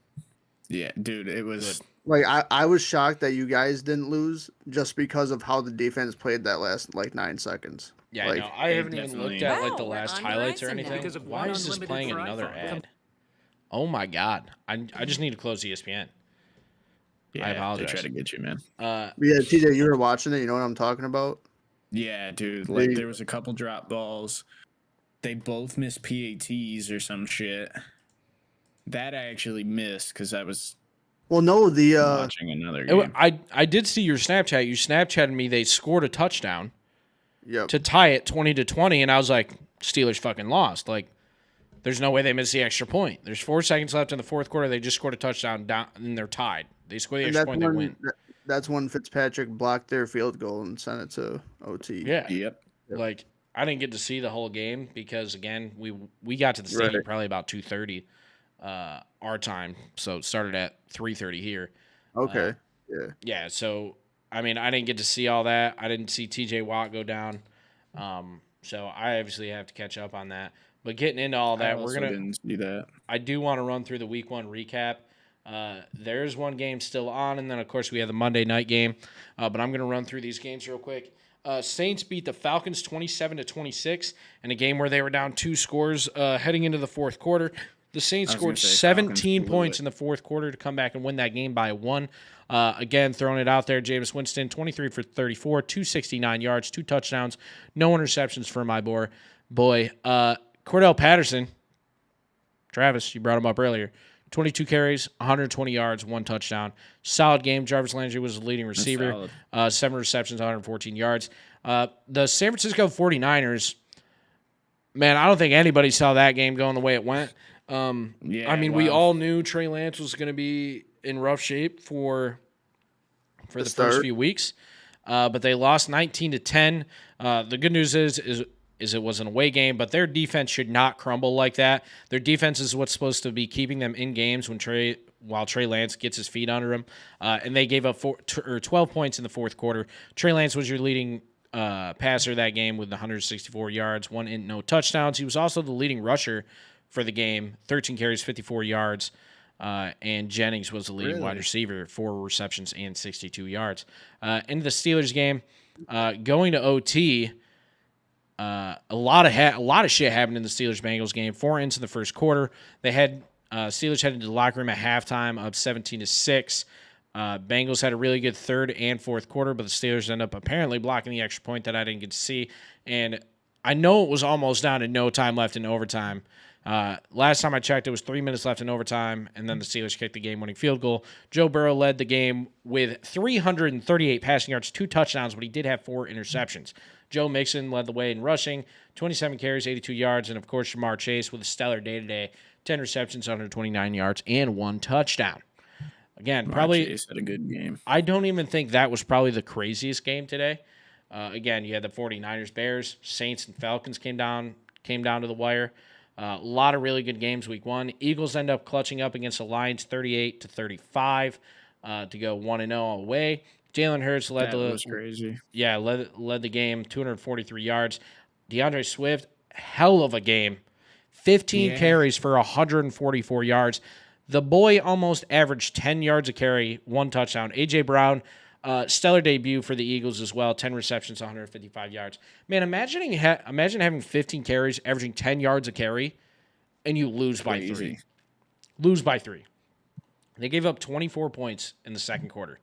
[SPEAKER 2] yeah, dude, it was.
[SPEAKER 1] Good.
[SPEAKER 3] Like I was shocked that you guys didn't lose just because of how the defense played that last 9 seconds.
[SPEAKER 1] Yeah,
[SPEAKER 3] like,
[SPEAKER 1] no, I haven't even looked at like the
[SPEAKER 5] Wow, we're
[SPEAKER 1] last
[SPEAKER 5] on your
[SPEAKER 1] highlights or
[SPEAKER 5] iPhone now.
[SPEAKER 1] anything.
[SPEAKER 5] Because of
[SPEAKER 1] Why
[SPEAKER 5] one
[SPEAKER 1] is this
[SPEAKER 5] unlimited
[SPEAKER 1] playing
[SPEAKER 5] for
[SPEAKER 1] another
[SPEAKER 5] iPhone.
[SPEAKER 1] ad? Oh my god, I just need to close ESPN.
[SPEAKER 2] Yeah,
[SPEAKER 1] I apologize.
[SPEAKER 2] They try to get you, man.
[SPEAKER 3] Yeah, TJ, you were watching it. You know what I'm talking about?
[SPEAKER 2] Yeah, dude. Like there was a couple drop balls. They both missed PATs or some shit. That I actually missed because I was
[SPEAKER 3] Well, no, the
[SPEAKER 2] watching another game.
[SPEAKER 1] I did see your Snapchat. You Snapchatted me. They scored a touchdown
[SPEAKER 3] yep.
[SPEAKER 1] to tie it 20-20, and I was like, Steelers fucking lost. Like, there's no way they missed the extra point. There's 4 seconds left in the fourth quarter. They just scored a touchdown down, and they're tied. They score the
[SPEAKER 3] And
[SPEAKER 1] extra point, they win.
[SPEAKER 3] That's when Fitzpatrick blocked their field goal and sent it to OT.
[SPEAKER 1] Yeah.
[SPEAKER 2] Yep.
[SPEAKER 1] Like, I didn't get to see the whole game because, again, we got to the stadium
[SPEAKER 3] Right.
[SPEAKER 1] probably about 2:30 our time. So it started at 3:30 here.
[SPEAKER 3] Okay. Yeah.
[SPEAKER 1] Yeah, so, I mean, I didn't get to see all that. I didn't see TJ Watt go down. So I obviously have to catch up on that. But getting into all that,
[SPEAKER 2] I didn't see that.
[SPEAKER 1] I do want to run through the week 1 recap. There's one game still on, and then, of course, we have the Monday night game. But I'm going to run through these games real quick. Saints beat the Falcons 27-26 in a game where they were down 2 scores heading into the fourth quarter. The Saints
[SPEAKER 2] I was
[SPEAKER 1] scored
[SPEAKER 2] gonna say,
[SPEAKER 1] 17
[SPEAKER 2] Falcons blew
[SPEAKER 1] points
[SPEAKER 2] it.
[SPEAKER 1] in the fourth quarter to come back and win that game by 1. Again, throwing it out there, Jameis Winston, 23 for 34, 269 yards, 2 touchdowns, no interceptions for my boy. Cordell Patterson, Travis, you brought him up earlier. 22 carries, 120 yards, 1 touchdown. Solid game. Jarvis Landry was the leading receiver. 7 receptions, 114 yards. The San Francisco 49ers, man, I don't think anybody saw that game going the way it went. I mean, we all knew Trey Lance was going to be in rough shape for the first few weeks, but they lost 19-10. The good news is it was an away game, but their defense should not crumble like that. Their defense is what's supposed to be keeping them in games while Trey Lance gets his feet under him. And they gave up 12 points in the fourth quarter. Trey Lance was your leading passer that game with 164 yards, 1 and no touchdowns. He was also the leading rusher for the game, 13 carries, 54 yards. And Jennings was the leading wide receiver, 4 receptions and 62 yards. In the Steelers game, going to OT, a lot of shit happened in the Steelers-Bengals game. 4 into the first quarter, they had Steelers headed to the locker room at halftime up 17-6. Bengals had a really good third and fourth quarter, but the Steelers ended up apparently blocking the extra point that I didn't get to see. And I know it was almost down to no time left in overtime. Last time I checked, it was 3 minutes left in overtime, and then the Steelers kicked the game-winning field goal. Joe Burrow led the game with 338 passing yards, 2 touchdowns, but he did have 4 interceptions. Joe Mixon led the way in rushing, 27 carries, 82 yards, and, of course, Jamar Chase with a stellar day-to-day, 10 receptions, 129 yards, and 1 touchdown. Again, probably
[SPEAKER 2] Chase had a good game.
[SPEAKER 1] I don't even think that was probably the craziest game today. Again, you had the 49ers, Bears, Saints, and Falcons came down to the wire. A lot of really good games week 1. Eagles end up clutching up against the Lions 38-35 to go 1-0 away. Jalen Hurts led
[SPEAKER 2] That was crazy.
[SPEAKER 1] led the game, 243 yards. DeAndre Swift, hell of a game. 15 carries for 144 yards. The boy almost averaged 10 yards a carry, 1 touchdown. A.J. Brown, stellar debut for the Eagles as well, 10 receptions, 155 yards. Man, imagine having 15 carries, averaging 10 yards a carry, and you lose by 3. Lose by 3. They gave up 24 points in the second quarter.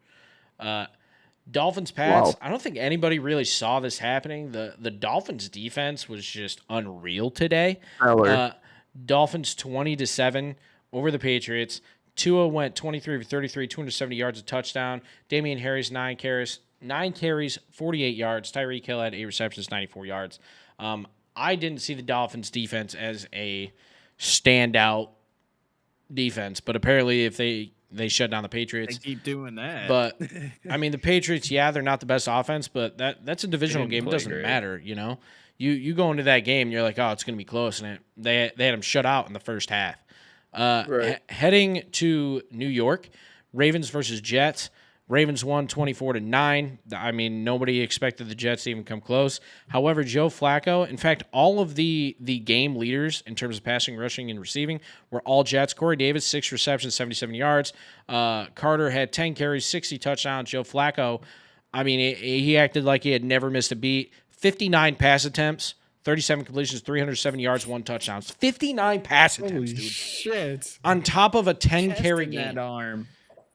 [SPEAKER 1] Dolphins Pats.
[SPEAKER 3] Wow.
[SPEAKER 1] I don't think anybody really saw this happening. The Dolphins defense was just unreal today. Dolphins 20-7 over the Patriots. Tua went 23 for 33, 270 yards, a touchdown. Damian Harris 9 carries, 48 yards. Tyreek Hill had 8 receptions, 94 yards. I didn't see the Dolphins defense as a standout defense, but apparently if they shut down the Patriots.
[SPEAKER 2] They keep doing that.
[SPEAKER 1] But I mean, the Patriots, they're not the best offense, but that's a divisional game. It doesn't matter, you know. You go into that game, and you're like, oh, it's going to be close, and they had them shut out in the first half. Heading to New York, Ravens versus Jets. Ravens won 24-9. I mean, nobody expected the Jets to even come close. However, Joe Flacco, in fact, all of the game leaders in terms of passing, rushing, and receiving were all Jets. Corey Davis, 6 receptions, 77 yards. Carter had 10 carries, 60 touchdowns. Joe Flacco, I mean, he acted like he had never missed a beat. 59 pass attempts, 37 completions, 370 yards, 1 touchdown. 59 pass attempts,
[SPEAKER 2] Holy
[SPEAKER 1] dude.
[SPEAKER 2] Shit.
[SPEAKER 1] On top of a 10-carry game.
[SPEAKER 2] That arm.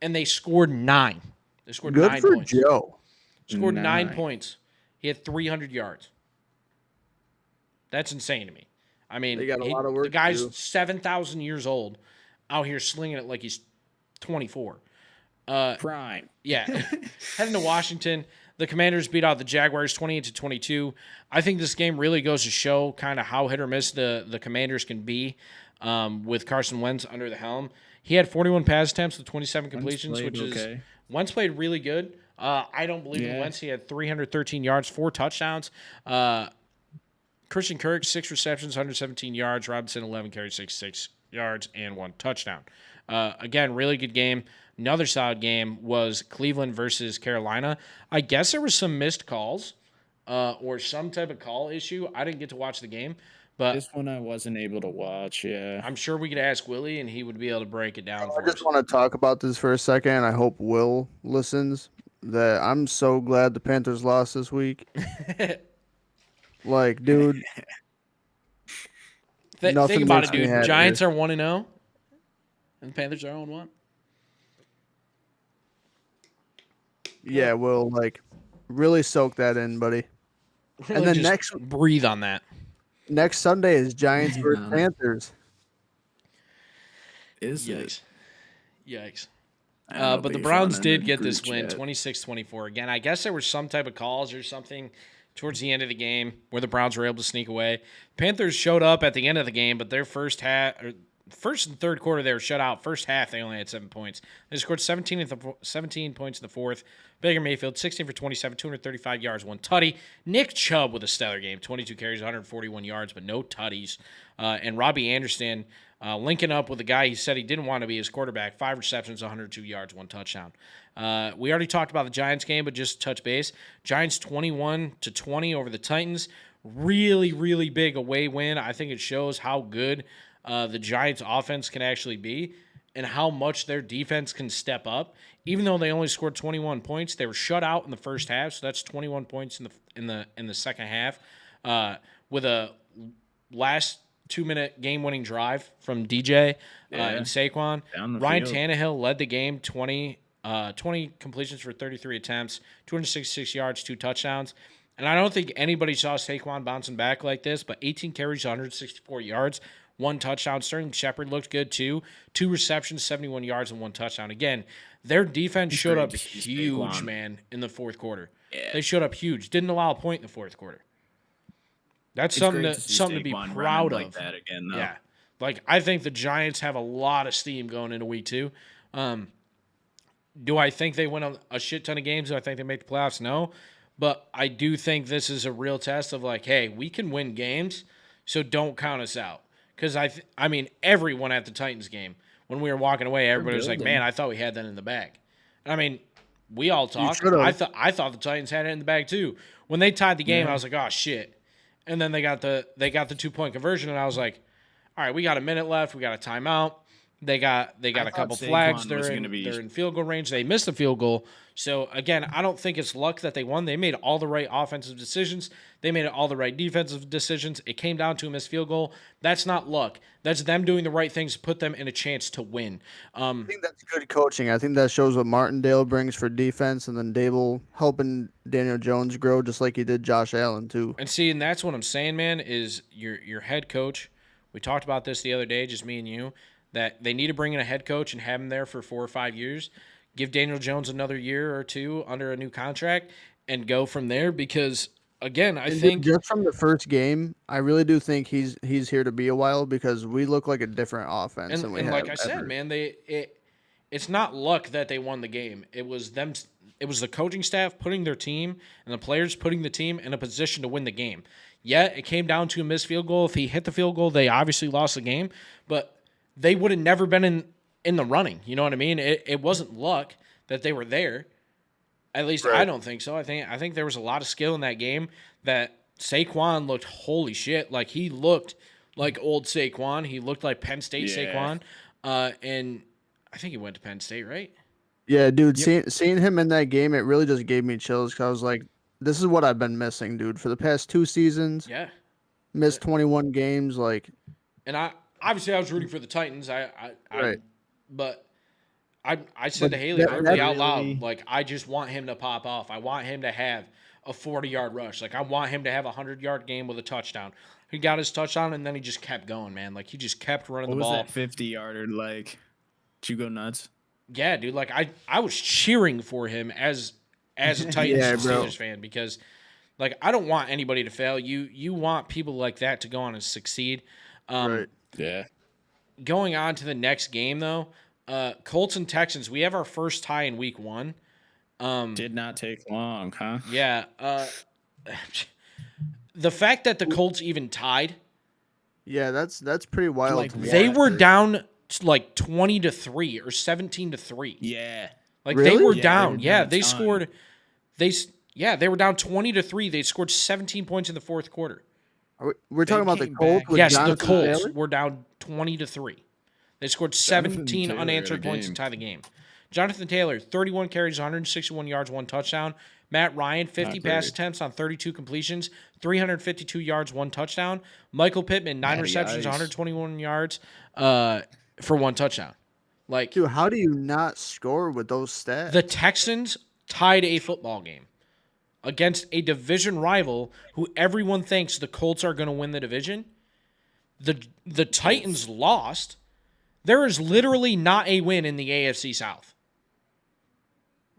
[SPEAKER 1] And they scored 9. They scored
[SPEAKER 3] Good
[SPEAKER 1] 9
[SPEAKER 3] for
[SPEAKER 1] points.
[SPEAKER 3] Joe.
[SPEAKER 1] Scored 9 points. He had 300 yards. That's insane to me. I mean,
[SPEAKER 3] They got a lot of work
[SPEAKER 1] the guy's
[SPEAKER 3] to do.
[SPEAKER 1] 7,000 years old, out here slinging it like he's 24.
[SPEAKER 2] Prime.
[SPEAKER 1] Yeah. Heading to Washington, the Commanders beat out the Jaguars 28-22. I think this game really goes to show kind of how hit or miss the Commanders can be with Carson Wentz under the helm. He had 41 pass attempts with 27 completions, Wentz played really good. I don't believe in Wentz. He had 313 yards, 4 touchdowns. Christian Kirk, 6 receptions, 117 yards. Robinson, 11 carries, 66 yards, and 1 touchdown. Again, really good game. Another solid game was Cleveland versus Carolina. I guess there was some missed calls or some type of call issue. I didn't get to watch the game. But
[SPEAKER 2] this one I wasn't able to watch,
[SPEAKER 1] I'm sure we could ask Willie, and he would be able to break it down for us.
[SPEAKER 3] I just want to talk about this for a second. I hope Will listens. That I'm so glad the Panthers lost this week. Like, dude.
[SPEAKER 1] Think about it, dude. Giants are 1-0, and the Panthers are 0-1.
[SPEAKER 3] Yeah, Will, really soak that in, buddy.
[SPEAKER 1] Really, and then breathe on that.
[SPEAKER 3] Next Sunday is Giants versus Panthers.
[SPEAKER 1] Yikes. But the Browns did get this win, 26-24. Again, I guess there were some type of calls or something towards the end of the game where the Browns were able to sneak away. Panthers showed up at the end of the game, but their first and third quarter they were shut out. First half they only had 7 points. They scored 17 points in the fourth. Baker Mayfield, 16 for 27, 235 yards, 1 tutty. Nick Chubb with a stellar game, 22 carries, 141 yards, but no tutties. And Robbie Anderson linking up with a guy he said he didn't want to be his quarterback, 5 receptions, 102 yards, 1 touchdown. We already talked about the Giants game, but just touch base. Giants 21-20 over the Titans. Really, really big away win. I think it shows how good the Giants offense can actually be and how much their defense can step up. Even though they only scored 21 points, they were shut out in the first half, so that's 21 points in the second half with a last 2-minute game-winning drive from DJ and Saquon. Ryan Tannehill led the game, 20 completions for 33 attempts, 266 yards, 2 touchdowns. And I don't think anybody saw Saquon bouncing back like this, but 18 carries, 164 yards, 1 touchdown. Sterling Shepard looked good too. 2 receptions, 71 yards, and 1 touchdown. Again, their defense showed up huge, man, in the fourth quarter. Yeah. They showed up huge. Didn't allow a point in the fourth quarter. That's something to be proud of.
[SPEAKER 2] Like that again, though.
[SPEAKER 1] Yeah. I think the Giants have a lot of steam going into week 2. Do I think they win a shit ton of games? Do I think they make the playoffs? No. But I do think this is a real test of hey, we can win games, so don't count us out. Because I mean, everyone at the Titans game, when we were walking away, everybody was like, man, I thought we had that in the bag. And I mean, we all
[SPEAKER 3] You
[SPEAKER 1] talked.
[SPEAKER 3] should have.
[SPEAKER 1] I thought the Titans had it in the bag too. When they tied the game,
[SPEAKER 2] Yeah.
[SPEAKER 1] I was like, oh shit. And then they got the 2-point conversion, and I was like, all right, we got a minute left. We got a timeout. They got a
[SPEAKER 2] thought
[SPEAKER 1] couple
[SPEAKER 2] Saquon
[SPEAKER 1] flags.
[SPEAKER 2] was gonna be-
[SPEAKER 1] They're in field goal range. They missed the field goal. So again, I don't think it's luck that they won. They made all the right offensive decisions. They made all the right defensive decisions. It came down to a missed field goal. That's not luck. That's them doing the right things to put them in a chance to win.
[SPEAKER 3] I think that's good coaching. I think that shows what Martindale brings for defense, and then Dable helping Daniel Jones grow just like he did Josh Allen too.
[SPEAKER 1] And see, and that's what I'm saying, man, is your head coach. We talked about this the other day, just me and you, that they need to bring in a head coach and have him there for 4 or 5 years. Give Daniel Jones another year or two under a new contract and go from there because, again, I think
[SPEAKER 3] Just from the first game, I really do think he's here to be a while because we look like a different offense than we
[SPEAKER 1] and
[SPEAKER 3] have
[SPEAKER 1] like I said,
[SPEAKER 3] ever.
[SPEAKER 1] man, it's not luck that they won the game. It was them. It was the coaching staff putting their team and the players putting the team in a position to win the game. Yeah, it came down to a missed field goal. If he hit the field goal, they obviously lost the game, but they would have never been in the running. You know what I mean? It wasn't luck that they were there. At least I don't think so. I think there was a lot of skill in that game that Saquon looked holy shit. Like he looked like old Saquon. He looked like Penn State
[SPEAKER 2] Yeah.
[SPEAKER 1] Saquon. And I think he went to Penn State, right?
[SPEAKER 3] Yeah, dude, seeing him in that game, it really just gave me chills because I was like, this is what I've been missing, dude, for the past 2 seasons.
[SPEAKER 1] Yeah.
[SPEAKER 3] Missed 21 games, like
[SPEAKER 1] And I was rooting for the Titans.
[SPEAKER 3] Right.
[SPEAKER 1] But I said
[SPEAKER 3] But
[SPEAKER 1] to Haley
[SPEAKER 3] that
[SPEAKER 1] verbally out
[SPEAKER 2] really-
[SPEAKER 1] loud, like I just want him to pop off. I want him to have a 40-yard rush. Like I want him to have a 100-yard game with a touchdown. He got his touchdown and then he just kept going, man. Like he just kept running
[SPEAKER 2] What
[SPEAKER 1] the
[SPEAKER 2] was
[SPEAKER 1] ball.
[SPEAKER 2] that 50-yarder like? Did you go nuts?
[SPEAKER 1] Yeah, dude. Like I was cheering for him as a Titans
[SPEAKER 3] Yeah,
[SPEAKER 1] and
[SPEAKER 3] bro.
[SPEAKER 1] Steelers fan because like I don't want anybody to fail. You want people like that to go on and succeed.
[SPEAKER 3] right.
[SPEAKER 2] Yeah.
[SPEAKER 1] Going on to the next game though, Colts and Texans. We have our first tie in week 1.
[SPEAKER 2] Did not take long, huh?
[SPEAKER 1] Yeah. The fact that the Colts even tied,
[SPEAKER 3] Yeah, that's pretty wild.
[SPEAKER 2] Like,
[SPEAKER 3] to me.
[SPEAKER 1] they were down like 20-3 or 17-3.
[SPEAKER 2] Yeah.
[SPEAKER 1] Like
[SPEAKER 3] Really?
[SPEAKER 1] they were
[SPEAKER 2] Yeah,
[SPEAKER 1] down.
[SPEAKER 2] they were
[SPEAKER 1] Yeah,
[SPEAKER 2] down a
[SPEAKER 1] they
[SPEAKER 2] ton.
[SPEAKER 1] scored. They were down 20-3. They scored 17 points in the fourth quarter.
[SPEAKER 3] We're talking about the
[SPEAKER 2] came
[SPEAKER 3] Colts
[SPEAKER 2] back.
[SPEAKER 3] with
[SPEAKER 1] Yes,
[SPEAKER 3] Jonathan
[SPEAKER 1] the Colts
[SPEAKER 3] Taylor?
[SPEAKER 1] were down 20-3. They scored
[SPEAKER 2] Jonathan
[SPEAKER 1] 17
[SPEAKER 2] Taylor
[SPEAKER 1] unanswered
[SPEAKER 2] had a
[SPEAKER 1] points to
[SPEAKER 2] game.
[SPEAKER 1] tie the game. Jonathan Taylor, 31 carries, 161 yards, 1 touchdown. Matt Ryan, 50
[SPEAKER 2] Not
[SPEAKER 1] pass
[SPEAKER 2] great.
[SPEAKER 1] attempts on 32 completions, 352 yards, 1 touchdown. Michael Pittman, 9
[SPEAKER 2] Matty
[SPEAKER 1] receptions,
[SPEAKER 2] Ice.
[SPEAKER 1] 121 yards for 1 touchdown. Like
[SPEAKER 3] Dude, how do you not score with those stats?
[SPEAKER 1] the Texans tied a football game against a division rival who everyone thinks the Colts are going to win the division. The Titans lost. There is literally not a win in the AFC South.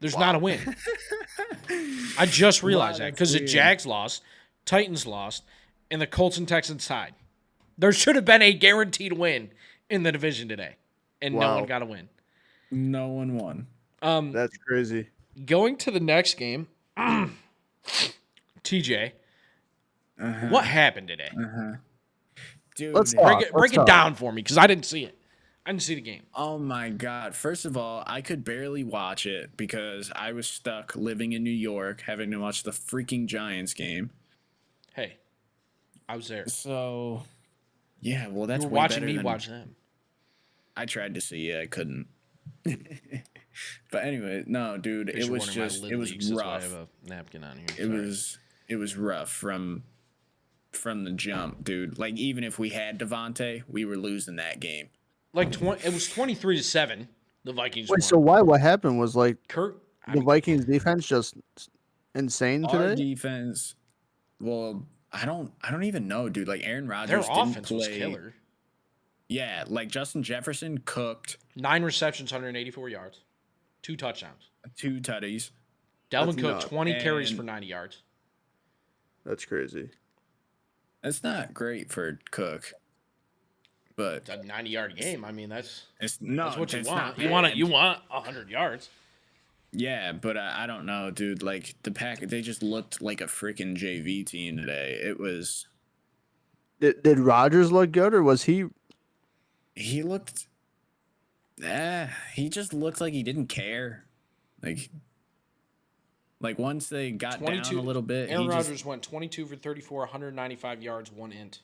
[SPEAKER 1] There's not a win. I just realized that
[SPEAKER 2] that's
[SPEAKER 1] because the
[SPEAKER 2] weird.
[SPEAKER 1] Jags lost, Titans lost, and the Colts and Texans tied. There should have been a guaranteed win in the division today, and no
[SPEAKER 3] Wow.
[SPEAKER 1] one got a win.
[SPEAKER 2] No one won.
[SPEAKER 3] That's crazy.
[SPEAKER 1] Going to the next game, TJ, what happened today?
[SPEAKER 2] Dude,
[SPEAKER 3] Let's talk.
[SPEAKER 1] Break it down for me because I didn't see it. I didn't see the game.
[SPEAKER 2] oh my God. First of all, I could barely watch it because I was stuck living in New York having to watch the freaking Giants game.
[SPEAKER 1] Hey, I was there.
[SPEAKER 2] So, yeah, well, that's
[SPEAKER 1] You were
[SPEAKER 2] way
[SPEAKER 1] watching
[SPEAKER 2] better
[SPEAKER 1] me
[SPEAKER 2] than-
[SPEAKER 1] watch them.
[SPEAKER 2] I tried to see it. I couldn't. But anyway, no, dude, it was just, it was
[SPEAKER 1] That's why I
[SPEAKER 2] rough.
[SPEAKER 1] have a napkin on here.
[SPEAKER 2] It was rough from the jump, dude. Like, even if we had Devontae, we were losing that game.
[SPEAKER 1] like it was 23-7. The Vikings
[SPEAKER 3] Wait,
[SPEAKER 1] won.
[SPEAKER 3] so what happened was like
[SPEAKER 1] Kurt,
[SPEAKER 3] the Vikings defense just insane
[SPEAKER 2] Our
[SPEAKER 3] today?
[SPEAKER 2] defense, well, I don't even know, dude. Like, Aaron
[SPEAKER 1] their
[SPEAKER 2] Rodgers didn't
[SPEAKER 1] offense was
[SPEAKER 2] play.
[SPEAKER 1] killer.
[SPEAKER 2] Yeah, like Justin Jefferson cooked
[SPEAKER 1] 9 receptions, 184 yards, 2 touchdowns.
[SPEAKER 2] 2 tutties.
[SPEAKER 1] Delvin
[SPEAKER 3] That's
[SPEAKER 1] Cook,
[SPEAKER 3] nuts.
[SPEAKER 1] 20 carries
[SPEAKER 2] And-
[SPEAKER 1] for 90 yards.
[SPEAKER 3] That's crazy.
[SPEAKER 2] That's not great for Cook, but
[SPEAKER 1] It's a 90-yard game. I mean, that's
[SPEAKER 2] it's
[SPEAKER 1] what you
[SPEAKER 2] it's
[SPEAKER 1] want.
[SPEAKER 2] not
[SPEAKER 1] You want
[SPEAKER 2] bad.
[SPEAKER 1] you want 100 yards.
[SPEAKER 2] Yeah, but I don't know, dude. Like the pack, they just looked like a freaking JV team today. It was.
[SPEAKER 3] Did Rodgers look good or was he?
[SPEAKER 2] He looked. He just looked like he didn't care. Like Like once they got down
[SPEAKER 1] 22.
[SPEAKER 2] a little bit,
[SPEAKER 1] Aaron
[SPEAKER 2] he
[SPEAKER 1] Rodgers
[SPEAKER 2] just
[SPEAKER 1] went 22 for 34, 195 yards, 1 int.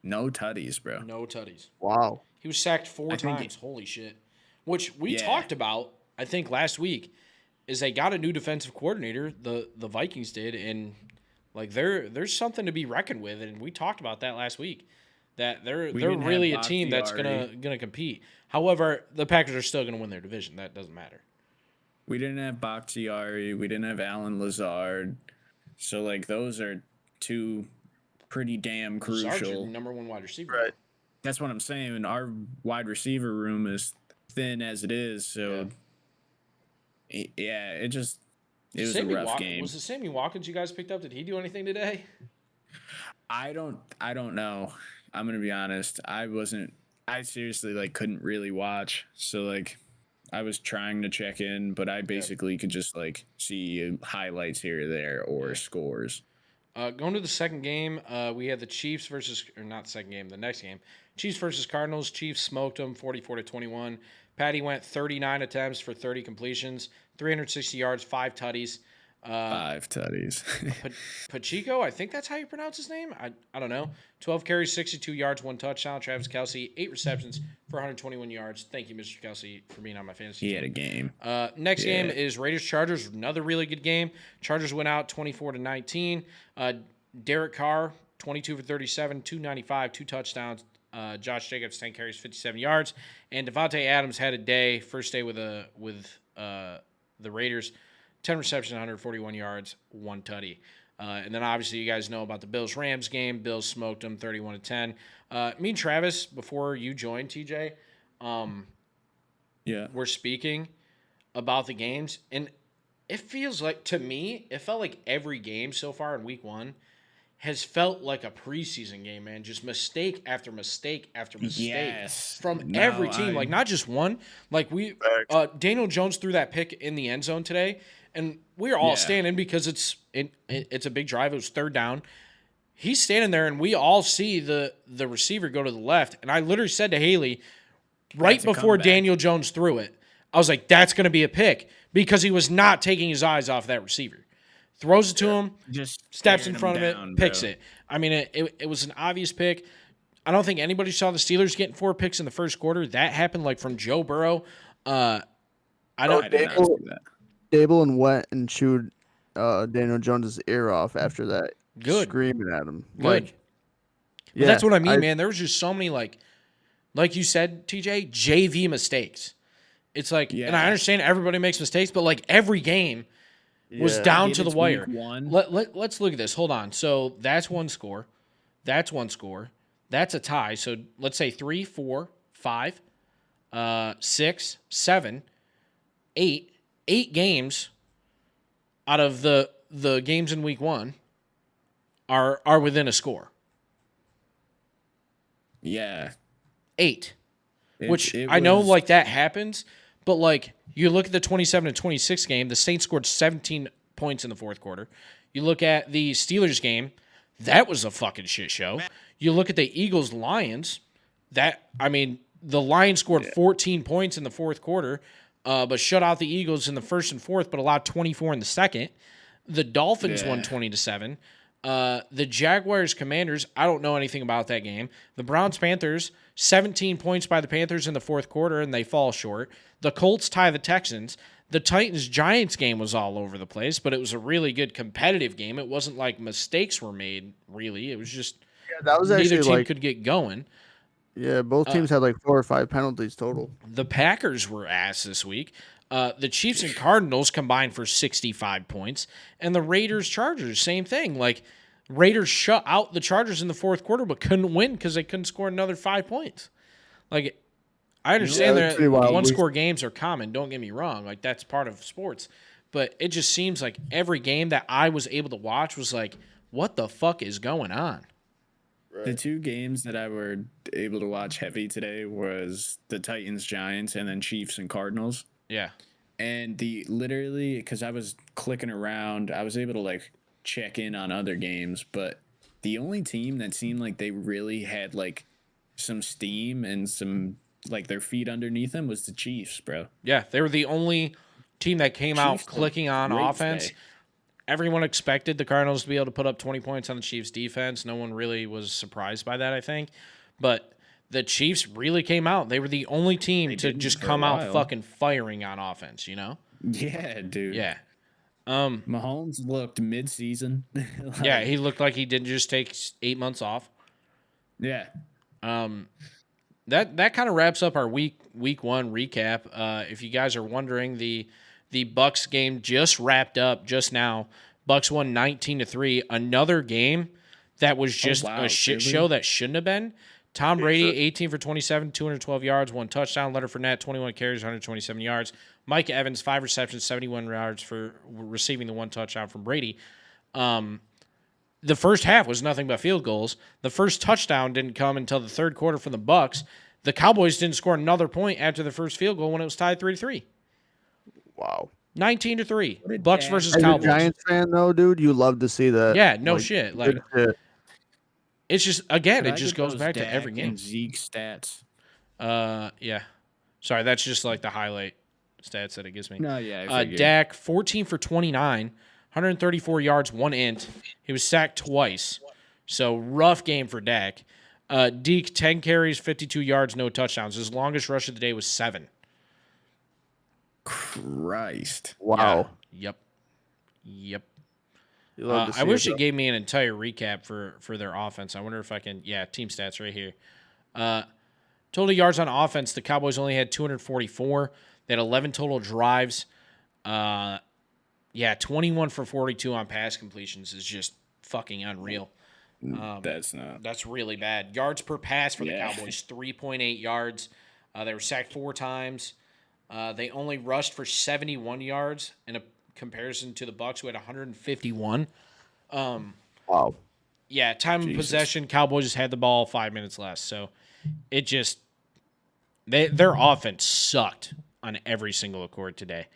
[SPEAKER 2] no tutties, bro.
[SPEAKER 1] No tutties.
[SPEAKER 3] Wow.
[SPEAKER 1] He was sacked 4
[SPEAKER 2] I think
[SPEAKER 1] times. Holy shit. Which we
[SPEAKER 2] Yeah.
[SPEAKER 1] talked about, I think, last week, is they got a new defensive coordinator. The Vikings did, and like there's something to be reckoned with, and we talked about that last week. That they're
[SPEAKER 2] didn't
[SPEAKER 1] really a
[SPEAKER 2] have
[SPEAKER 1] team that's
[SPEAKER 2] Bakhtiari.
[SPEAKER 1] gonna compete. However, the Packers are still gonna win their division. That doesn't matter.
[SPEAKER 2] We didn't have Bakhtiari. We didn't have Alan Lazard. So like those are two pretty damn
[SPEAKER 1] Lazard's your
[SPEAKER 2] crucial.
[SPEAKER 1] number 1 wide receiver.
[SPEAKER 3] Right.
[SPEAKER 2] That's what I'm saying. Our wide receiver room is thin as it is. So yeah, it was a rough game.
[SPEAKER 1] Was the Sammy Watkins you guys picked up? Did he do anything today?
[SPEAKER 2] I don't know. I'm gonna be honest. I seriously like couldn't really watch. So like I was trying to check in, but I basically could just like see highlights here or there or scores.
[SPEAKER 1] Going to the second game, we had the Chiefs not the second game, the next game. Chiefs versus Cardinals. Chiefs smoked them 44-21. Patty went 39 attempts for 30 completions, 360 yards, 5 tutties.
[SPEAKER 2] 5 tutties.
[SPEAKER 1] Pacheco, I think that's how you pronounce his name. I don't know. 12 carries, 62 yards, 1 touchdown. Travis Kelce, 8 receptions for 121 yards. Thank you, Mr. Kelce, for being on my fantasy
[SPEAKER 2] He
[SPEAKER 1] team.
[SPEAKER 2] had a game.
[SPEAKER 1] Next game is Raiders-Chargers. Another really good game. Chargers went out 24-19. Derek Carr, 22 for 37, 295, 2 touchdowns. Josh Jacobs, 10 carries, 57 yards. And Devontae Adams had a day, first day with the Raiders. 10 receptions, 141 yards, 1 tutty. And then obviously you guys know about the Bills-Rams game. Bills smoked them 31-10. Me and Travis, before you joined, TJ, we're speaking about the games. And it feels like, to me, it felt like every game so far in week 1 has felt like a preseason game, man. Just mistake after mistake after mistake from every team. Like, not just one. Like, Daniel Jones threw that pick in the end zone today, and we were all standing because it's a big drive. It was 3rd down. He's standing there, and we all see the receiver go to the left. And I literally said to Haley, right before Daniel Jones threw it, I was like, that's going to be a pick, because he was not taking his eyes off that receiver. Throws it to him,
[SPEAKER 2] just
[SPEAKER 1] steps in front of it, picks it. I mean, it was an obvious pick. I don't think anybody saw the Steelers getting 4 picks in the first quarter. That happened like from Joe Burrow.
[SPEAKER 2] I did not see that.
[SPEAKER 3] Dable went and chewed Daniel Jones's ear off after that.
[SPEAKER 1] Good.
[SPEAKER 3] Screaming at him.
[SPEAKER 1] Good.
[SPEAKER 3] Like,
[SPEAKER 1] But that's what I mean, man. There was just so many, like you said, TJ, JV mistakes. It's like, and I understand everybody makes mistakes, but like every game was down to the wire. Let's look at this. Hold on. So that's 1 score. That's 1 score. That's a tie. So let's say 3, 4, 5, 6, 7, 8. 8 games out of the games in week 1 are within a score.
[SPEAKER 2] Yeah.
[SPEAKER 1] 8. Which I know like that happens, but like you look at the 27-26 game, the Saints scored 17 points in the 4th quarter. You look at the Steelers game, that was a fucking shit show. You look at the Eagles-Lions, the Lions scored 14 points in the 4th quarter, but shut out the Eagles in the 1st and 4th, but allowed 24 in the 2nd. The Dolphins won 20-7. The Jaguars-Commanders, I don't know anything about that game. The Browns-Panthers, 17 points by the Panthers in the 4th quarter, and they fall short. The Colts tie the Texans. The Titans-Giants game was all over the place, but it was a really good competitive game. It wasn't like mistakes were made, really. It was just
[SPEAKER 3] that was
[SPEAKER 1] neither team could get going.
[SPEAKER 3] Yeah, both teams had like 4 or 5 penalties total.
[SPEAKER 1] The Packers were ass this week. The Chiefs and Cardinals combined for 65 points, and the Raiders-Chargers, same thing. Like, Raiders shut out the Chargers in the 4th quarter, but couldn't win because they couldn't score another 5 points. Like, I understand that 1-score games are common. Don't get me wrong. Like, that's part of sports. But it just seems like every game that I was able to watch was like, what the fuck is going on?
[SPEAKER 2] Right. The 2 games that I were able to watch heavy today was the Titans-Giants and then Chiefs and Cardinals.
[SPEAKER 1] Yeah.
[SPEAKER 2] And because I was clicking around, I was able to like check in on other games, but the only team that seemed like they really had like some steam and some like their feet underneath them was the Chiefs, bro.
[SPEAKER 1] Yeah, they were the only team that came out
[SPEAKER 2] Chiefs
[SPEAKER 1] clicking
[SPEAKER 2] looked
[SPEAKER 1] on
[SPEAKER 2] great
[SPEAKER 1] offense.
[SPEAKER 2] today.
[SPEAKER 1] Everyone expected the Cardinals to be able to put up 20 points on the Chiefs' defense. No one really was surprised by that, I think. But the Chiefs really came out. They were the only team
[SPEAKER 2] They
[SPEAKER 1] to
[SPEAKER 2] didn't
[SPEAKER 1] just
[SPEAKER 2] for a
[SPEAKER 1] come out
[SPEAKER 2] while.
[SPEAKER 1] fucking firing on offense, you know?
[SPEAKER 2] Yeah, dude.
[SPEAKER 1] Yeah.
[SPEAKER 2] Mahomes looked mid-season.
[SPEAKER 1] Yeah, he looked like he didn't just take 8 months off.
[SPEAKER 2] Yeah.
[SPEAKER 1] That kind of wraps up our week one recap. If you guys are wondering, the Bucks game just wrapped up just now. Bucks won 19-3. Another game that was just
[SPEAKER 2] wow,
[SPEAKER 1] a shit
[SPEAKER 2] really?
[SPEAKER 1] show that shouldn't have been. Tom Brady, 18 for 27, 212 yards, 1 touchdown. Leonard Fournette, 21 carries, 127 yards. Mike Evans, 5 receptions, 71 yards for receiving the 1 touchdown from Brady. The first half was nothing but field goals. The first touchdown didn't come until the third quarter from the Bucks. The Cowboys didn't score another point after the first field goal when it was tied 3-3.
[SPEAKER 3] Wow.
[SPEAKER 1] 19-3. Bucks versus
[SPEAKER 3] As a
[SPEAKER 1] Cowboys.
[SPEAKER 3] Giants fan, though, dude, you love to see that.
[SPEAKER 1] Yeah, no shit. Like,
[SPEAKER 3] good shit.
[SPEAKER 1] it's just, again,
[SPEAKER 2] Could
[SPEAKER 1] it
[SPEAKER 2] I
[SPEAKER 1] just
[SPEAKER 2] get
[SPEAKER 1] goes
[SPEAKER 2] those
[SPEAKER 1] back to
[SPEAKER 2] Dak
[SPEAKER 1] every game.
[SPEAKER 2] and Zeke stats?
[SPEAKER 1] Yeah. Sorry, that's just like the highlight stats that it gives me.
[SPEAKER 2] No, yeah, I figured.
[SPEAKER 1] Dak, 14 for 29, 134 yards, 1 int. He was sacked twice. So rough game for Dak. Deke, 10 carries, 52 yards, no touchdowns. His longest rush of the day was 7.
[SPEAKER 2] Christ.
[SPEAKER 3] Wow.
[SPEAKER 1] Yeah. Yep.
[SPEAKER 3] You love to see
[SPEAKER 1] I wish
[SPEAKER 3] it,
[SPEAKER 1] it gave me an entire recap for their offense. I wonder if I can. Yeah, team stats right here. Total yards on offense, the Cowboys only had 244. They had 11 total drives. 21 for 42 on pass completions is just fucking unreal.
[SPEAKER 2] That's not.
[SPEAKER 1] That's really bad. Yards per pass for the
[SPEAKER 2] Yeah.
[SPEAKER 1] Cowboys, 3.8 yards. They were sacked 4 times. They only rushed for 71 yards in a comparison to the Bucks, who had 151.
[SPEAKER 3] Wow.
[SPEAKER 1] Yeah, time of possession, Cowboys just had the ball 5 minutes less. So it just their offense sucked on every single accord today.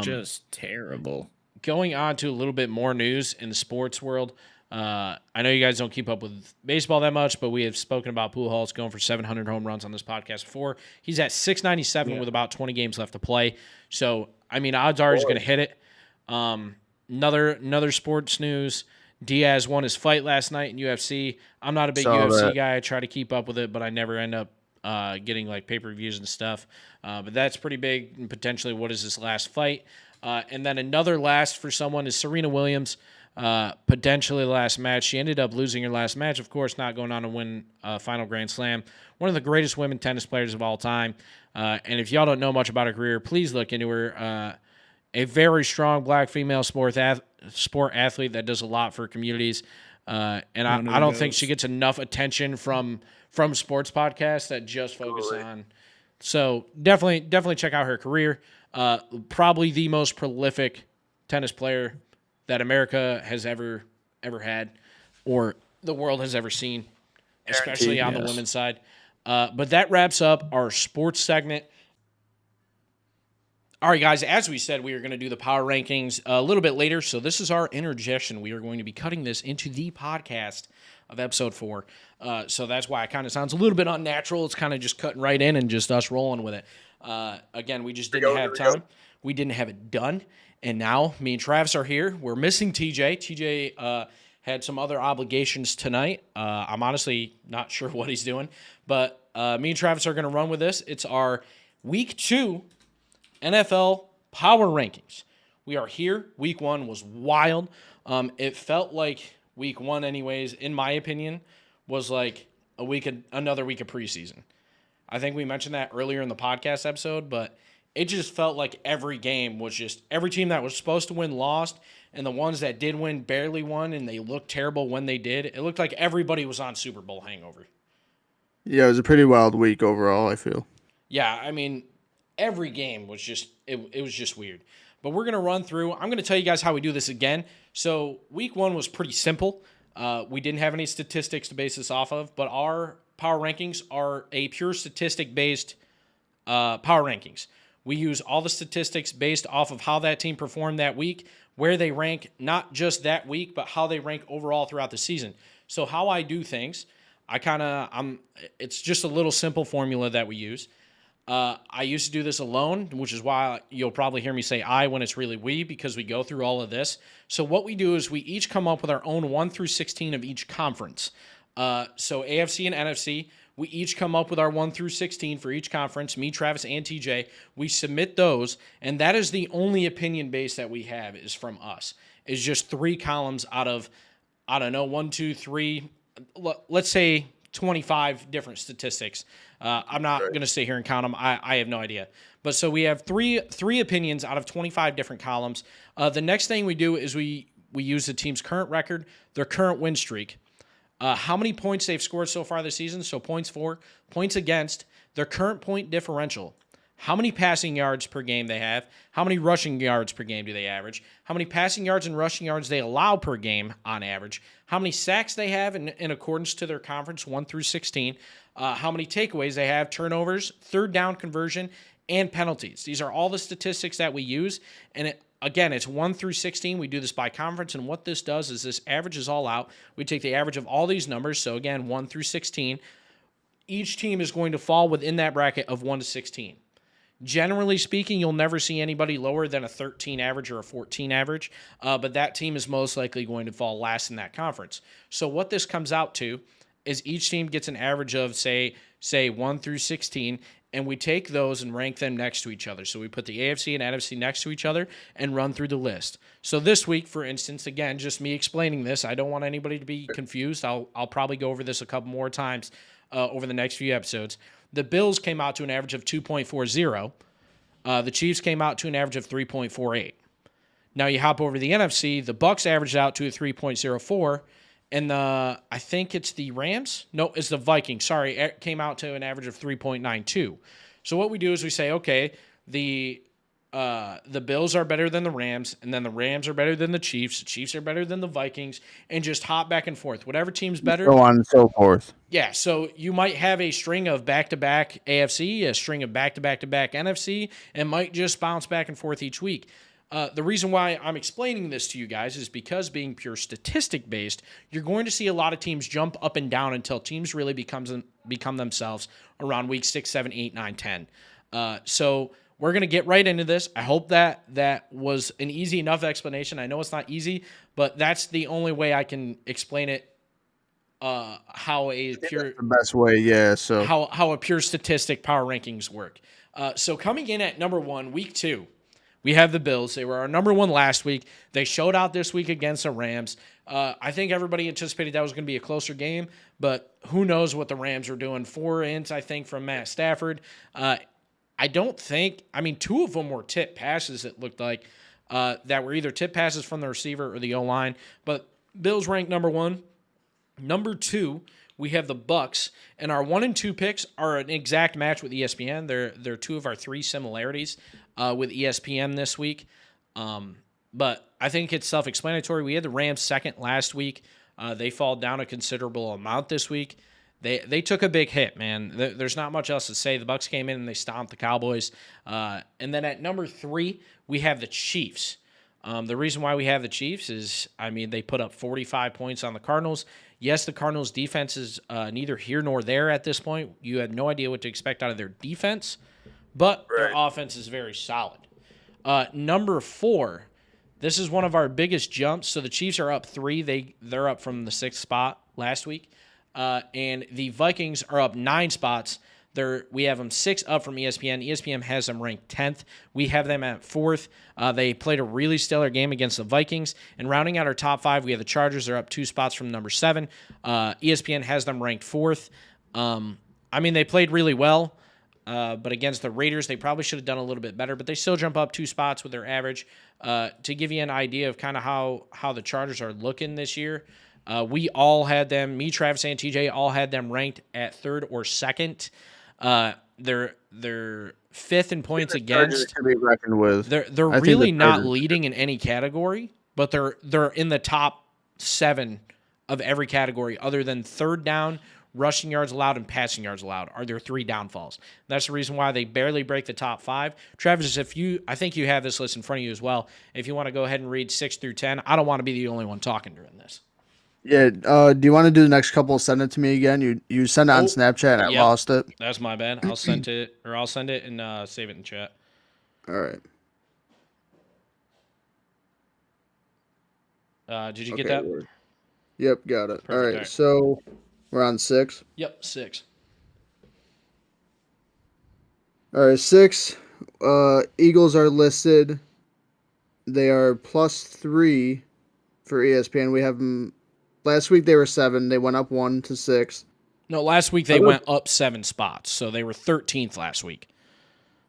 [SPEAKER 2] Just terrible.
[SPEAKER 1] Going on to a little bit more news in the sports world. I know you guys don't keep up with baseball that much, but we have spoken about Pujols going for 700 home runs on this podcast before. He's at 697 with about 20 games left to play. So, I mean, odds are he's going to hit it. Another sports news. Diaz won his fight last night in UFC. I'm not a big UFC guy. I try to keep up with it, but I never end up getting like pay-per-views and stuff. But that's pretty big and potentially what is his last fight. And then another last for someone is Serena Williams. Potentially the last match. She ended up losing her last match, of course, not going on to win a final Grand Slam. One of the greatest women tennis players of all time. And if y'all don't know much about her career, please look into her. A very strong black female sport athlete that does a lot for communities. And I don't think she gets enough attention from sports podcasts that just focus on. So definitely check out her career. Probably the most prolific tennis player that America has ever had, or the world has ever seen, especially on the women's side. But that wraps up our sports segment. All right, guys, as we said, we are going to do the power rankings a little bit later. So this is our interjection. We are going to be cutting this into the podcast of episode 4. So that's why it kind of sounds a little bit unnatural. It's kind of just cutting right in and just us rolling with it. Again, we just didn't have time. We didn't have it done. And now me and Travis are here. We're missing TJ. TJ had some other obligations tonight. I'm honestly not sure what he's doing. But me and Travis are going to run with this. It's our Week 2 NFL Power Rankings. We are here. Week 1 was wild. It felt like Week 1 anyways, in my opinion, was like another week of preseason. I think we mentioned that earlier in the podcast episode, but it just felt like every game was just every team that was supposed to win lost, and the ones that did win barely won, and they looked terrible when they did. It looked like everybody was on Super Bowl hangover.
[SPEAKER 3] Yeah, it was a pretty wild week overall, I feel.
[SPEAKER 1] Yeah, I mean, every game was just it was just weird. But we're going to run through. I'm going to tell you guys how we do this again. So week 1 was pretty simple. We didn't have any statistics to base this off of, but our power rankings are a pure statistic-based power rankings. We use all the statistics based off of how that team performed that week, where they rank, not just that week, but how they rank overall throughout the season. So how I do things, it's just a little simple formula that we use. I used to do this alone, which is why you'll probably hear me say I when it's really we, because we go through all of this. So what we do is we each come up with our own 1 through 16 of each conference. So AFC and NFC, we each come up with our 1 through 16 for each conference. Me, Travis, and TJ. We submit those, and that is the only opinion base that we have is from us. It's just 3 columns out of, I don't know, 1, 2, 3, let's say 25 different statistics. I'm not going to sit here and count them. I have no idea. But so we have three opinions out of 25 different columns. The next thing we do is we use the team's current record, their current win streak, how many points they've scored so far this season, so points for, points against, their current point differential, how many passing yards per game they have, how many rushing yards per game do they average, how many passing yards and rushing yards they allow per game on average, how many sacks they have in accordance to their conference 1 through 16, how many takeaways they have, turnovers, third down conversion, and penalties. These are all the statistics that we use, and again, it's 1 through 16. We do this by conference, and what this does is this averages all out. We take the average of all these numbers, so again, 1 through 16. Each team is going to fall within that bracket of 1 to 16. Generally speaking, you'll never see anybody lower than a 13 average or a 14 average, but that team is most likely going to fall last in that conference. So what this comes out to is each team gets an average of, say 1 through 16, and we take those and rank them next to each other. So we put the AFC and NFC next to each other and run through the list. So this week, for instance, again, just me explaining this, I don't want anybody to be confused. I'll probably go over this a couple more times over the next few episodes. The Bills came out to an average of 2.40. The Chiefs came out to an average of 3.48. Now you hop over to the NFC. The Bucks averaged out to a 3.04. And I think it's the Rams? No, it's the Vikings. Sorry, it came out to an average of 3.92. So what we do is we say, okay, the Bills are better than the Rams, and then the Rams are better than the Chiefs are better than the Vikings, and just hop back and forth. Whatever team's better.
[SPEAKER 3] So on and so forth.
[SPEAKER 1] Yeah, so you might have a string of back-to-back AFC, a string of back-to-back-to-back NFC, and might just bounce back and forth each week. The reason why I'm explaining this to you guys is because being pure statistic-based, you're going to see a lot of teams jump up and down until teams really become themselves around week 6, 7, 8, 9, 10. So we're going to get right into this. I hope that was an easy enough explanation. I know it's not easy, but that's the only way I can explain it. How a pure
[SPEAKER 3] the best way, yeah. So
[SPEAKER 1] how a pure statistic power rankings work. So coming in at number 1, week 2, we have the Bills. They were our number 1 last week. They showed out this week against the Rams. I think everybody anticipated that was going to be a closer game, but who knows what the Rams were doing. 4 ints, I think, from Matt Stafford. I don't think, 2 of them were tip passes, it looked like, that were either tip passes from the receiver or the O-line. But Bills ranked number 1. Number 2, we have the Bucks, and our 1 and 2 picks are an exact match with ESPN. They're 2 of our 3 similarities with ESPN this week. But I think it's self-explanatory. We had the Rams second last week. They fall down a considerable amount this week. They took a big hit, man. There's not much else to say. The Bucks came in and they stomped the Cowboys. And then at number 3, we have the Chiefs. The reason why we have the Chiefs is, they put up 45 points on the Cardinals. Yes, the Cardinals' defense is neither here nor there at this point. You have no idea what to expect out of their defense, but their offense is very solid. Number 4, this is one of our biggest jumps. So the Chiefs are up 3. They're up from the 6th spot last week. And the Vikings are up 9 spots. We have them 6 up from ESPN. ESPN has them ranked 10th. We have them at 4th. They played a really stellar game against the Vikings. And rounding out our top 5, we have the Chargers. They're up 2 spots from number 7. ESPN has them ranked 4th. They played really well. But against the Raiders, they probably should have done a little bit better. But they still jump up 2 spots with their average. To give you an idea of kind of how the Chargers are looking this year, we all had them, me, Travis, and TJ, all had them ranked at 3rd or 2nd. They're 5th in points against.
[SPEAKER 3] Be reckoned with.
[SPEAKER 1] They're really not leading in any category, but they're in the top 7 of every category other than third down, rushing yards allowed, and passing yards allowed are their 3 downfalls. That's the reason why they barely break the top 5. Travis, I think you have this list in front of you as well. If you want to go ahead and read 6 through 10, I don't want to be the only one talking during this.
[SPEAKER 3] Yeah. Do you want to do the next couple? Send it to me again. You send it on
[SPEAKER 1] Oh,
[SPEAKER 3] Snapchat. And I
[SPEAKER 1] yep.
[SPEAKER 3] lost it.
[SPEAKER 1] That's my bad. I'll send it and save it in chat.
[SPEAKER 3] All right.
[SPEAKER 1] Did you get
[SPEAKER 3] Okay.
[SPEAKER 1] that?
[SPEAKER 3] Yep. Got it. All
[SPEAKER 1] Perfect. All
[SPEAKER 3] right.
[SPEAKER 1] right.
[SPEAKER 3] So we're on 6.
[SPEAKER 1] Yep, 6.
[SPEAKER 3] All right. 6. Eagles are listed. They are +3 for ESPN. We have them. Last week they were 7. They went up 1 to 6.
[SPEAKER 1] No, last week they
[SPEAKER 3] Other,
[SPEAKER 1] went up 7 spots, so they were 13th last week.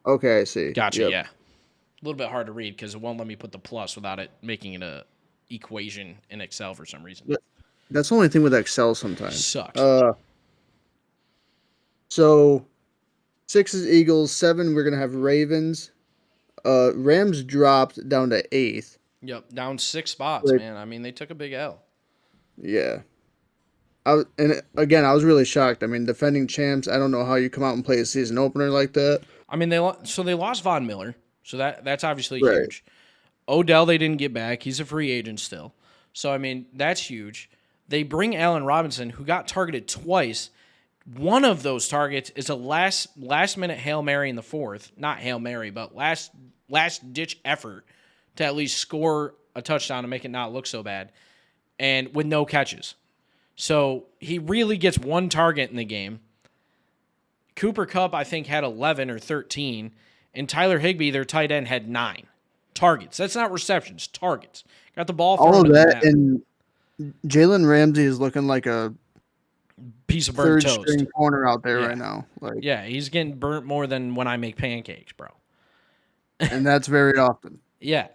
[SPEAKER 3] okay, I see.
[SPEAKER 1] Gotcha.
[SPEAKER 3] Yep.
[SPEAKER 1] Yeah, a little bit hard to read because it won't let me put the plus without it making it a equation in Excel for some reason.
[SPEAKER 3] That's the only thing with Excel sometimes.
[SPEAKER 1] Sucks.
[SPEAKER 3] So 6 is Eagles. 7 we're gonna have Ravens. Rams dropped down to 8th.
[SPEAKER 1] Yep, down 6 spots,
[SPEAKER 3] Like,
[SPEAKER 1] man. I mean, they took a big L.
[SPEAKER 3] yeah. And again, I was really shocked. I mean, defending champs. I don't know how you come out and play a season opener like that.
[SPEAKER 1] I mean, they lost Von Miller, so that's obviously
[SPEAKER 3] Right.
[SPEAKER 1] huge. Odell they didn't get back; he's a free agent still. So I mean, that's huge. They bring Allen Robinson, who got targeted twice. One of those targets is a last minute Hail Mary in the fourth, not Hail Mary, but last ditch effort to at least score a touchdown and make it not look so bad, and with no catches. So he really gets one target in the game. Cooper Kupp, I think, had 11 or 13, and Tyler Higbee, their tight end, had 9 targets. That's not receptions, targets. Got the ball thrown
[SPEAKER 3] All of
[SPEAKER 1] to
[SPEAKER 3] that,
[SPEAKER 1] them.
[SPEAKER 3] and Jalen Ramsey is looking like a
[SPEAKER 1] Piece of burnt
[SPEAKER 3] third
[SPEAKER 1] toast.
[SPEAKER 3] string corner out there
[SPEAKER 1] Yeah.
[SPEAKER 3] right now. Like,
[SPEAKER 1] Yeah, he's getting burnt more than when I make pancakes, bro.
[SPEAKER 3] and that's very often.
[SPEAKER 1] Yeah.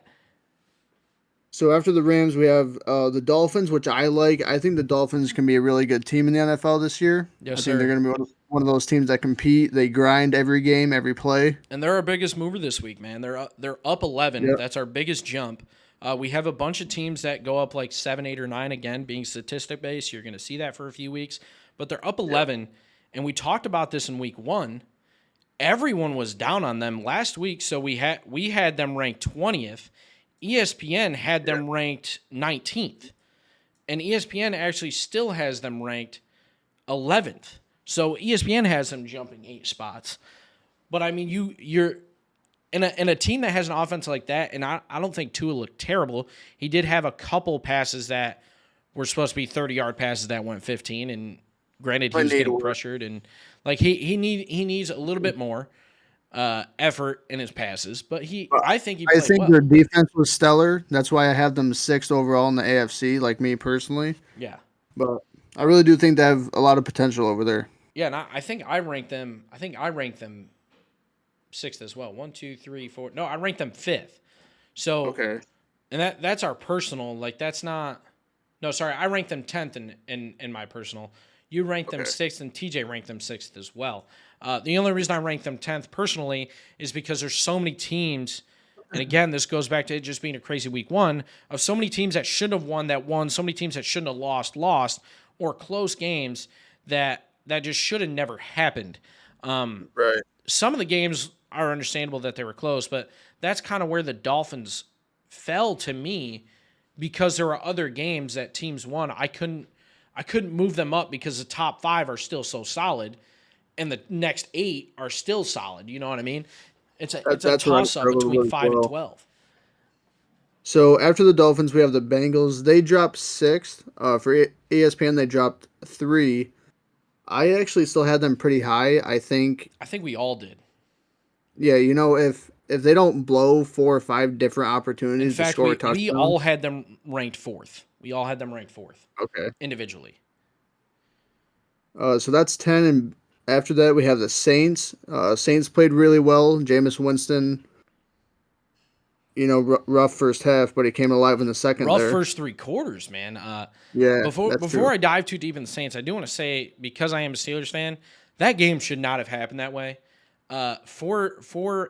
[SPEAKER 3] So after the Rams, we have the Dolphins, which I like. I think the Dolphins can be a really good team in the NFL this year.
[SPEAKER 1] Yes,
[SPEAKER 3] I
[SPEAKER 1] sir.
[SPEAKER 3] think they're going to be one of those teams that compete. They grind every game, every play.
[SPEAKER 1] And they're our biggest mover this week, man. They're up 11.
[SPEAKER 3] Yep.
[SPEAKER 1] That's our biggest jump. We have a bunch of teams that go up like 7, 8, or 9. Again, being statistic based, you're going to see that for a few weeks. But they're up 11, and we talked about this in week 1. Everyone was down on them last week, so we had them ranked 20th. ESPN had them ranked 19th, and ESPN actually still has them ranked 11th. So ESPN has them jumping 8 spots. But I mean, you're in a team that has an offense like that, and I don't think Tua looked terrible. He did have a couple passes that were supposed to be 30-yard passes that went 15, and granted he was getting pressured, and like he needs a little bit more effort in his passes, but I think he played well.
[SPEAKER 3] Their defense was stellar. That's why I have them 6th overall in the AFC, like me personally.
[SPEAKER 1] Yeah.
[SPEAKER 3] But I really do think they have a lot of potential over there.
[SPEAKER 1] Yeah, and I think I ranked them 6th as well. 1, 2, 3, 4. No, I ranked them 5th. So
[SPEAKER 3] Okay.
[SPEAKER 1] and that's our personal. Like that's not. No, sorry, I ranked them 10th in my personal. You ranked them 6th, and TJ ranked them 6th as well. The only reason I ranked them 10th personally is because there's so many teams, and again, this goes back to it just being a crazy week 1, of so many teams that should have won that won, so many teams that shouldn't have lost, or close games that just should have never happened.
[SPEAKER 3] Right.
[SPEAKER 1] Some of the games are understandable that they were close, but that's kind of where the Dolphins fell to me because there were other games that teams won. I couldn't move them up because the top 5 are still so solid, and the next 8 are still solid. You know what I mean? It's a toss up between 5 and 12.
[SPEAKER 3] So after the Dolphins, we have the Bengals. They dropped 6th. For ESPN, they dropped 3. I actually still had them pretty high. I think
[SPEAKER 1] we all did.
[SPEAKER 3] Yeah, if they don't blow 4 or 5 different opportunities to score a touchdown.
[SPEAKER 1] We all had them ranked 4th.
[SPEAKER 3] Okay.
[SPEAKER 1] Individually.
[SPEAKER 3] So that's 10, and after that we have the Saints. Saints played really well. Jameis Winston, rough first half, but he came alive in the second.
[SPEAKER 1] Rough
[SPEAKER 3] there.
[SPEAKER 1] First 3 quarters, man.
[SPEAKER 3] Yeah.
[SPEAKER 1] Before I dive too deep in the Saints, I do want to say, because I am a Steelers fan, that game should not have happened that way. 4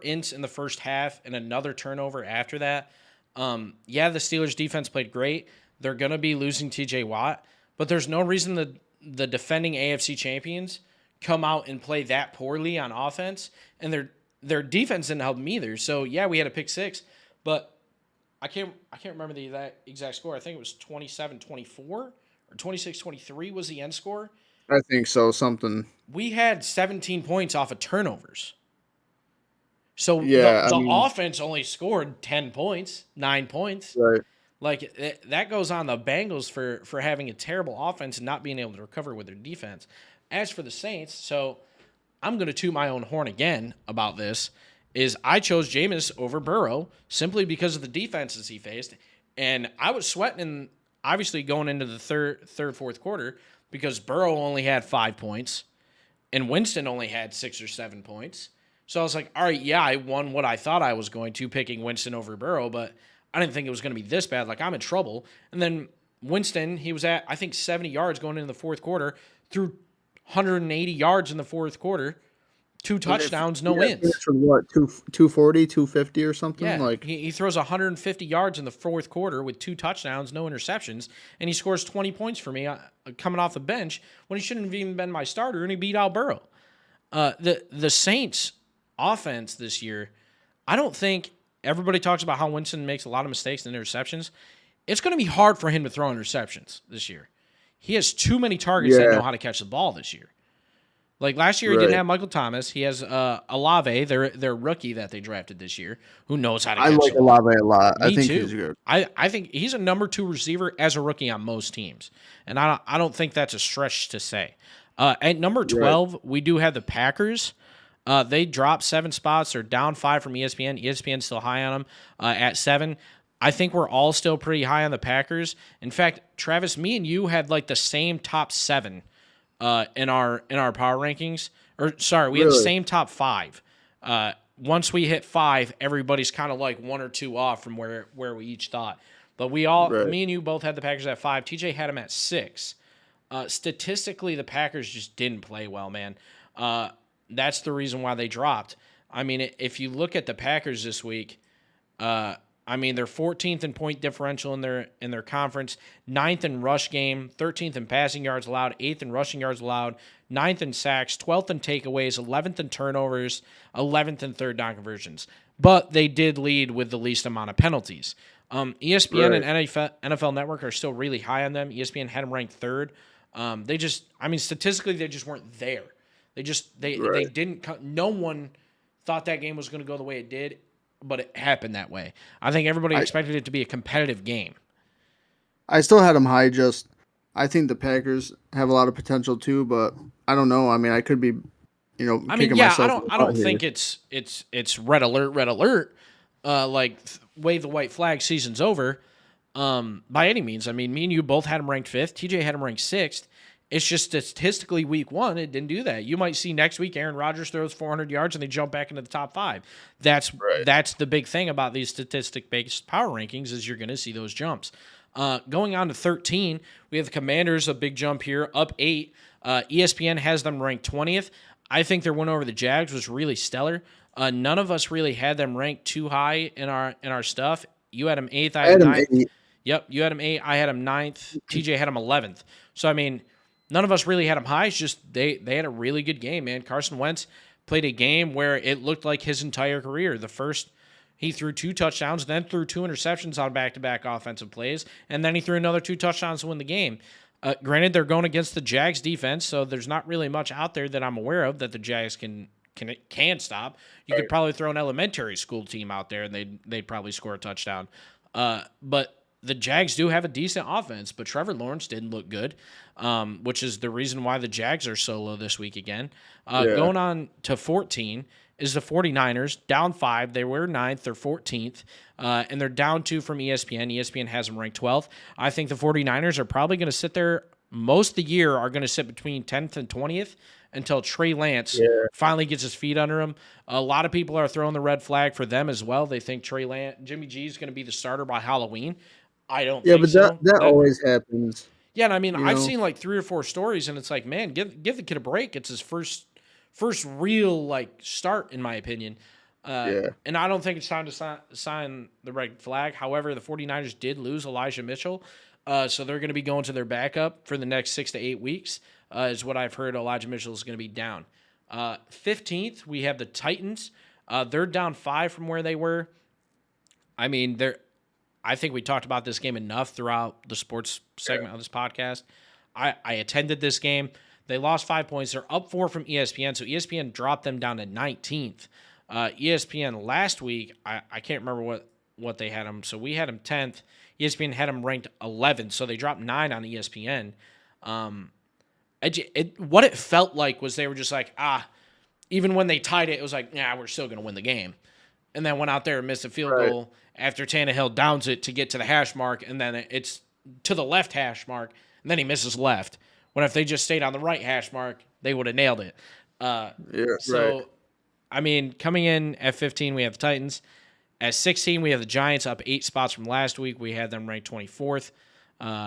[SPEAKER 1] ints in the first half and another turnover after that. The Steelers defense played great. They're going to be losing TJ Watt, but there's no reason the defending AFC champions come out and play that poorly on offense, and their defense didn't help them either. So we had a pick 6, but I can't remember the exact score. I think it was 27-24 or or 26-23 was the end score.
[SPEAKER 3] I think so. Something.
[SPEAKER 1] We had 17 points off of turnovers. So
[SPEAKER 3] Yeah, I
[SPEAKER 1] the
[SPEAKER 3] mean,
[SPEAKER 1] offense only scored 10 points, 9 points.
[SPEAKER 3] right.
[SPEAKER 1] Like that goes on the Bengals for having a terrible offense and not being able to recover with their defense. As for the Saints, so I'm going to toot my own horn again about this. Is I chose Jameis over Burrow simply because of the defenses he faced, and I was sweating obviously going into the fourth quarter because Burrow only had 5 points and Winston only had 6 or 7 points. So I was like, all right, yeah, I won what I thought I was going to, picking Winston over Burrow, but I didn't think it was going to be this bad. Like, I'm in trouble. And then Winston, he was at, I think, 70 yards going into the fourth quarter, threw 180 yards in the fourth quarter, 2 touchdowns, no wins.
[SPEAKER 3] From what, 240, 250 or something?
[SPEAKER 1] Yeah,
[SPEAKER 3] Like,
[SPEAKER 1] he throws 150 yards in the fourth quarter with 2 touchdowns, no interceptions, and he scores 20 points for me coming off the bench when he shouldn't have even been my starter, and he beat out Burrow. The Saints' offense this year, I don't think everybody talks about how Winston makes a lot of mistakes and interceptions. It's going to be hard for him to throw interceptions this year. He has too many targets that know how to catch the ball this year. Like last year, he didn't have Michael Thomas. He has Olave, their rookie that they drafted this year, who knows how to catch the ball.
[SPEAKER 3] I like Olave a lot.
[SPEAKER 1] Me
[SPEAKER 3] I think
[SPEAKER 1] too.
[SPEAKER 3] he's good.
[SPEAKER 1] I think he's a number 2 receiver as a rookie on most teams, and I don't think that's a stretch to say. At number 12, we do have the Packers. They dropped 7 spots. They're down 5 from ESPN. ESPN's still high on them at 7. I think we're all still pretty high on the Packers. In fact, Travis, me and you had like the same top 7 in our power rankings. Or sorry, we had the same top 5. Once we hit 5, everybody's kind of like 1 or 2 off from where we each thought. But we all, me and you both had the Packers at 5. TJ had them at 6. Statistically, the Packers just didn't play well, man. That's the reason why they dropped. I mean, if you look at the Packers this week, I mean, they're 14th in point differential in their conference, 9th in rush game, 13th in passing yards allowed, 8th in rushing yards allowed, 9th in sacks, 12th in takeaways, 11th in turnovers, 11th in third down conversions. But they did lead with the least amount of penalties. ESPN and NFL Network are still really high on them. ESPN had them ranked 3rd. Statistically, they just weren't there. They didn't. No one thought that game was going to go the way it did, but it happened that way. I think everybody expected it to be a competitive game.
[SPEAKER 3] I still had them high. I think the Packers have a lot of potential too, but I don't know. I mean, I could be, myself.
[SPEAKER 1] I don't think it's red alert. Wave the white flag, season's over. By any means. I mean, me and you both had them ranked 5th. TJ had them ranked 6th. It's just statistically week 1, it didn't do that. You might see next week Aaron Rodgers throws 400 yards and they jump back into the top 5. That's the big thing about these statistic-based power rankings is you're going to see those jumps. Going on to 13, we have the Commanders, a big jump here, up 8. ESPN has them ranked 20th. I think their win over the Jags was really stellar. None of us really had them ranked too high in our stuff. You had them 8th, I had them 9th. Yep, you had them 8th, I had them 9th. TJ had them 11th. So, I mean, none of us really had them high. It's just they had a really good game, man. Carson Wentz played a game where it looked like his entire career. The first, he threw 2 touchdowns, then threw 2 interceptions on back-to-back offensive plays, and then he threw another 2 touchdowns to win the game. Granted, they're going against the Jags defense, so there's not really much out there that I'm aware of that the Jags can stop. You could probably throw an elementary school team out there, and they'd probably score a touchdown. But the Jags do have a decent offense, but Trevor Lawrence didn't look good, which is the reason why the Jags are so low this week again. Going on to 14 is the 49ers, down 5. They were 9th, they're 14th, and they're down 2 from ESPN. ESPN has them ranked 12th. I think the 49ers are probably going to sit there most of the year, are going to sit between 10th and 20th until Trey Lance finally gets his feet under him. A lot of people are throwing the red flag for them as well. They think Jimmy G is going to be the starter by Halloween. I don't think so.
[SPEAKER 3] Yeah, but that always happens.
[SPEAKER 1] Yeah, and I mean, I've seen like 3 or 4 stories, and it's like, man, give the kid a break. It's his first real start, in my opinion. And I don't think it's time to sign the red flag. However, the 49ers did lose Elijah Mitchell, so they're going to be going to their backup for the next 6 to 8 weeks, is what I've heard. Elijah Mitchell is going to be down. 15th, we have the Titans. They're down 5 from where they were. I mean, I think we talked about this game enough throughout the sports segment of this podcast. I attended this game. They lost 5 points. They're up 4 from ESPN, so ESPN dropped them down to 19th. ESPN last week, I can't remember what they had them. So we had them 10th. ESPN had them ranked 11th, so they dropped 9 on ESPN. What it felt like was they were just like, even when they tied it, it was like, we're still going to win the game. And then went out there and missed a field goal after Tannehill downs it to get to the hash mark, and then it's to the left hash mark, and then he misses left. When if they just stayed on the right hash mark, they would have nailed it. I mean, coming in at 15, we have the Titans. At 16, we have the Giants up 8 spots from last week. We had them ranked 24th.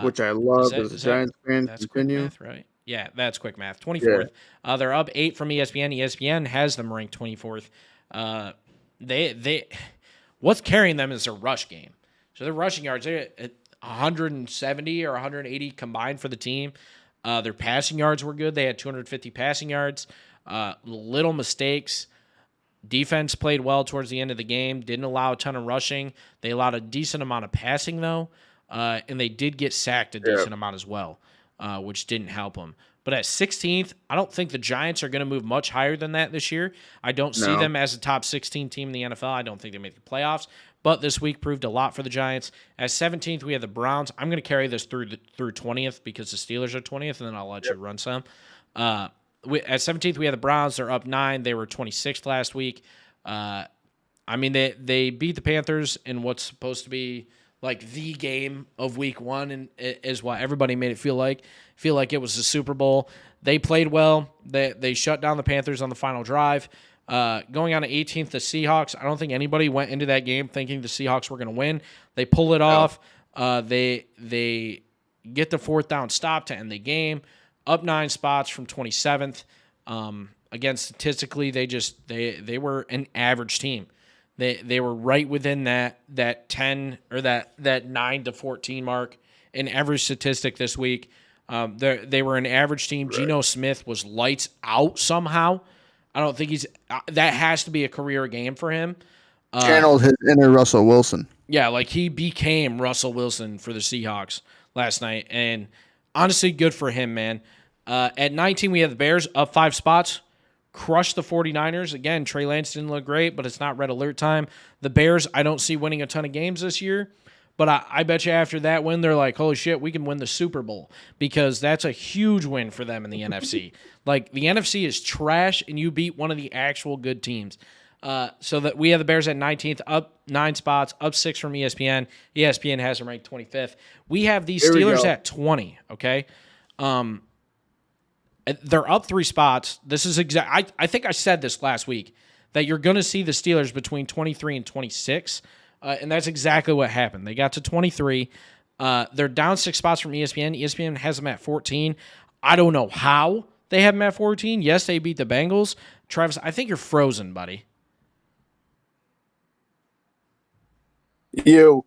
[SPEAKER 3] Which I love as a Giants fan.
[SPEAKER 1] That's quick math, right? Yeah, that's quick math. 24th. Yeah. They're up 8 from ESPN. ESPN has them ranked 24th. They what's carrying them is their rush game. So their rushing yards, they're at 170 or 180 combined for the team. Their passing yards were good. They had 250 passing yards. Little mistakes. Defense played well towards the end of the game. Didn't allow a ton of rushing. They allowed a decent amount of passing, though. And they did get sacked a decent amount as well, which didn't help them. But at 16th, I don't think the Giants are going to move much higher than that this year. I don't see them as a top 16 team in the NFL. I don't think they make the playoffs. But this week proved a lot for the Giants. At 17th, we have the Browns. I'm going to carry this through 20th because the Steelers are 20th, and then I'll let you run some. At 17th, we have the Browns. They're up 9. They were 26th last week. I mean, they beat the Panthers in what's supposed to be like the game of week 1, and is what everybody made it feel like. It was the Super Bowl. They played well. They shut down the Panthers on the final drive. Going on to 18th, the Seahawks. I don't think anybody went into that game thinking the Seahawks were going to win. They pull it off. They get the 4th down stop to end the game. Up 9 spots from 27th. Again, statistically, they were an average team. They were right within that 10 or that 9 to 14 mark in every statistic this week. They were an average team. Right. Geno Smith was lights out somehow. I don't think that has to be a career game for him.
[SPEAKER 3] Channeled his inner Russell Wilson.
[SPEAKER 1] Yeah, like he became Russell Wilson for the Seahawks last night, and honestly, good for him, man. At 19, we have the Bears up 5 spots. Crushed the 49ers. Again, Trey Lance didn't look great, but it's not red alert time. The Bears, I don't see winning a ton of games this year, but I bet you after that win, they're like, holy shit, we can win the Super Bowl, because that's a huge win for them in the NFC. Like, the NFC is trash, and you beat one of the actual good teams. So that we have the Bears at 19th, up 9 spots, up 6 from ESPN. ESPN has them ranked 25th. We have these Steelers at 20, okay? They're up 3 spots. This is I think I said this last week, that you're going to see the Steelers between 23 and 26, and that's exactly what happened. They got to 23. They're down 6 spots from ESPN. ESPN has them at 14. I don't know how they have them at 14. Yes, they beat the Bengals. Travis, I think you're frozen, buddy.
[SPEAKER 3] Yo,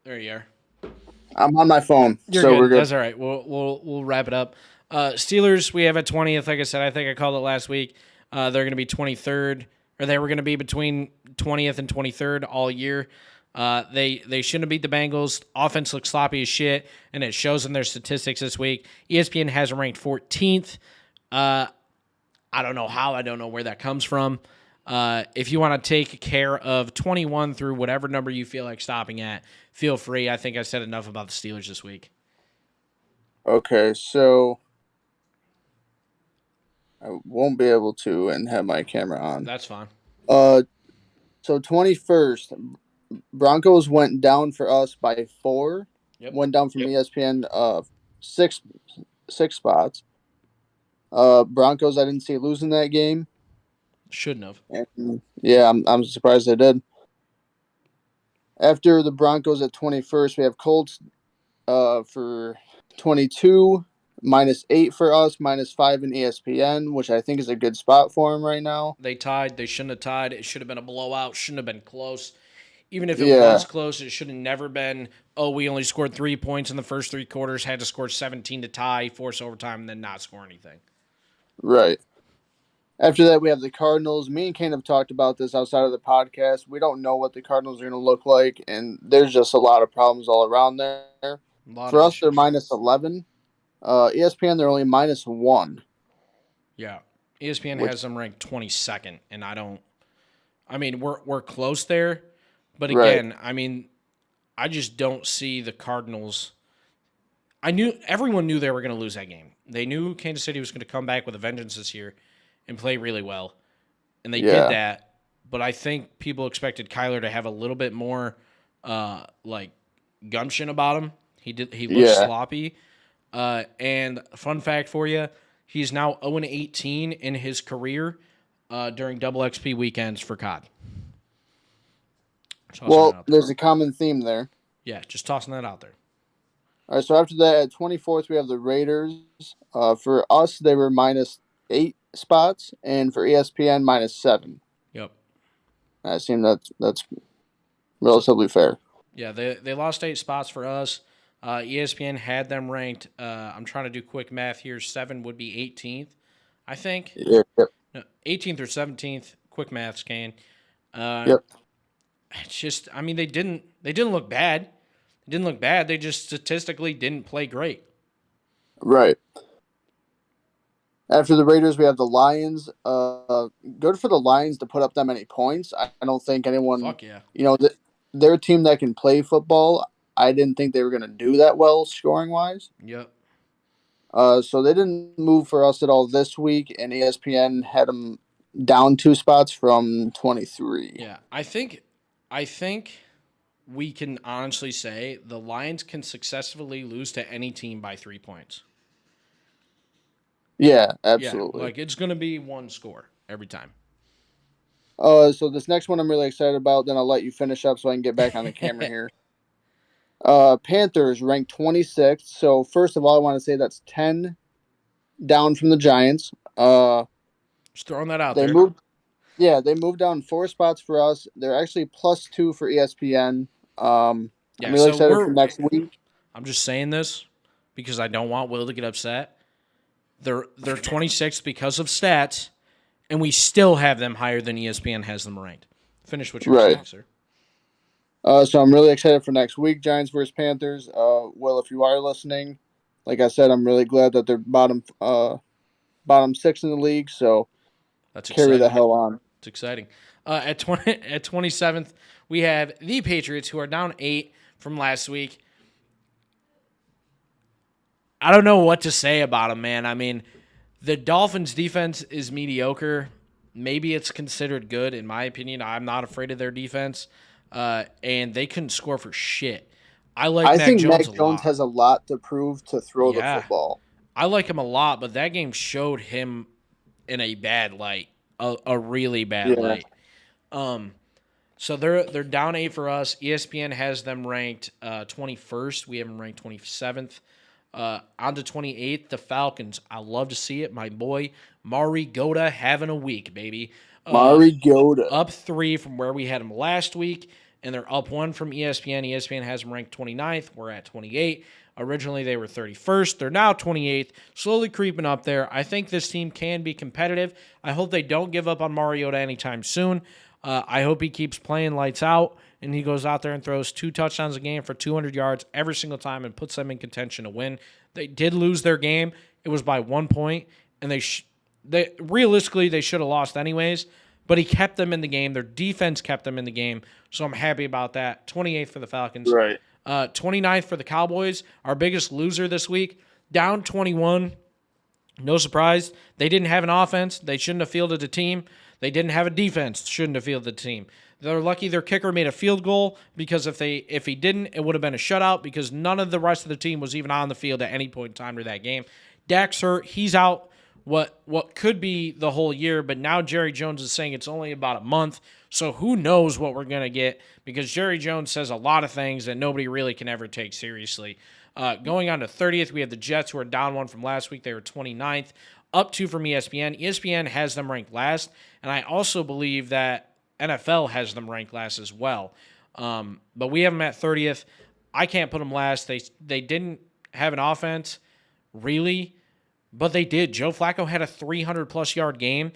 [SPEAKER 1] there you are.
[SPEAKER 3] I'm on my phone,
[SPEAKER 1] You're
[SPEAKER 3] so
[SPEAKER 1] good.
[SPEAKER 3] we're good.
[SPEAKER 1] That's all right. We'll wrap it up. Steelers, we have at 20th. Like I said, I think I called it last week. They're going to be 23rd, or they were going to be between 20th and 23rd all year. They shouldn't have beat the Bengals. Offense looks sloppy as shit, and it shows in their statistics this week. ESPN has them ranked 14th. I don't know how. I don't know where that comes from. If you want to take care of 21 through whatever number you feel like stopping at, feel free. I think I said enough about the Steelers this week.
[SPEAKER 3] Okay, so I won't be able to and have my camera on.
[SPEAKER 1] That's fine.
[SPEAKER 3] So 21st, Broncos went down for us by 4. Yep. Went down from ESPN 6 spots. Broncos, I didn't see losing that game.
[SPEAKER 1] Shouldn't have.
[SPEAKER 3] And, yeah, I'm surprised they did. After the Broncos at 21st, we have Colts for 22, -8 for us, -5 in ESPN, which I think is a good spot for them right now.
[SPEAKER 1] They tied. They shouldn't have tied. It should have been a blowout. Shouldn't have been close. Even if it was close, it should have never been, we only scored 3 points in the first 3 quarters, had to score 17 to tie, force overtime, and then not score anything.
[SPEAKER 3] Right. After that, we have the Cardinals. Me and Kane have talked about this outside of the podcast. We don't know what the Cardinals are going to look like, and there's just a lot of problems all around there.
[SPEAKER 1] A lot
[SPEAKER 3] For
[SPEAKER 1] of
[SPEAKER 3] us, they're
[SPEAKER 1] issues.
[SPEAKER 3] minus 11. ESPN, they're only minus 1.
[SPEAKER 1] Yeah. ESPN
[SPEAKER 3] Which,
[SPEAKER 1] has them ranked 22nd, and I mean, we're close there, but
[SPEAKER 3] right.
[SPEAKER 1] again, I mean, I just don't see the Cardinals. Everyone knew they were going to lose that game. They knew Kansas City was going to come back with a vengeance this year and play really well, and they did
[SPEAKER 3] Yeah.
[SPEAKER 1] that. But I think people expected Kyler to have a little bit more, like gumption about him. He did. He looked
[SPEAKER 3] Yeah.
[SPEAKER 1] sloppy. And fun fact for you, he's now 0-18 in his career during double XP weekends for COD. Tossing that
[SPEAKER 3] Well,
[SPEAKER 1] out there.
[SPEAKER 3] there's a common theme there.
[SPEAKER 1] Yeah, just tossing that out there.
[SPEAKER 3] All right, so after that, at 24th, we have the Raiders. For us, they were minus 8 spots, and for ESPN, minus 7.
[SPEAKER 1] Yep.
[SPEAKER 3] I assume that's relatively fair.
[SPEAKER 1] Yeah, they lost 8 spots for us. ESPN had them ranked. I'm trying to do quick math here. 7 would be 18th, I think.
[SPEAKER 3] Yep.
[SPEAKER 1] No, 18th or 17th. Quick maths, Kane.
[SPEAKER 3] Yep.
[SPEAKER 1] It's just, I mean, they didn't look bad. They didn't look bad. They just statistically didn't play great.
[SPEAKER 3] Right. After the Raiders, we have the Lions. Good for the Lions to put up that many points. I don't think anyone,
[SPEAKER 1] Fuck yeah.
[SPEAKER 3] They're a team that can play football. I didn't think they were going to do that well scoring wise.
[SPEAKER 1] Yep.
[SPEAKER 3] So they didn't move for us at all this week, and ESPN had them down 2 spots from 23.
[SPEAKER 1] Yeah, I think we can honestly say the Lions can successfully lose to any team by 3 points.
[SPEAKER 3] Yeah, absolutely.
[SPEAKER 1] Yeah, like it's going to be one score every time.
[SPEAKER 3] So this next one I'm really excited about. Then I'll let you finish up so I can get back on the camera here. Panthers ranked 26th. So first of all, I want to say that's 10 down from the Giants.
[SPEAKER 1] Just throwing that out
[SPEAKER 3] They
[SPEAKER 1] there.
[SPEAKER 3] moved. Yeah, they moved down 4 spots for us. They're actually plus 2 for ESPN. I'm really excited for next week.
[SPEAKER 1] I'm just saying this because I don't want Will to get upset. They're 26th because of stats, and we still have them higher than ESPN has them ranked. Finish what you were saying, sir.
[SPEAKER 3] So I'm really excited for next week, Giants versus Panthers. Will, if you are listening, like I said, I'm really glad that they're bottom 6 in the league. So
[SPEAKER 1] that's
[SPEAKER 3] carry
[SPEAKER 1] exciting.
[SPEAKER 3] the hell on.
[SPEAKER 1] It's exciting. At 27th, we have the Patriots, who are down 8 from last week. I don't know what to say about them, man. I mean, the Dolphins' defense is mediocre. Maybe it's considered good, in my opinion. I'm not afraid of their defense. And they couldn't score for shit. I think
[SPEAKER 3] Mac Jones has a lot to prove to throw the football.
[SPEAKER 1] I like him a lot, but that game showed him in a bad light, a really bad light. So they're down 8 for us. ESPN has them ranked 21st. We have them ranked 27th. On to 28th, the Falcons. I love to see it. My boy, Mariota having a week, baby.
[SPEAKER 3] Mariota.
[SPEAKER 1] Up 3 from where we had him last week, and they're up 1 from ESPN. ESPN has them ranked 29th. We're at 28. Originally, they were 31st. They're now 28th, slowly creeping up there. I think this team can be competitive. I hope they don't give up on Mariota anytime soon. I hope he keeps playing lights out, and he goes out there and throws 2 touchdowns a game for 200 yards every single time and puts them in contention to win. They did lose their game. It was by 1 point, and they realistically, they should have lost anyways, but he kept them in the game. Their defense kept them in the game, so I'm happy about that. 28th for the Falcons.
[SPEAKER 3] Right.
[SPEAKER 1] 29th for the Cowboys, our biggest loser this week, down 21. No surprise. They didn't have an offense. They shouldn't have fielded a team. They didn't have a defense. Shouldn't have fielded a team. They're lucky their kicker made a field goal, because if he didn't, it would have been a shutout, because none of the rest of the team was even on the field at any point in time to that game. Dak's hurt. He's out what could be the whole year, but now Jerry Jones is saying it's only about a month. So who knows what we're going to get, because Jerry Jones says a lot of things that nobody really can ever take seriously. Going on to 30th, we have the Jets, who are down 1 from last week. They were 29th, up 2 from ESPN. ESPN has them ranked last, and I also believe that NFL has them ranked last as well. But we have them at 30th. I can't put them last. They didn't have an offense, really, but they did. Joe Flacco had a 300-plus yard game.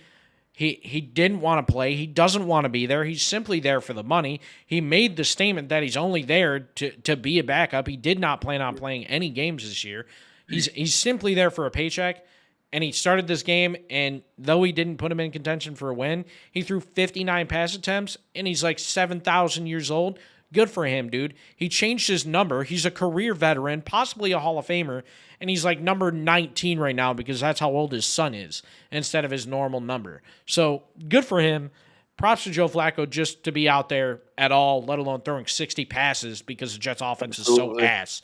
[SPEAKER 1] He didn't want to play. He doesn't want to be there. He's simply there for the money. He made the statement that he's only there to be a backup. He did not plan on playing any games this year. He's simply there for a paycheck. And he started this game, and though he didn't put him in contention for a win, he threw 59 pass attempts, and he's like 7,000 years old. Good for him, dude. He changed his number. He's a career veteran, possibly a Hall of Famer, and he's like number 19 right now because that's how old his son is instead of his normal number. So good for him. Props to Joe Flacco just to be out there at all, let alone throwing 60 passes because the Jets' offense is so ass.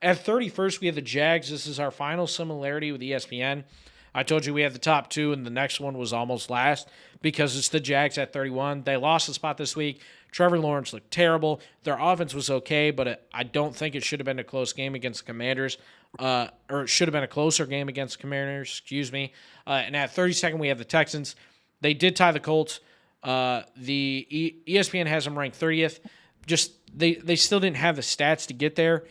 [SPEAKER 1] At 31st, we have the Jags. This is our final similarity with ESPN. I told you we had the top two, and the next one was almost last because it's the Jags at 31. They lost the spot this week. Trevor Lawrence looked terrible. Their offense was okay, but I don't think it should have been a close game against the Commanders, or it should have been a closer game against the Commanders, And at 32nd, we have the Texans. They did tie the Colts. ESPN has them ranked 30th. Just they still didn't have the stats to get there.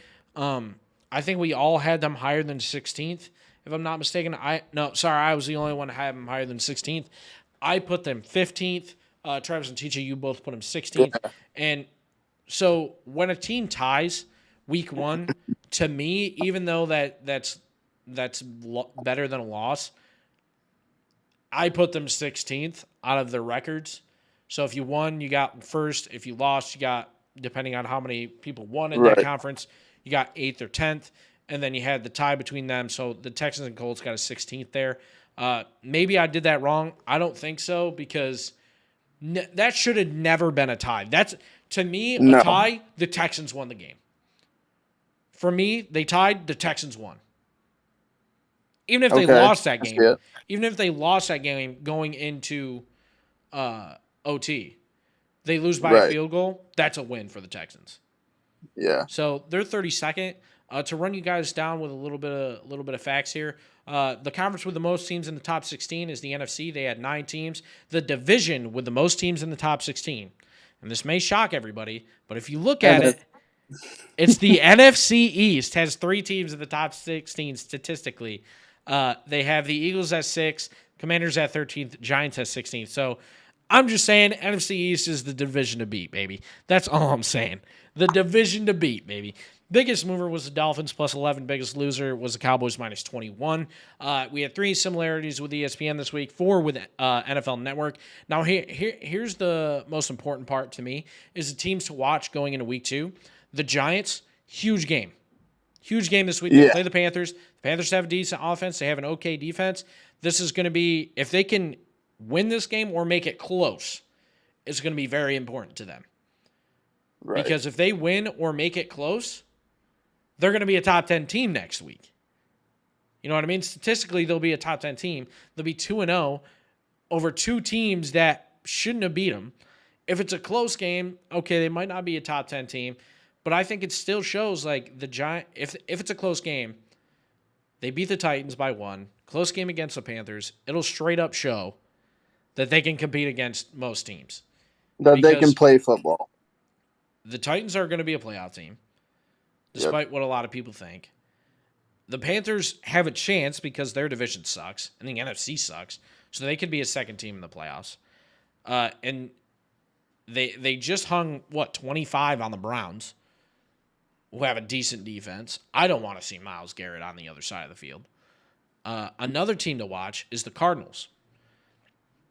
[SPEAKER 1] I think we all had them higher than 16th, if I'm not mistaken. I was the only one to have them higher than 16th. I put them 15th. Travis and TJ, you both put them 16th. And so when a team ties week one, to me, even though that's better than a loss, I put them 16th out of their records. So if you won, you got first. If you lost, you got, depending on how many people won in that conference, you got 8th or 10th, and then you had the tie between them. So the Texans and Colts got a 16th there. Maybe I did that wrong. I don't think so because that should have never been a tie. That's, to me, a tie, the Texans won the game. For me, they tied, the Texans won. Even if they lost that game. Even if they lost that game going into OT, they lose by a field goal, that's a win for the Texans.
[SPEAKER 5] Yeah.
[SPEAKER 1] So they're 32nd. To run you guys down with a little bit of facts here, the conference with the most teams in the top 16 is the NFC. They had 9 teams. The division with the most teams in the top 16, and this may shock everybody, but if you look at it, it's the NFC East has 3 teams in the top 16 statistically. They have the Eagles at 6, Commanders at 13th, Giants at 16th. So I'm just saying NFC East is the division to beat, baby. That's all I'm saying. The division to beat, baby. Biggest mover was the Dolphins plus 11. Biggest loser was the Cowboys minus 21. We had 3 similarities with ESPN this week, 4 with NFL Network. Now, here's the most important part to me is the teams to watch going into week 2. The Giants, huge game. Huge game this week. They play the Panthers. The Panthers have a decent offense. They have an okay defense. This is going to be, if they can win this game or make it close, it's going to be very important to them. Right. Because if they win or make it close, they're going to be a top 10 team next week. You know what I mean? Statistically, they'll be a top 10 team. They'll be 2-0 over 2 teams that shouldn't have beat them. If it's a close game, okay, they might not be a top 10 team, but I think it still shows like the Giant. If it's a close game, they beat the Titans by 1. Close game against the Panthers. It'll straight up show that they can compete against most teams.
[SPEAKER 5] That they can play football.
[SPEAKER 1] The Titans are going to be a playoff team, despite what a lot of people think. The Panthers have a chance because their division sucks, and the NFC sucks, so they could be a second team in the playoffs. And they just hung, 25 on the Browns, who have a decent defense. I don't want to see Myles Garrett on the other side of the field. Another team to watch is the Cardinals.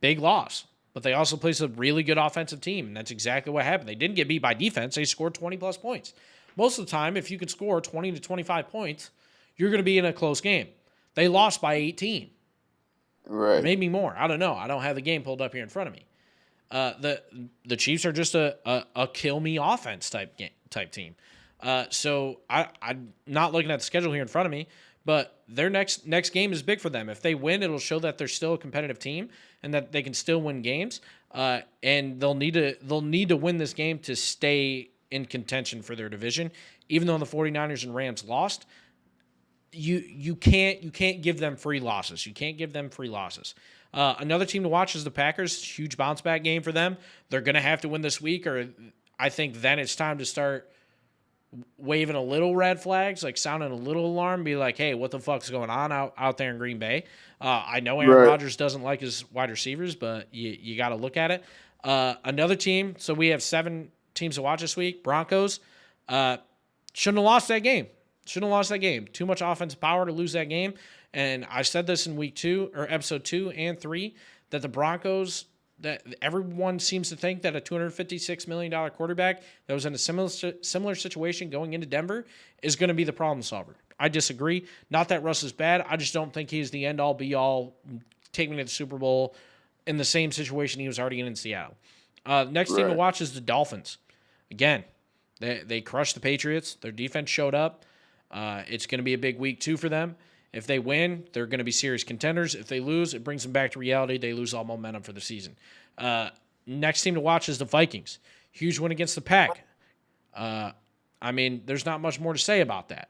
[SPEAKER 1] Big loss. But they also play a really good offensive team, and that's exactly what happened. They didn't get beat by defense. They scored 20-plus points. Most of the time, if you could score 20 to 25 points, you're going to be in a close game. They lost by 18.
[SPEAKER 5] Right.
[SPEAKER 1] Maybe more. I don't know. I don't have the game pulled up here in front of me. The Chiefs are just a kill-me offense type team. So I'm not looking at the schedule here in front of me, but their next game is big for them. If they win, it'll show that they're still a competitive team and that they can still win games. And they'll need to win this game to stay in contention for their division. Even though the 49ers and Rams lost, you can't give them free losses. You can't give them free losses. Another team to watch is the Packers. Huge bounce back game for them. They're going to have to win this week, or I think then it's time to start waving a little red flags, like sounding a little alarm, be like, hey, what the fuck's going on out there in Green Bay? I know Aaron Rodgers doesn't like his wide receivers, but you got to look at it. Another team, so we have 7 teams to watch this week. Broncos shouldn't have lost that game. Too much offensive power to lose that game. And I said this in week 2 or episode 2 and 3 that the Broncos, that everyone seems to think that a $256 million quarterback that was in a similar situation going into Denver is going to be the problem solver. I disagree. Not that Russ is bad. I just don't think he's the end all be all taking me to the Super Bowl in the same situation he was already in Seattle. Next team to watch is the Dolphins. Again, they crushed the Patriots. Their defense showed up. It's going to be a big week 2 for them. If they win, they're going to be serious contenders. If they lose, it brings them back to reality. They lose all momentum for the season. Next team to watch is the Vikings. Huge win against the Pack. I mean, there's not much more to say about that.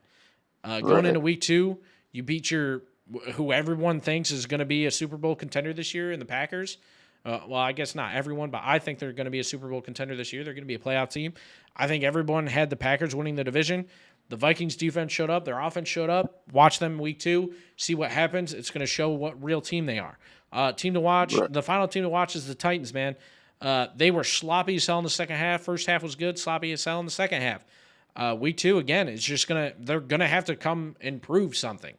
[SPEAKER 1] Going into week 2, you beat who everyone thinks is going to be a Super Bowl contender this year in the Packers. Well, I guess not everyone, but I think they're going to be a Super Bowl contender this year. They're going to be a playoff team. I think everyone had the Packers winning the division. The Vikings defense showed up. Their offense showed up. Watch them week 2. See what happens. It's going to show what real team they are. Team to watch. Right. The final team to watch is the Titans, man. They were sloppy as hell in the second half. First half was good. Sloppy as hell in the second half. Week 2, again, it's just they're going to have to come and prove something.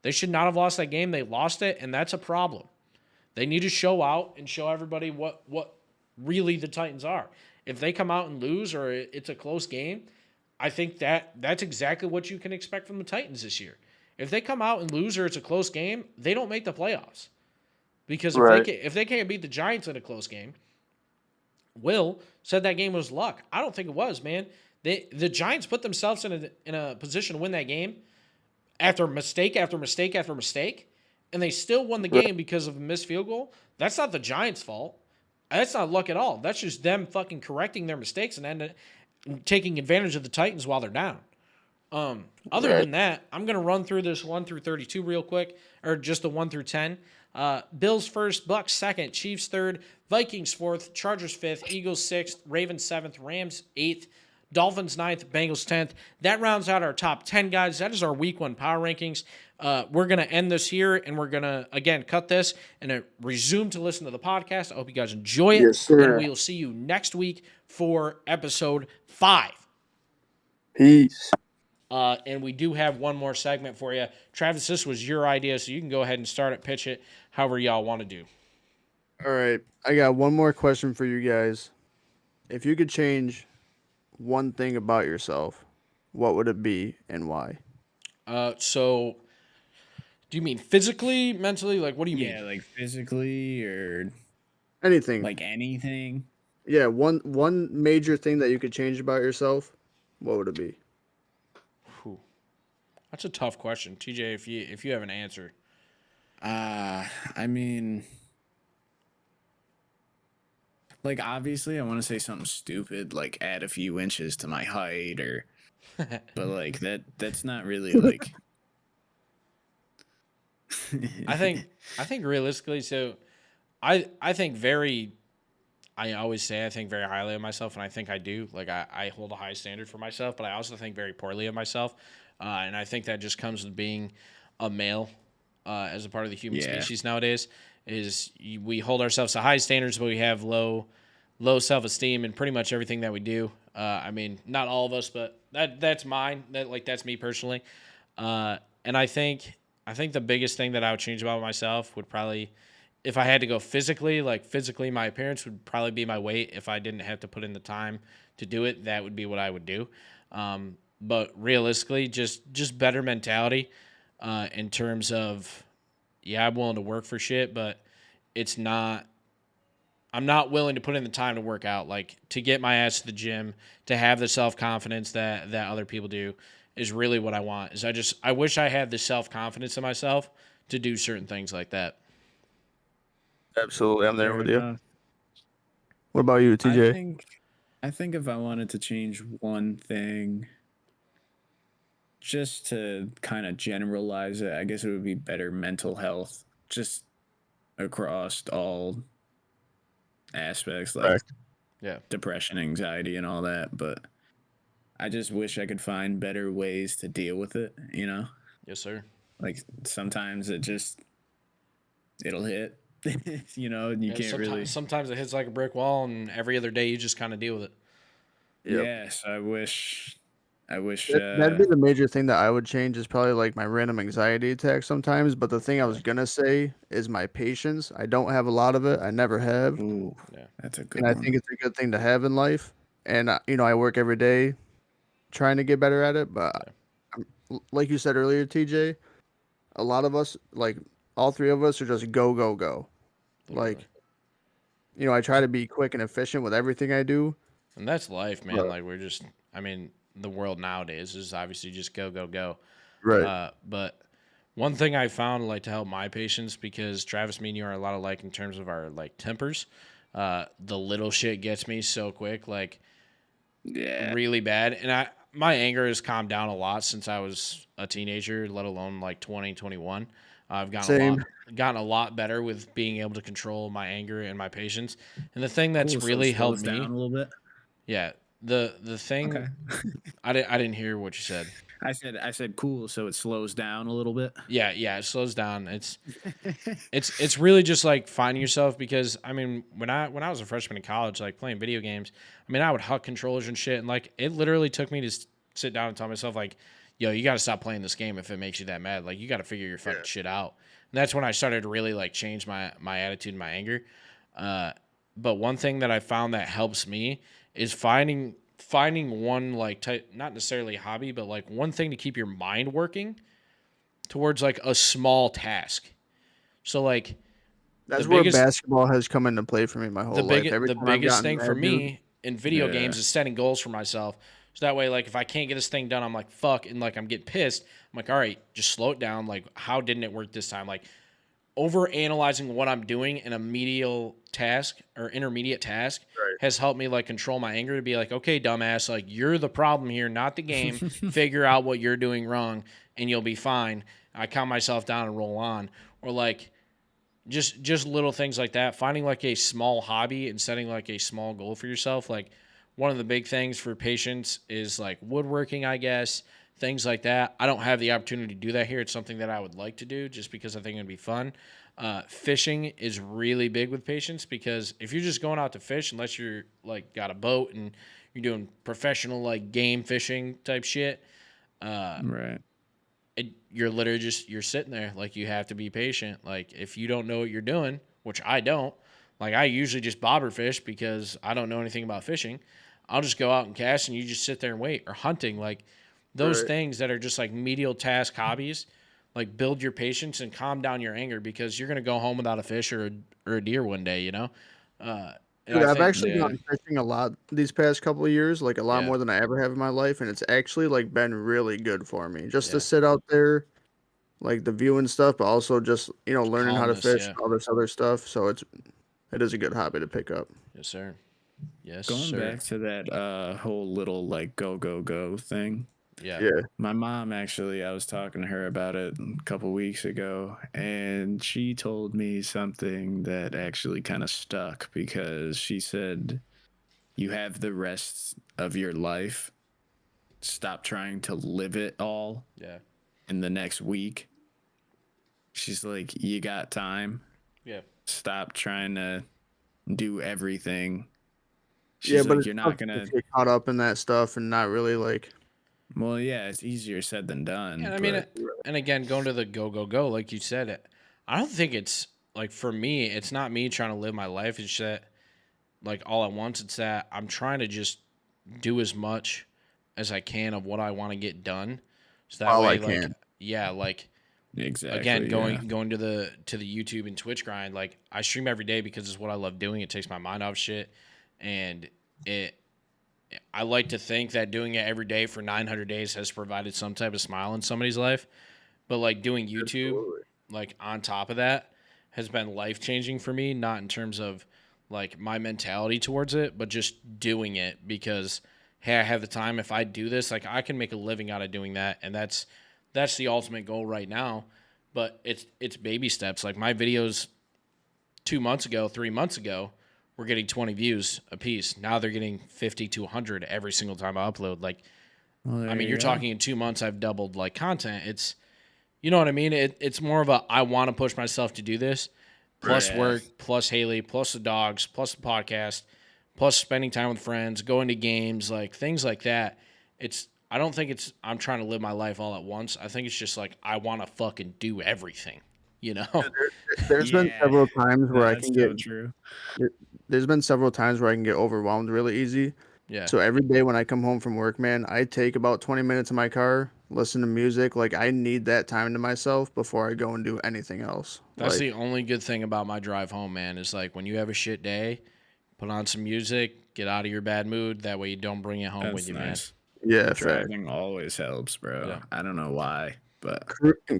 [SPEAKER 1] They should not have lost that game. They lost it, and that's a problem. They need to show out and show everybody what really the Titans are. If they come out and lose or it's a close game, I think that's exactly what you can expect from the Titans this year. If they come out and lose or it's a close game, they don't make the playoffs. Because if they can't beat the Giants in a close game, Will said that game was luck. I don't think it was, man. The Giants put themselves in a position to win that game after mistake after mistake after mistake, and they still won the game because of a missed field goal. That's not the Giants' fault. That's not luck at all. That's just them fucking correcting their mistakes and then taking advantage of the Titans while they're down. Other than that, I'm going to run through this 1 through 32 real quick, or just the 1 through 10. Bills first, Bucks second, Chiefs third, Vikings fourth, Chargers fifth, Eagles sixth, Ravens seventh, Rams eighth, Dolphins ninth, Bengals 10th. That rounds out our top 10, guys. That is our week 1 power rankings. We're going to end this here, and we're going to, again, cut this and resume to listen to the podcast. I hope you guys enjoy it.
[SPEAKER 5] Yes, sir.
[SPEAKER 1] And we'll see you next week for episode 5.
[SPEAKER 5] Peace.
[SPEAKER 1] And we do have one more segment for you. Travis, this was your idea, so you can go ahead and start it, pitch it, however y'all want to do.
[SPEAKER 3] All right. I got one more question for you guys. If you could change one thing about yourself, what would it be and why?
[SPEAKER 1] So do you mean physically, mentally? Like, what do you mean?
[SPEAKER 2] Yeah, like physically or
[SPEAKER 3] anything.
[SPEAKER 2] Like anything?
[SPEAKER 3] Yeah, one major thing that you could change about yourself, what would it be?
[SPEAKER 1] Whew. That's a tough question. TJ, if you have an answer.
[SPEAKER 2] I mean, like, obviously I want to say something stupid, like add a few inches to my height or but like that's not really like
[SPEAKER 1] I think realistically, so I think I always say I think very highly of myself, and I think I do. Like, I hold a high standard for myself, but I also think very poorly of myself. And I think that just comes with being a male as a part of the human species nowadays. We hold ourselves to high standards, but we have low self-esteem in pretty much everything that we do. I mean, not all of us, but that's mine. That's me personally. And I think the biggest thing that I would change about myself would probably, if I had to go physically, my appearance would probably be my weight. If I didn't have to put in the time to do it, that would be what I would do. But realistically, just better mentality in terms of, I'm willing to work for shit, but I'm not willing to put in the time to work out, like to get my ass to the gym, to have the self-confidence that other people do is really what I want. I wish I had the self-confidence in myself to do certain things like that.
[SPEAKER 3] Absolutely. I'm there with you. What about you, TJ?
[SPEAKER 2] I think if I wanted to change one thing, just to kind of generalize it, I guess it would be better mental health, just across all aspects, like depression, anxiety, and all that. But I just wish I could find better ways to deal with it, you know?
[SPEAKER 1] Yes, sir.
[SPEAKER 2] Like sometimes it'll hit, you know, and you
[SPEAKER 1] Yeah,
[SPEAKER 2] can't really.
[SPEAKER 1] sometimes it hits like a brick wall, and every other day you just kind of deal with it.
[SPEAKER 3] Yep.
[SPEAKER 2] Yes, I wish
[SPEAKER 3] That'd be the major thing that I would change is probably like my random anxiety attacks sometimes. But the thing I was gonna say is my patience. I don't have a lot of it. I never have,
[SPEAKER 2] ooh,
[SPEAKER 1] Yeah.
[SPEAKER 2] that's a
[SPEAKER 3] and
[SPEAKER 2] good
[SPEAKER 3] I
[SPEAKER 2] one.
[SPEAKER 3] think it's a good thing to have in life. And I work every day trying to get better at it. But
[SPEAKER 1] Yeah.
[SPEAKER 3] like you said earlier, TJ, a lot of us, like all three of us, are just go go go.
[SPEAKER 1] Literally.
[SPEAKER 3] Like I try to be quick and efficient with everything I do.
[SPEAKER 1] And that's life, man.
[SPEAKER 3] But
[SPEAKER 1] Like I mean, the world nowadays is obviously just go, go, go.
[SPEAKER 3] right,
[SPEAKER 1] But one thing I found like to help my patients, because Travis, me and you are a lot alike in terms of our like tempers. The little shit gets me so quick, like
[SPEAKER 2] Yeah.
[SPEAKER 1] really bad. And my anger has calmed down a lot since I was a teenager, let alone like 2021. I've
[SPEAKER 3] same.
[SPEAKER 1] gotten a lot better with being able to control my anger and my patience. And the thing that's
[SPEAKER 2] Cool. So it
[SPEAKER 1] really helped
[SPEAKER 2] slows down
[SPEAKER 1] me,
[SPEAKER 2] a little bit.
[SPEAKER 1] yeah, the thing
[SPEAKER 2] Okay.
[SPEAKER 1] I didn't hear what you said.
[SPEAKER 2] I said cool. So it slows down a little bit.
[SPEAKER 1] Yeah, yeah, it slows down. It's really just like finding yourself, because I mean when I was a freshman in college, like playing video games, I mean I would huck controllers and shit, and like it literally took me to sit down and tell myself like, yo, you got to stop playing this game if it makes you that mad. Like you got to figure your fucking shit out. And that's when I started to really like change my attitude and my anger. But one thing that I found that helps me is finding one like type, not necessarily a hobby, but like one thing to keep your mind working towards like a small task. So like the
[SPEAKER 3] That's where
[SPEAKER 1] biggest
[SPEAKER 3] basketball has come into play for me my whole life. Every
[SPEAKER 1] the
[SPEAKER 3] time I've
[SPEAKER 1] biggest
[SPEAKER 3] gotten
[SPEAKER 1] thing for
[SPEAKER 3] mad, dude.
[SPEAKER 1] me in video
[SPEAKER 2] Yeah.
[SPEAKER 1] games is setting goals for myself. So that way, like if I can't get this thing done, I'm like fuck, and like I'm getting pissed. I'm like, all right, just slow it down. Like, how didn't it work this time? Like over analyzing what I'm doing in a medial task or intermediate task has helped me like control my anger to be like, okay, dumbass, like you're the problem here, not the game. Figure out what you're doing wrong and you'll be fine. I calm myself down and roll on. Or like just little things like that, finding like a small hobby and setting like a small goal for yourself. Like one of the big things for patients is like woodworking, I guess, things like that. I don't have the opportunity to do that here. It's something that I would like to do just because I think it'd be fun. Fishing is really big with patients, because if you're just going out to fish, unless you're like got a boat and you're doing professional like game fishing type shit,
[SPEAKER 2] Right.
[SPEAKER 1] you're literally just you're sitting there. Like you have to be patient. Like if you don't know what you're doing, which I don't, like I usually just bobber fish because I don't know anything about fishing. I'll just go out and cast, and you just sit there and wait. Or hunting, like those
[SPEAKER 3] Right.
[SPEAKER 1] things that are just like medial task hobbies, like build your patience and calm down your anger, because you're gonna go home without a fish or a deer one day, you know. And
[SPEAKER 3] Dude,
[SPEAKER 1] I
[SPEAKER 3] I've
[SPEAKER 1] think
[SPEAKER 3] actually
[SPEAKER 2] Yeah.
[SPEAKER 3] gone fishing a lot these past couple of years, like a lot
[SPEAKER 1] yeah,
[SPEAKER 3] more than I ever have in my life, and it's actually like been really good for me. Just to
[SPEAKER 1] yeah,
[SPEAKER 3] sit out there, like the view and stuff, but also just learning how to
[SPEAKER 1] calmness,
[SPEAKER 3] fish
[SPEAKER 1] yeah,
[SPEAKER 3] and all this other stuff. So it is a good hobby to pick up.
[SPEAKER 1] yes sir, yes
[SPEAKER 2] Going
[SPEAKER 1] sir,
[SPEAKER 2] back to that whole little like go go go thing.
[SPEAKER 1] yeah,
[SPEAKER 3] Yeah,
[SPEAKER 2] My mom actually, I was talking to her about it a couple weeks ago, and she told me something that actually kind of stuck, because she said, "You have the rest of your life. Stop trying to live it all
[SPEAKER 1] yeah,
[SPEAKER 2] in the next week." She's like, "You got time.
[SPEAKER 1] yeah.
[SPEAKER 2] Stop trying to do everything."
[SPEAKER 3] yeah,
[SPEAKER 2] She's
[SPEAKER 3] but
[SPEAKER 2] like,
[SPEAKER 3] it's
[SPEAKER 2] "You're
[SPEAKER 3] tough
[SPEAKER 2] not
[SPEAKER 3] to
[SPEAKER 2] gonna."
[SPEAKER 3] get caught up in that stuff and not really like.
[SPEAKER 2] Well, yeah, it's easier said than
[SPEAKER 1] And
[SPEAKER 2] done,
[SPEAKER 1] I mean,
[SPEAKER 2] but
[SPEAKER 1] and again, going to the go, go, go, like you said, I don't think it's like for me, it's not me trying to live my life. It's that like all at once, it's that I'm trying to just do as much as I can of what I want to get done. So that
[SPEAKER 3] While I
[SPEAKER 1] way, like,
[SPEAKER 3] can.
[SPEAKER 1] yeah, like again,
[SPEAKER 2] exactly, yeah.
[SPEAKER 1] going to the YouTube and Twitch grind, like I stream every day because it's what I love doing. It takes my mind off shit. And it, I like to think that doing it every day for 900 days has provided some type of smile in somebody's life. But like doing YouTube,
[SPEAKER 3] Absolutely.
[SPEAKER 1] like on top of that, has been life changing for me. Not in terms of like my mentality towards it, but just doing it because hey, I have the time. If I do this, like I can make a living out of doing that, and that's the ultimate goal right now. But it's baby steps. Like my videos 2 months ago, 3 months ago, were getting 20 views a piece. Now they're getting 50 to 100 every single time I upload. Like
[SPEAKER 2] Well,
[SPEAKER 1] I mean,
[SPEAKER 2] there
[SPEAKER 1] you're
[SPEAKER 2] you go.
[SPEAKER 1] talking in 2 months, I've doubled like content. It's, you know what I mean? It's more of a, I want to push myself to do this, plus
[SPEAKER 2] Yeah.
[SPEAKER 1] work, plus Haley, plus the dogs, plus the podcast, plus spending time with friends, going to games, like things like that. I don't think I'm trying to live my life all at once. I think it's just like, I want to fucking do everything, you know?
[SPEAKER 3] There's been
[SPEAKER 2] Yeah.
[SPEAKER 3] several times where
[SPEAKER 2] No,
[SPEAKER 3] I
[SPEAKER 2] that's
[SPEAKER 3] can
[SPEAKER 2] so
[SPEAKER 3] get.
[SPEAKER 2] true.
[SPEAKER 3] There's been several times where I can get overwhelmed really easy.
[SPEAKER 1] Yeah.
[SPEAKER 3] So every day when I come home from work, man, I take about 20 minutes in my car, listen to music. Like I need that time to myself before I go and do anything else.
[SPEAKER 1] That's
[SPEAKER 3] Like,
[SPEAKER 1] the only good thing about my drive home, man, is like when you have a shit day, put on some music, get out of your bad mood. That way you don't bring it home with
[SPEAKER 2] That's
[SPEAKER 1] you,
[SPEAKER 2] nice.
[SPEAKER 3] yeah, fact.
[SPEAKER 2] Driving always helps, bro.
[SPEAKER 1] Yeah.
[SPEAKER 2] I don't know why, but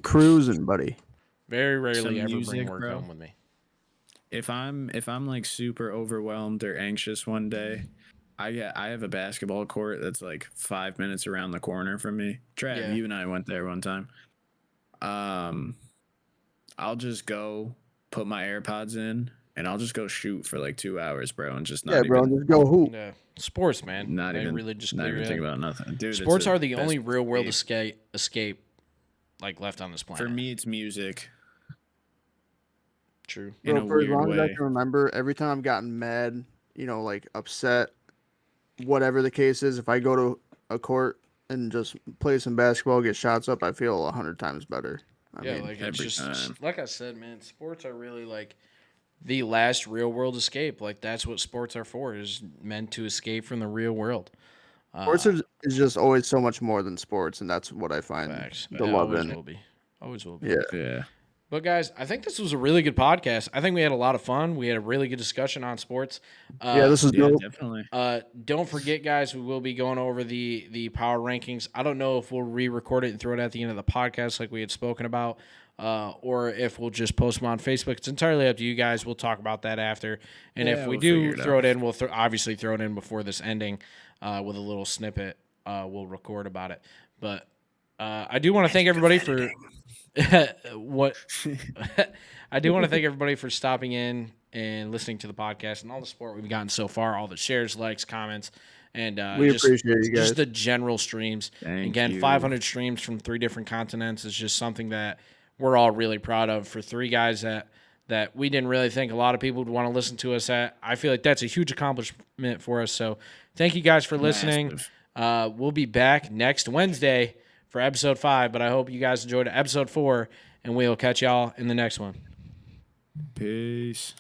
[SPEAKER 3] Cruising, buddy.
[SPEAKER 1] man. Very rarely
[SPEAKER 2] some
[SPEAKER 1] ever bring
[SPEAKER 2] music,
[SPEAKER 1] work
[SPEAKER 2] bro.
[SPEAKER 1] home with me.
[SPEAKER 2] If I'm like super overwhelmed or anxious one day, I have a basketball court that's like 5 minutes around the corner from me. Trav,
[SPEAKER 1] Yeah.
[SPEAKER 2] you and I went there one time. I'll just go put my AirPods in and I'll just go shoot for like 2 hours, bro, and just
[SPEAKER 3] Yeah,
[SPEAKER 2] not
[SPEAKER 3] bro,
[SPEAKER 2] even
[SPEAKER 3] just go hoop.
[SPEAKER 1] Yeah. Sports, man.
[SPEAKER 2] not
[SPEAKER 1] They
[SPEAKER 2] even
[SPEAKER 1] really just
[SPEAKER 2] not
[SPEAKER 1] clear
[SPEAKER 2] even
[SPEAKER 1] your
[SPEAKER 2] think
[SPEAKER 1] head.
[SPEAKER 2] about nothing, dude. it's
[SPEAKER 1] Sports
[SPEAKER 2] the
[SPEAKER 1] are the
[SPEAKER 2] best
[SPEAKER 1] only
[SPEAKER 2] place
[SPEAKER 1] real
[SPEAKER 2] to
[SPEAKER 1] world
[SPEAKER 2] be.
[SPEAKER 1] escape like left on this planet.
[SPEAKER 2] For me, it's music
[SPEAKER 1] True.
[SPEAKER 2] in
[SPEAKER 3] Bro,
[SPEAKER 2] a
[SPEAKER 3] for as
[SPEAKER 2] weird
[SPEAKER 3] long as I
[SPEAKER 2] way.
[SPEAKER 3] can remember, every time I've gotten mad, like upset, whatever the case is, if I go to a court and just play some basketball, get shots up, I feel 100 times better. I
[SPEAKER 1] Yeah,
[SPEAKER 3] mean,
[SPEAKER 1] like it's
[SPEAKER 2] Every
[SPEAKER 1] just
[SPEAKER 2] time.
[SPEAKER 1] like I said, man, sports are really like the last real world escape. Like that's what sports are for, is meant to escape from the real world.
[SPEAKER 3] sports is just always so much more than sports, and that's what I find
[SPEAKER 1] Facts.
[SPEAKER 3] the
[SPEAKER 1] It
[SPEAKER 3] love
[SPEAKER 1] always
[SPEAKER 3] in.
[SPEAKER 1] will be. Always will be.
[SPEAKER 3] Yeah.
[SPEAKER 2] Yeah.
[SPEAKER 1] But guys, I think this was a really good podcast. I think we had a lot of fun. We had a really good discussion on sports.
[SPEAKER 3] Yeah, this is
[SPEAKER 2] Yeah,
[SPEAKER 3] dope.
[SPEAKER 2] definitely.
[SPEAKER 1] Don't forget, guys, we will be going over the power rankings. I don't know if we'll re-record it and throw it at the end of the podcast like we had spoken about, or if we'll just post them on Facebook. It's entirely up to you guys. We'll talk about that after. And if
[SPEAKER 2] Yeah,
[SPEAKER 1] we
[SPEAKER 2] we'll figure
[SPEAKER 1] do
[SPEAKER 2] it
[SPEAKER 1] throw
[SPEAKER 2] out.
[SPEAKER 1] it in, we'll obviously throw it in before this ending with a little snippet. We'll record about it. But I do want to thank everybody for what I do want to thank everybody for stopping in and listening to the podcast and all the support we've gotten so far, all the shares, likes, comments, and
[SPEAKER 3] We
[SPEAKER 1] just
[SPEAKER 3] appreciate you guys.
[SPEAKER 1] the general streams.
[SPEAKER 2] Thank
[SPEAKER 1] Again,
[SPEAKER 2] you.
[SPEAKER 1] 500 streams from 3 different continents is just something that we're all really proud of for 3 guys that we didn't really think a lot of people would want to listen to us at. I feel like that's a huge accomplishment for us. So thank you guys for listening.
[SPEAKER 2] Massive.
[SPEAKER 1] We'll be back next Wednesday for episode 5, but I hope you guys enjoyed episode 4, and we'll catch y'all in the next one.
[SPEAKER 2] Peace.